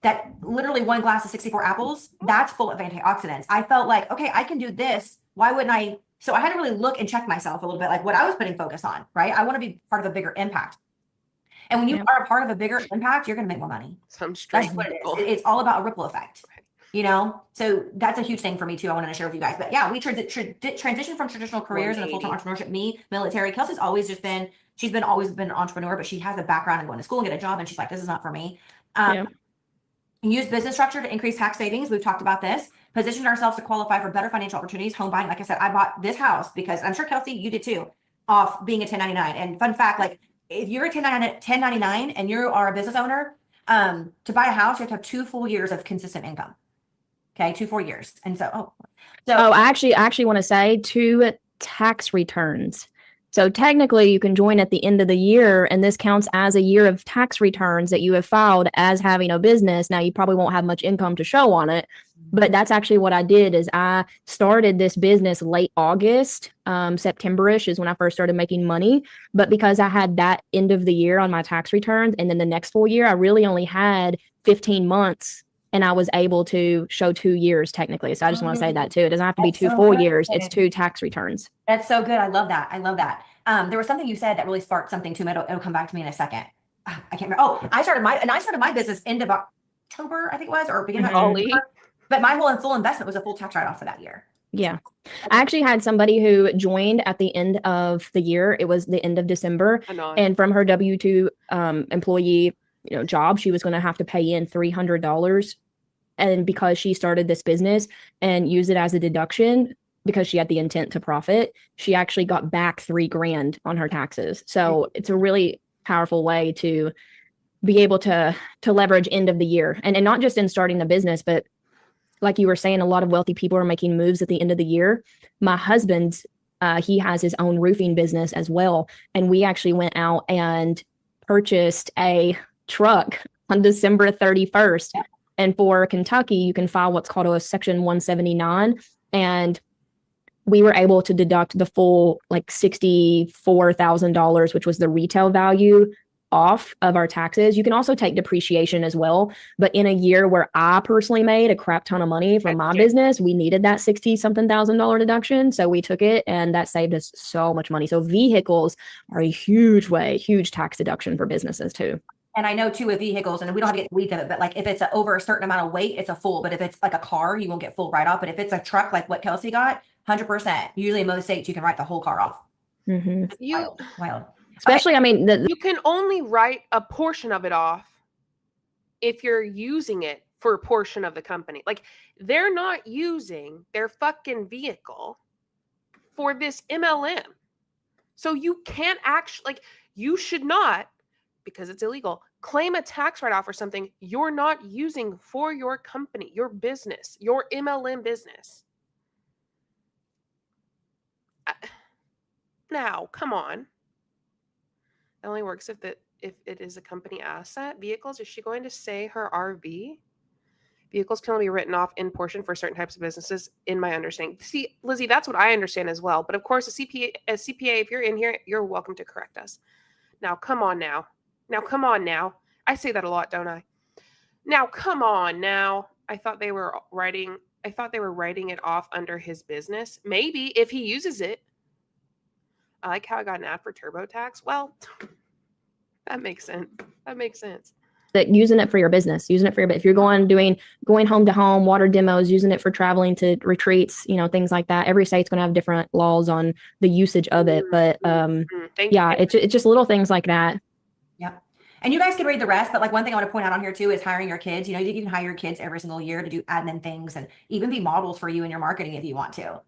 that literally one glass of 64 apples, that's full of antioxidants. I felt like, okay, I can do this. Why wouldn't I? So I had to really look and check myself a little bit, like what I was putting focus on, right? I want to be part of a bigger impact. And when you are a part of a bigger impact, you're going to make more money. That's what it is. It's all about a ripple effect, you know? So that's a huge thing for me too. I wanted to share with you guys, but yeah, we transitioned from traditional careers and full-time entrepreneurship. Me, military. Kelsey's always just been, always been an entrepreneur, but she has a background in going to school and get a job. And she's like, this is not for me. Use business structure to increase tax savings. We've talked about this. position ourselves to qualify for better financial opportunities, home buying. Like I said, I bought this house because I'm sure Kelsey, you did too, off being a 1099. And fun fact, like if you're a 1099 and you are a business owner, to buy a house, you have to have 2 full years of consistent income. Okay, 2 full years. And so, I actually want to say 2 tax returns. So technically you can join at the end of the year, and this counts as a year of tax returns that you have filed as having a business. Now you probably won't have much income to show on it, but that's actually what I did. Is I started this business late August, September-ish is when I first started making money. But because I had that end of the year on my tax returns, and then the next full year, I really only had 15 months. And I was able to show 2 years technically. So I just want to say that too. It doesn't have to be 2 full years. It's 2 tax returns. That's so good. I love that. I love that. There was something you said that really sparked something to me. It'll come back to me in a second. I can't remember. Oh, I started my business end of October, I think it was, or beginning of October. But my whole and full investment was a full tax write-off for that year. Yeah. I actually had somebody who joined at the end of the year. It was the end of December. And from her W-2 employee job, she was going to have to pay in $300. And because she started this business and use it as a deduction, because she had the intent to profit, she actually got back $3,000 on her taxes. So it's a really powerful way to be able to leverage end of the year, and not just in starting the business, but like you were saying, a lot of wealthy people are making moves at the end of the year. My husband, he has his own roofing business as well. And we actually went out and purchased a truck on December 31st. And for Kentucky, you can file what's called a Section 179. And we were able to deduct the full like $64,000, which was the retail value, off of our taxes. You can also take depreciation as well. But in a year where I personally made a crap ton of money from my business, we needed that $60-something thousand deduction. So we took it, and that saved us so much money. So vehicles are a huge tax deduction for businesses too. And I know too with vehicles, and we don't have to get the weeds of it, but like if it's over a certain amount of weight, it's a full. But if it's like a car, you won't get full write off. But if it's a truck, like what Kelsey got, 100%. Usually in most states, you can write the whole car off. Wild. Especially, I mean, you can only write a portion of it off if you're using it for a portion of the company. Like they're not using their fucking vehicle for this MLM. So you can't actually, you should not, because it's illegal, claim a tax write-off or something you're not using for your company, your business, your MLM business. Now, come on. It only works if it is a company asset. Vehicles, is she going to say her RV? Vehicles can only be written off in portion for certain types of businesses, in my understanding. See, Lizzie, that's what I understand as well. But of course, a CPA, if you're in here, you're welcome to correct us. Now, come on now. I say that a lot, don't I? Now, come on now. I thought they were writing it off under his business. Maybe if he uses it. I like how I got an ad for TurboTax. Well, that makes sense. That using it for your business, if you're going home to home, water demos, using it for traveling to retreats, things like that. Every state's going to have different laws on the usage of it. But it's just little things like that. Yeah. And you guys can read the rest, but like one thing I want to point out on here too is hiring your kids. You can hire your kids every single year to do admin things and even be models for you in your marketing if you want to.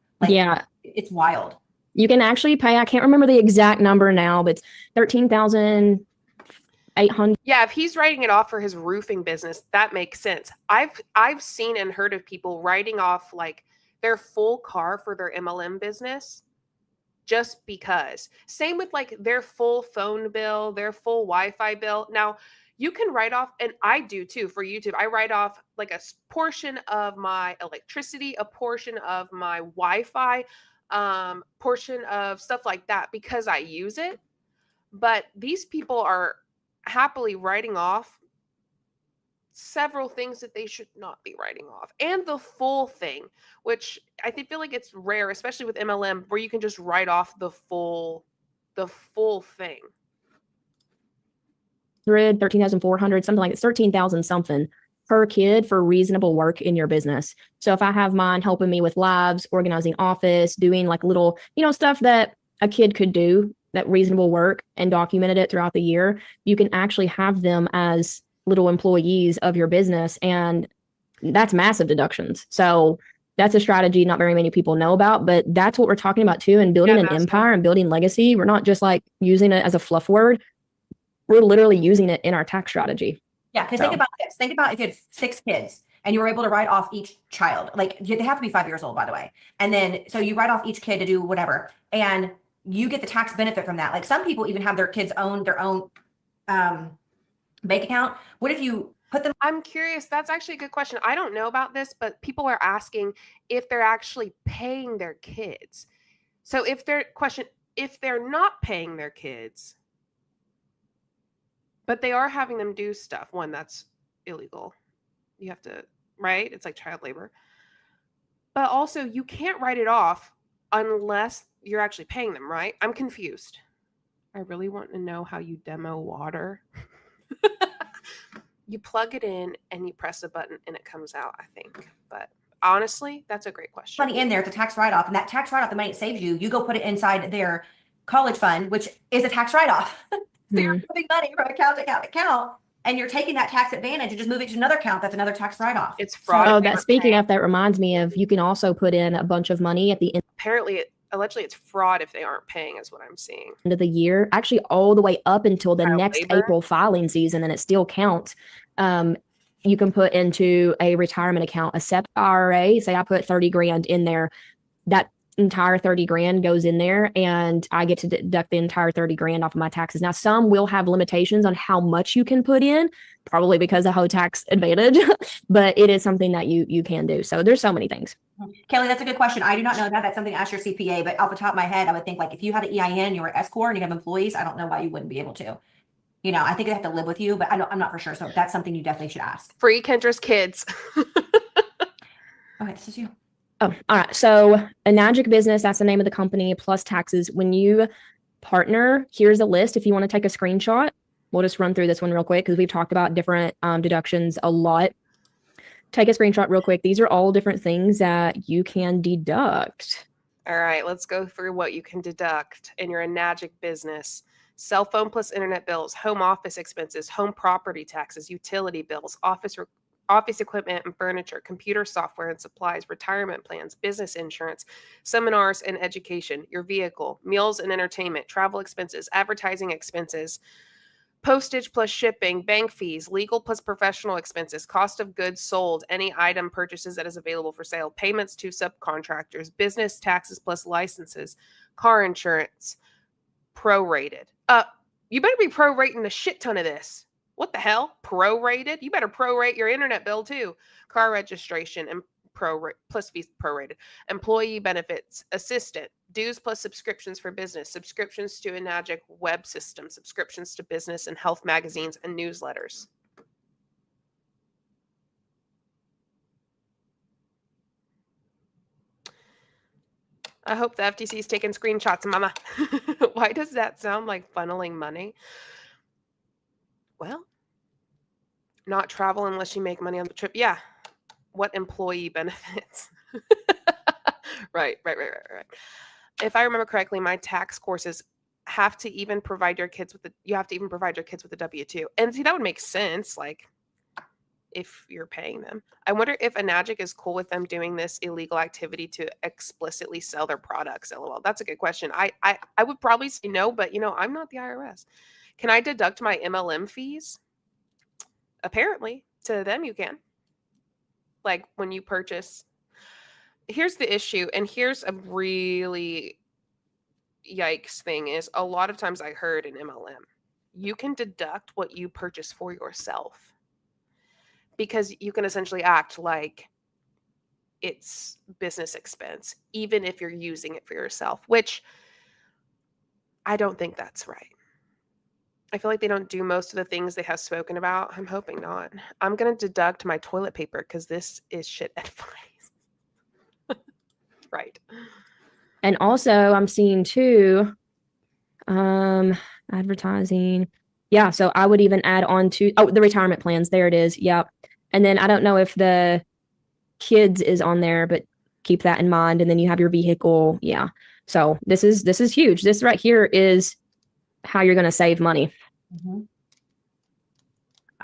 It's wild. You can actually pay, I can't remember the exact number now, but it's $13,800. Yeah, if he's writing it off for his roofing business, that makes sense. I've seen and heard of people writing off like their full car for their MLM business just because. Same with like their full phone bill, their full Wi-Fi bill. Now, you can write off, and I do too for YouTube. I write off like a portion of my electricity, a portion of my Wi-Fi, portion of stuff like that because I use it. But these people are happily writing off several things that they should not be writing off, and the full thing, which I feel like it's rare, especially with MLM, where you can just write off the full thing. 13,400, something like it's 13,000 something per kid for reasonable work in your business. So if I have mine helping me with lives, organizing office, doing like little, stuff that a kid could do, that reasonable work, and documented it throughout the year, you can actually have them as little employees of your business. And that's massive deductions. So that's a strategy not very many people know about, but that's what we're talking about too. And building an empire and building legacy. We're not just like using it as a fluff word. We're literally using it in our tax strategy. Yeah, because think about this. Think about if you had 6 kids and you were able to write off each child. Like they have to be 5 years old, by the way. And then so you write off each kid to do whatever, and you get the tax benefit from that. Like some people even have their kids own their own bank account. What if you put them? I'm curious. That's actually a good question. I don't know about this, but people are asking if they're actually paying their kids. So if they're not paying their kids, but they are having them do stuff, one, that's illegal. You have to, right? It's like child labor. But also you can't write it off unless you're actually paying them, right? I'm confused. I really want to know how you demo water. You plug it in and you press a button and it comes out, I think. But honestly, that's a great question. Money in there, it's a tax write-off, and that tax write-off, the money it saves you, you go put it inside their college fund, which is a tax write-off. So you're moving money from account to account to account, and you're taking that tax advantage and just moving to another account that's another tax write-off. It's fraud. Oh, that speaking of, that reminds me of, you can also put in a bunch of money at the end. Apparently, allegedly, it's fraud if they aren't paying, is what I'm seeing. End of the year, actually all the way up until the next April filing season, and it still counts. You can put into a retirement account, a SEP IRA. Say I put 30 grand in there, that entire 30 grand goes in there, and I get to deduct the entire 30 grand off of my taxes. Now, some will have limitations on how much you can put in, probably because of whole tax advantage, but it is something that you can do. So there's so many things. Kelly, that's a good question. I do not know that. That's something to ask your CPA, but off the top of my head, I would think like if you had an EIN, you were S Corp and you have employees, I don't know why you wouldn't be able to. You know, I think they have to live with you, but I'm not for sure. So that's something you definitely should ask. Free Kendra's kids. Okay, this is you. Oh, all right. So a Magic Business, that's the name of the company, plus taxes. When you partner, here's a list. If you want to take a screenshot, we'll just run through this one real quick because we've talked about different deductions a lot. Take a screenshot real quick. These are all different things that you can deduct. All right, let's go through what you can deduct in your Magic Business. Cell phone plus internet bills, home office expenses, home property taxes, utility bills, office equipment and furniture, computer software and supplies, retirement plans, business insurance, seminars and education, your vehicle, meals and entertainment, travel expenses, advertising expenses, postage plus shipping, bank fees, legal plus professional expenses, cost of goods sold, any item purchases that is available for sale, payments to subcontractors, business taxes plus licenses, car insurance, prorated. You better be prorating a shit ton of this. What the hell? Prorated? You better prorate your internet bill too. Car registration and plus fees prorated. Employee benefits, assistant, dues plus subscriptions for business, subscriptions to a Magic web system, subscriptions to business and health magazines and newsletters. I hope the FTC is taking screenshots, mama. Why does that sound like funneling money? Well, not travel unless you make money on the trip. Yeah. What employee benefits? Right. If I remember correctly, my tax courses have to even provide your kids with you have to even provide your kids with a W-2. And see, that would make sense. Like, if you're paying them. I wonder if Enagic is cool with them doing this illegal activity to explicitly sell their products. LOL. That's a good question. I would probably say no, but I'm not the IRS. Can I deduct my MLM fees? Apparently, to them you can. Like when you purchase. Here's the issue, and here's a really yikes thing is a lot of times I heard in MLM, you can deduct what you purchase for yourself. Because you can essentially act like it's business expense, even if you're using it for yourself, which I don't think that's right. I feel like they don't do most of the things they have spoken about. I'm hoping not. I'm going to deduct my toilet paper because this is shit advice. Right. And also I'm seeing too, advertising. Yeah, so I would even add on to the retirement plans. There it is. Yep. And then I don't know if the kids is on there, but keep that in mind. And then you have your vehicle. Yeah. So this is huge. This right here is how you're going to save money. Mm-hmm.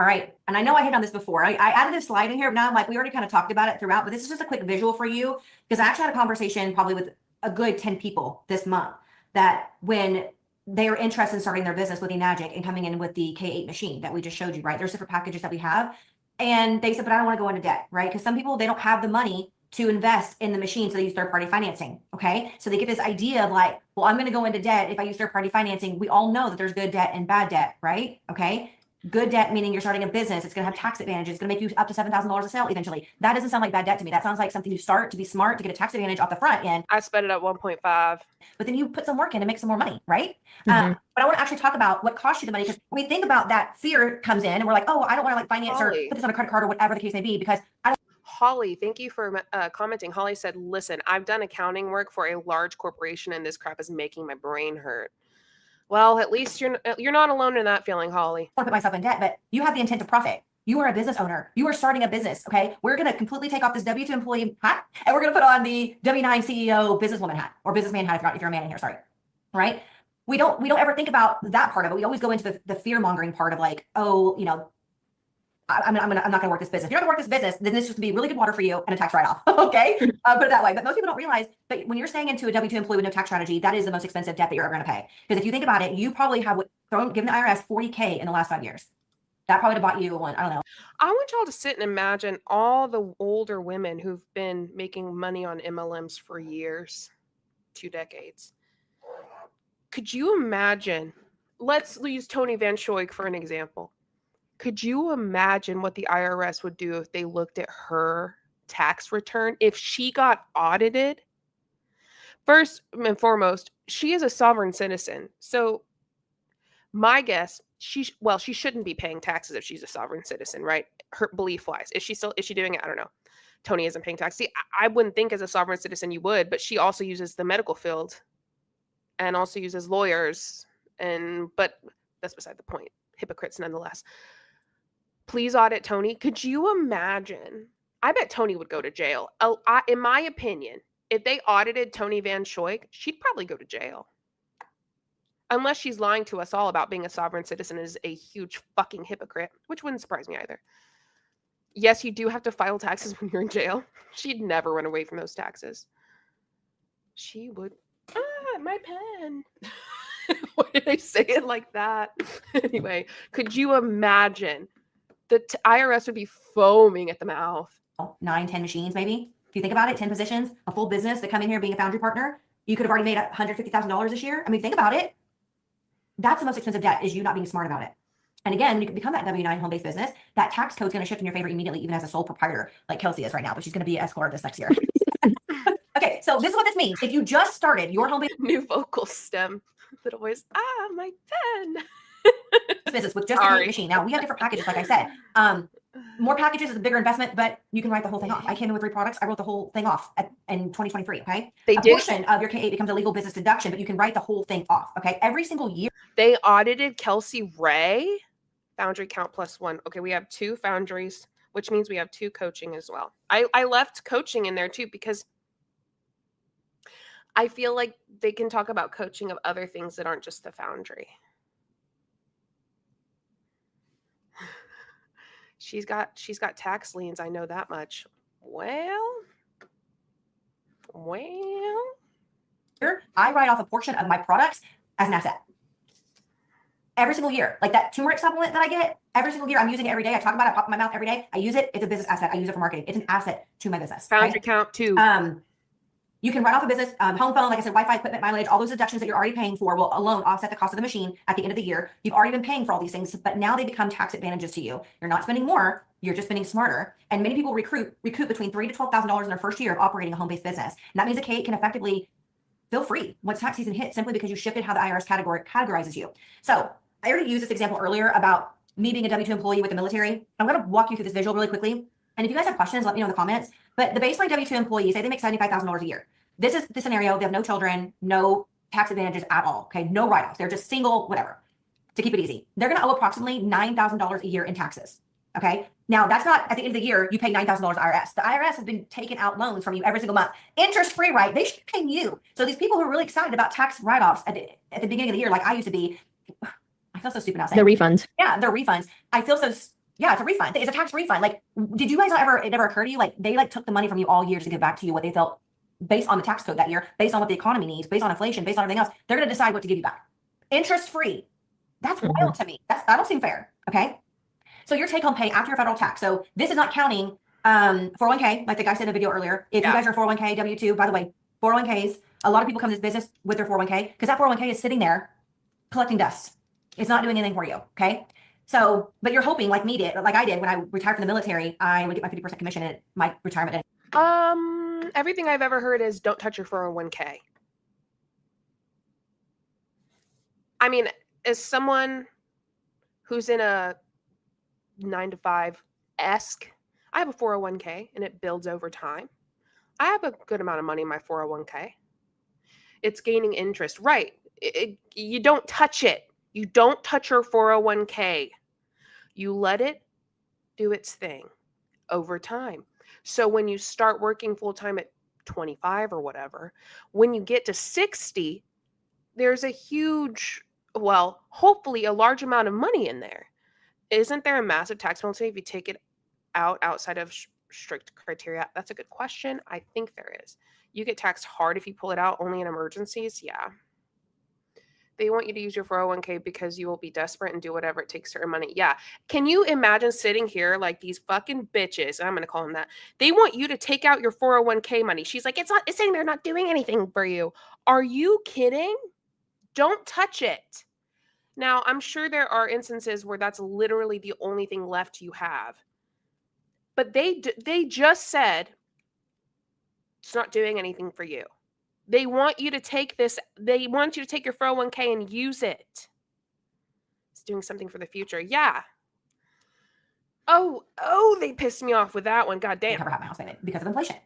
All right. And I know I hit on this before. I added this slide in here, but now I'm like, we already kind of talked about it throughout, but this is just a quick visual for you because I actually had a conversation probably with a good 10 people this month that when they are interested in starting their business with eMagic and coming in with the K8 machine that we just showed you, right? There's different packages that we have. And they said, but I don't want to go into debt, right? Because some people, they don't have the money to invest in the machine, so they use third-party financing, okay? So they get this idea of like, well, I'm going to go into debt if I use third-party financing. We all know that there's good debt and bad debt, right? Okay? Good debt meaning you're starting a business. It's going to have tax advantages. It's going to make you up to $7,000 a sale eventually. That doesn't sound like bad debt to me. That sounds like something you start to be smart, to get a tax advantage off the front end. I spent it at 1.5. But then you put some work in to make some more money, right? But I want to actually talk about what costs you the money, because when we think about that, fear comes in and we're like, oh, I don't want to like finance or put this on a credit card or whatever the case may be, because I don't. Holly, thank you for commenting. Holly said, listen, I've done accounting work for a large corporation and this crap is making my brain hurt. Well, at least you're not alone in that feeling, Holly. I want to put myself in debt, but you have the intent to profit. You are a business owner. You are starting a business, okay? We're going to completely take off this W-2 employee hat, and we're going to put on the W-9 CEO businesswoman hat, or businessman hat if you're a man in here, sorry. Right? We don't ever think about that part of it. We always go into the fear-mongering part of like, oh, you know, I'm not going to work this business. If you're not going to work this business, then this is just going to be really good water for you and a tax write-off. Okay? Put it that way. But most people don't realize that when you're staying into a W-2 employee with no tax strategy, that is the most expensive debt that you're ever going to pay. Because if you think about it, you probably have given the IRS $40K in the last 5 years. That probably would have bought you one. I don't know. I want y'all to sit and imagine all the older women who've been making money on MLMs for years, 2 decades. Could you imagine? Let's use Tony Van Schoik for an example. Could you imagine what the IRS would do if they looked at her tax return? If she got audited? First and foremost, she is a sovereign citizen. So my guess, she shouldn't be paying taxes if she's a sovereign citizen, right? Her belief-wise. Is she doing it? I don't know. Tony isn't paying tax. See, I wouldn't think as a sovereign citizen you would, but she also uses the medical field and also uses lawyers. But that's beside the point. Hypocrites nonetheless. Please audit Tony. Could you imagine? I bet Tony would go to jail. In my opinion, if they audited Tony Van Schoik, she'd probably go to jail. Unless she's lying to us all about being a sovereign citizen and is a huge fucking hypocrite, which wouldn't surprise me either. Yes, you do have to file taxes when you're in jail. She'd never run away from those taxes. She would. My pen. Why did I say it like that? Anyway, could you imagine? The IRS would be foaming at the mouth. 9, 10 machines, maybe. If you think about it, 10 positions, a full business that come in here being a foundry partner, you could have already made $150,000 this year. I mean, think about it. That's the most expensive debt, is you not being smart about it. And again, when you become that W-9 home-based business, that tax code is going to shift in your favor immediately, even as a sole proprietor, like Kelsey is right now, but she's going to be an S-corp this next year. Okay, so this is what this means. If you just started your home-based new vocal stem that always my pen. business with just a machine. Now we have different packages, like I said. More packages is a bigger investment, but you can write the whole thing off. I came in with 3 products. I wrote the whole thing off in 2023. Okay. A portion of your K8 becomes a legal business deduction, but you can write the whole thing off. Okay. Every single year. They audited Kelsey Ray. Foundry count +1. Okay. We have 2 foundries, which means we have 2 coaching as well. I left coaching in there too, because I feel like they can talk about coaching of other things that aren't just the foundry. She's got tax liens. I know that much. Well, I write off a portion of my products as an asset. Every single year, like that turmeric supplement that I get, every single year I'm using it every day. I talk about it, pop in my mouth every day. I use it. It's a business asset. I use it for marketing. It's an asset to my business. Foundry count 2. You can write off a business, home phone, like I said, Wi-Fi equipment, mileage, all those deductions that you're already paying for will alone offset the cost of the machine at the end of the year. You've already been paying for all these things, but now they become tax advantages to you. You're not spending more, you're just spending smarter. And many people recoup between $3,000 to $12,000 in their first year of operating a home-based business. And that means a K8 can effectively feel free once tax season hits, simply because you shifted how the IRS categorizes you. So I already used this example earlier about me being a W-2 employee with the military. I'm going to walk you through this visual really quickly. And if you guys have questions, let me know in the comments. But the baseline W-2 employees, say they make $75,000 a year. This is the scenario. They have no children, no tax advantages at all. Okay. No write-offs. They're just single, whatever, to keep it easy. They're going to owe approximately $9,000 a year in taxes. Okay. Now that's not at the end of the year, you pay $9,000 IRS. The IRS has been taking out loans from you every single month. Interest-free, right? They should be paying you. So these people who are really excited about tax write-offs at the beginning of the year, like I used to be, I feel so stupid now saying the refunds. Yeah. They're refunds. I feel so Yeah, it's a refund. It's a tax refund. Like, did you guys it never occur to you? Like, they like took the money from you all years to give back to you what they felt based on the tax code that year, based on what the economy needs, based on inflation, based on everything else. They're going to decide what to give you back. Interest free. That's wild to me. That don't seem fair. Okay. So your take home pay after your federal tax. So this is not counting 401k, like the guy said in the video earlier. If you guys are 401k, W-2, by the way, 401ks, a lot of people come to this business with their 401k because that 401k is sitting there collecting dust. It's not doing anything for you. Okay. So, but you're hoping like I did when I retired from the military, I would get my 50% commission at my retirement. Everything I've ever heard is don't touch your 401k. I mean, as someone who's in a 9-to-5-esque, I have a 401k and it builds over time. I have a good amount of money in my 401k. It's gaining interest. Right. You don't touch it. You don't touch your 401k. You let it do its thing over time. So when you start working full time at 25 or whatever, when you get to 60, there's a huge, well, hopefully a large amount of money in there. Isn't there a massive tax penalty if you take it out outside of strict criteria? That's a good question. I think there is. You get taxed hard if you pull it out only in emergencies. Yeah. They want you to use your 401k because you will be desperate and do whatever it takes to earn money. Yeah. Can you imagine sitting here like these fucking bitches? I'm going to call them that. They want you to take out your 401k money. She's like, it's sitting there not doing anything for you. Are you kidding? Don't touch it. Now, I'm sure there are instances where that's literally the only thing left you have. But they just said it's not doing anything for you. They want you to take this. They want you to take your 401k and use it. It's doing something for the future. Yeah. Oh, they pissed me off with that one. God damn. Cover half my house payment because of inflation,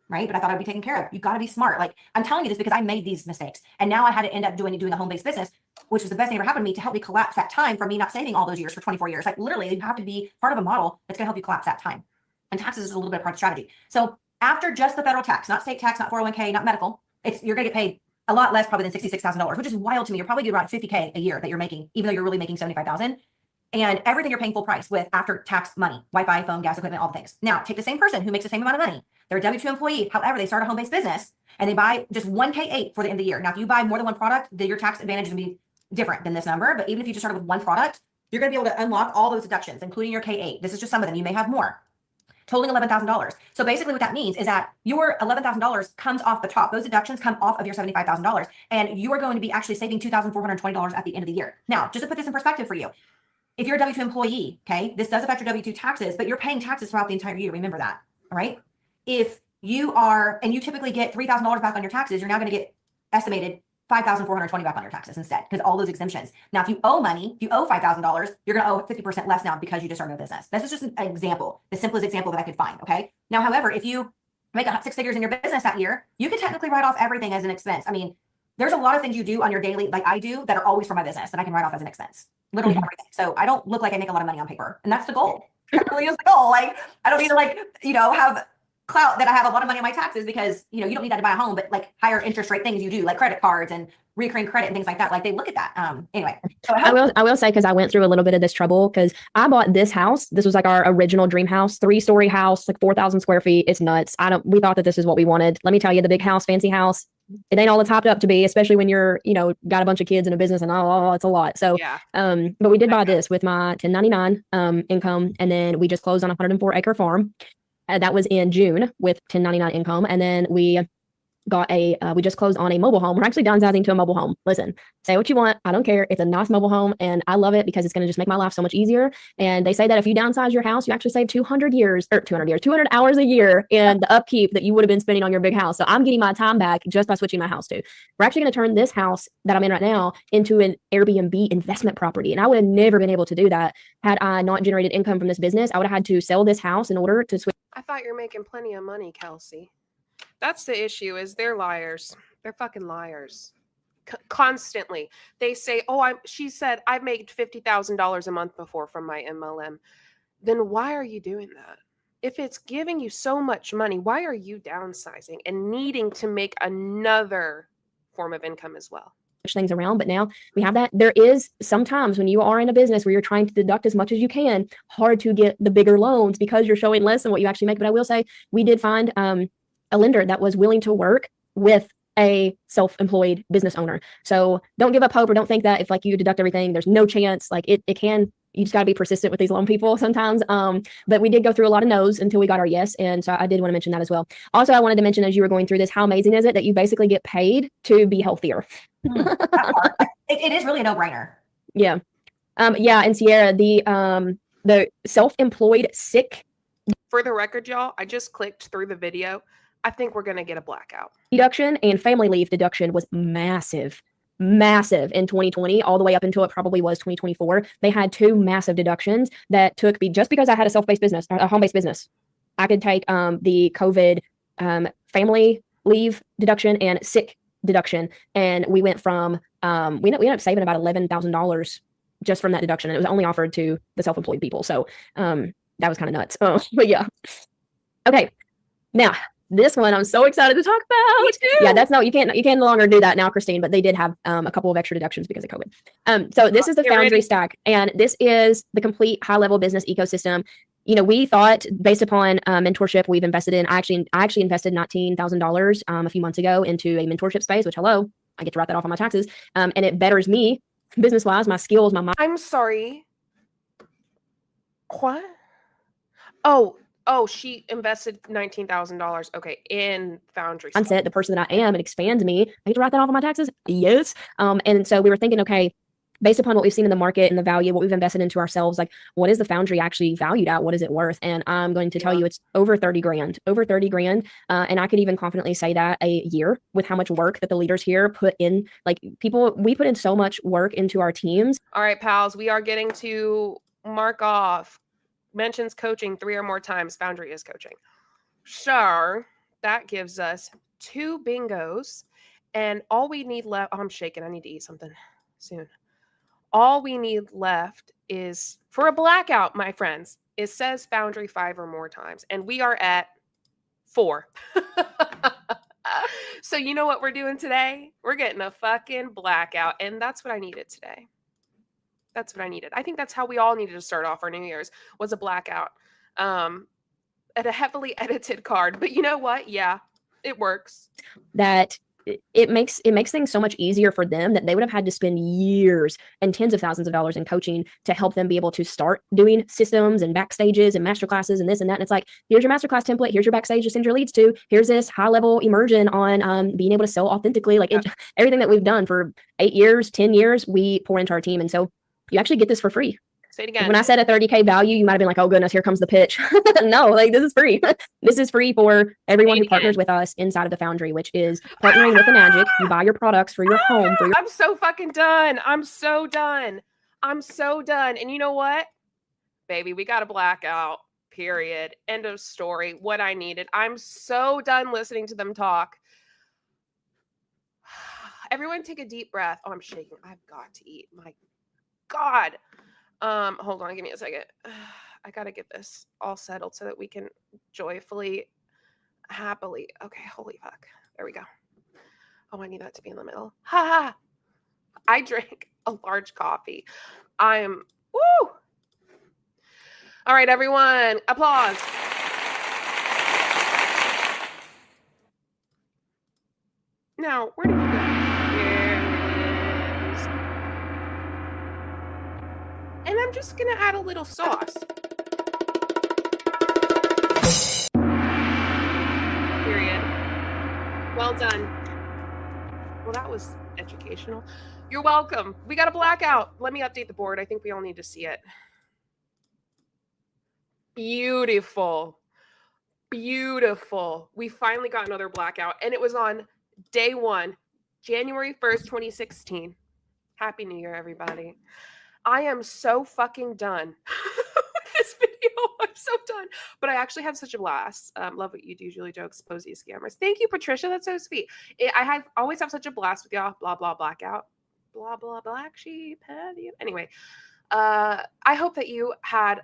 right? But I thought I'd be taken care of. You got to be smart. Like, I'm telling you this because I made these mistakes, and now I had to end up doing a home-based business, which was the best thing ever happened to me to help me collapse that time from me not saving all those years for 24 years. Like, literally, you have to be part of a model that's going to help you collapse that time. And taxes is a little bit of part of the strategy. So after just the federal tax, not state tax, not 401k, not medical, you're going to get paid a lot less probably than $66,000, which is wild to me. You're probably doing around $50K a year that you're making, even though you're really making $75,000. And everything you're paying full price with after tax money, Wi-Fi, phone, gas, equipment, all the things. Now, take the same person who makes the same amount of money. They're a W-2 employee. However, they start a home-based business and they buy just one K8 for the end of the year. Now, if you buy more than one product, then your tax advantage is going to be different than this number. But even if you just started with one product, you're going to be able to unlock all those deductions, including your K8. This is just some of them. You may have more. Totaling $11,000. So basically what that means is that your $11,000 comes off the top. Those deductions come off of your $75,000, and you are going to be actually saving $2,420 at the end of the year. Now, just to put this in perspective for you, if you're a W-2 employee, okay, this does affect your W-2 taxes, but you're paying taxes throughout the entire year. Remember that, all right? If you are, and you typically get $3,000 back on your taxes, you're now going to get estimated $5,420 back on your taxes instead, because all those exemptions. Now, if you owe money, if you owe $5,000, you're going to owe 50% less now because you just started a business. This is just an example, the simplest example that I could find. Okay. Now, however, if you make 6 figures in your business that year, you can technically write off everything as an expense. I mean, there's a lot of things you do on your daily, like I do, that are always for my business that I can write off as an expense. Literally everything. So I don't look like I make a lot of money on paper, and that's the goal. That really is the goal. Like, I don't need to have clout that I have a lot of money on my taxes because, you don't need that to buy a home, but like higher interest rate things you do, like credit cards and recurring credit and things like that. Like, they look at that. Anyway, so I will say, because I went through a little bit of this trouble, because I bought this house. This was like our original dream house, 3-story house, like 4,000 square feet. It's nuts. We thought that this is what we wanted. Let me tell you, the big house, fancy house, it ain't all it's hopped up to be, especially when you're, got a bunch of kids in a business and it's a lot. So, yeah. But we did buy this with my 1099 income, and then we just closed on a 104-acre farm. That was in June with 1099 income. And then we got we just closed on a mobile home. We're actually downsizing to a mobile home. Listen, say what you want. I don't care. It's a nice mobile home, and I love it because it's going to just make my life so much easier. And they say that if you downsize your house, you actually save 200 hours a year in the upkeep that you would have been spending on your big house. So I'm getting my time back just by switching my house to. We're actually going to turn this house that I'm in right now into an Airbnb investment property. And I would have never been able to do that had I not generated income from this business. I would have had to sell this house in order to switch. I thought you're making plenty of money, Kelsey. That's the issue, is they're liars. They're fucking liars. Constantly. They say, she said, I've made $50,000 a month before from my MLM. Then why are you doing that? If it's giving you so much money, why are you downsizing and needing to make another form of income as well? things around, but now we have that. There is sometimes when you are in a business where you're trying to deduct as much as you can, hard to get the bigger loans because you're showing less than what you actually make. But I will say we did find a lender that was willing to work with a self-employed business owner. So don't give up hope, or don't think that if like you deduct everything, there's no chance. Like it can, you just got to be persistent with these loan people sometimes. But we did go through a lot of no's until we got our yes. And so I did want to mention that as well. Also, I wanted to mention as you were going through this, how amazing is it that you basically get paid to be healthier? That part. It is really a no-brainer. Yeah. Yeah. And Sierra, the self-employed sick For the record, y'all, I just clicked through the video. I think we're going to get a blackout. deduction and family leave deduction was massive in 2020, all the way up until it probably was 2024. They had 2 massive deductions that took me, just because I had a self-based business, a home-based business, I could take the COVID family leave deduction and sick deduction. And we went from, we ended up saving about $11,000 just from that deduction. And it was only offered to the self-employed people. So that was kind of nuts. But yeah. Okay. Now, this one I'm so excited to talk about. Yeah, that's no, you can no longer do that now, Christine, but they did have a couple of extra deductions because of COVID. So this is the Foundry stack, and this is the complete high-level business ecosystem. You know, we thought based upon mentorship we've invested in, I actually invested $19,000 a few months ago into a mentorship space, which I get to write that off on my taxes. And it betters me business-wise, my skills, my mind. I'm sorry. What? Oh, she invested $19,000. Okay, in Foundry. Mindset, the person that I am, it expands me. I get to write that off on my taxes. Yes. And so we were thinking, okay, based upon what we've seen in the market and the value, what we've invested into ourselves, like what is the Foundry actually valued at? What is it worth? And I'm going to tell you it's over 30 grand. And I could even confidently say that a year with how much work that the leaders here put in, like we put in so much work into our teams. All right, pals, we are getting to mark off. Mentions coaching 3 or more times. Foundry is coaching. Sure, that gives us 2 bingos. And all we need left, I'm shaking. I need to eat something soon. All we need left is for a blackout, my friends. It says Foundry 5 or more times. And we are at 4. So you know what we're doing today? We're getting a fucking blackout. And that's what I needed today. That's what I needed. I think that's how we all needed to start off our New Year's, was a blackout at a heavily edited card. But you know what? Yeah, it works. That it makes things so much easier for them that they would have had to spend years and tens of thousands of dollars in coaching to help them be able to start doing systems and backstages and master classes and this and that. And it's like, here's your masterclass template. Here's your backstage to send your leads to. Here's this high level immersion on being able to sell authentically. Like everything that we've done for 8 years, 10 years, we pour into our team. And so you actually get this for free. Say it again. When I said a 30K value, you might have been like, oh goodness, here comes the pitch. No, like this is free. This is free for everyone who partners with us inside of the Foundry, which is partnering with the Magic. You buy your products for your home. I'm so fucking done. I'm so done. And you know what? Baby, we got a blackout. Period. End of story. What I needed. I'm so done listening to them talk. Everyone take a deep breath. Oh, I'm shaking. I've got to eat. My God. Hold on, give me a second. I gotta get this all settled so that we can joyfully, happily. Okay, holy fuck. There we go. Oh, I need that to be in the middle. Ha ha. I drank a large coffee. I'm woo. All right, everyone. Applause. Now, where did you go? And I'm just going to add a little sauce. Period. Well done. Well, that was educational. You're welcome. We got a blackout. Let me update the board. I think we all need to see it. Beautiful. Beautiful. We finally got another blackout. And it was on day 1, January 1st, 2016. Happy New Year, everybody. I am so fucking done with this video. I'm so done. But I actually have such a blast. Love what you do, JulieJo. Expose these scammers. Thank you, Patricia. That's so sweet. I always have such a blast with y'all. Blah, blah, blackout. Blah, blah, black sheep. Anyway, I hope that you had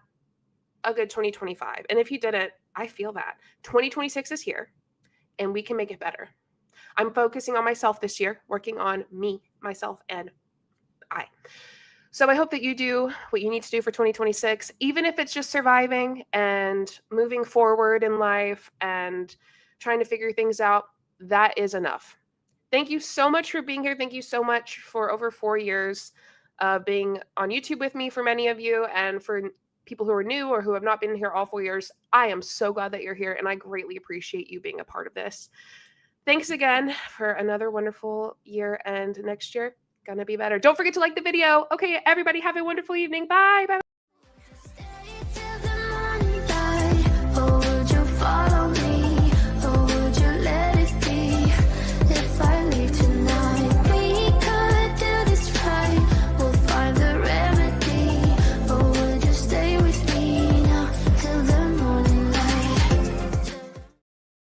a good 2025. And if you didn't, I feel that. 2026 is here, and we can make it better. I'm focusing on myself this year, working on me myself, and I. So I hope that you do what you need to do for 2026, even if it's just surviving and moving forward in life and trying to figure things out. That is enough. Thank you so much for being here. Thank you so much for over 4 years of being on YouTube with me for many of you, and for people who are new or who have not been here all 4 years. I am so glad that you're here, and I greatly appreciate you being a part of this. Thanks again for another wonderful year, and next year gonna be better. Don't forget to like the video. Okay, everybody, have a wonderful evening. Bye. Bye.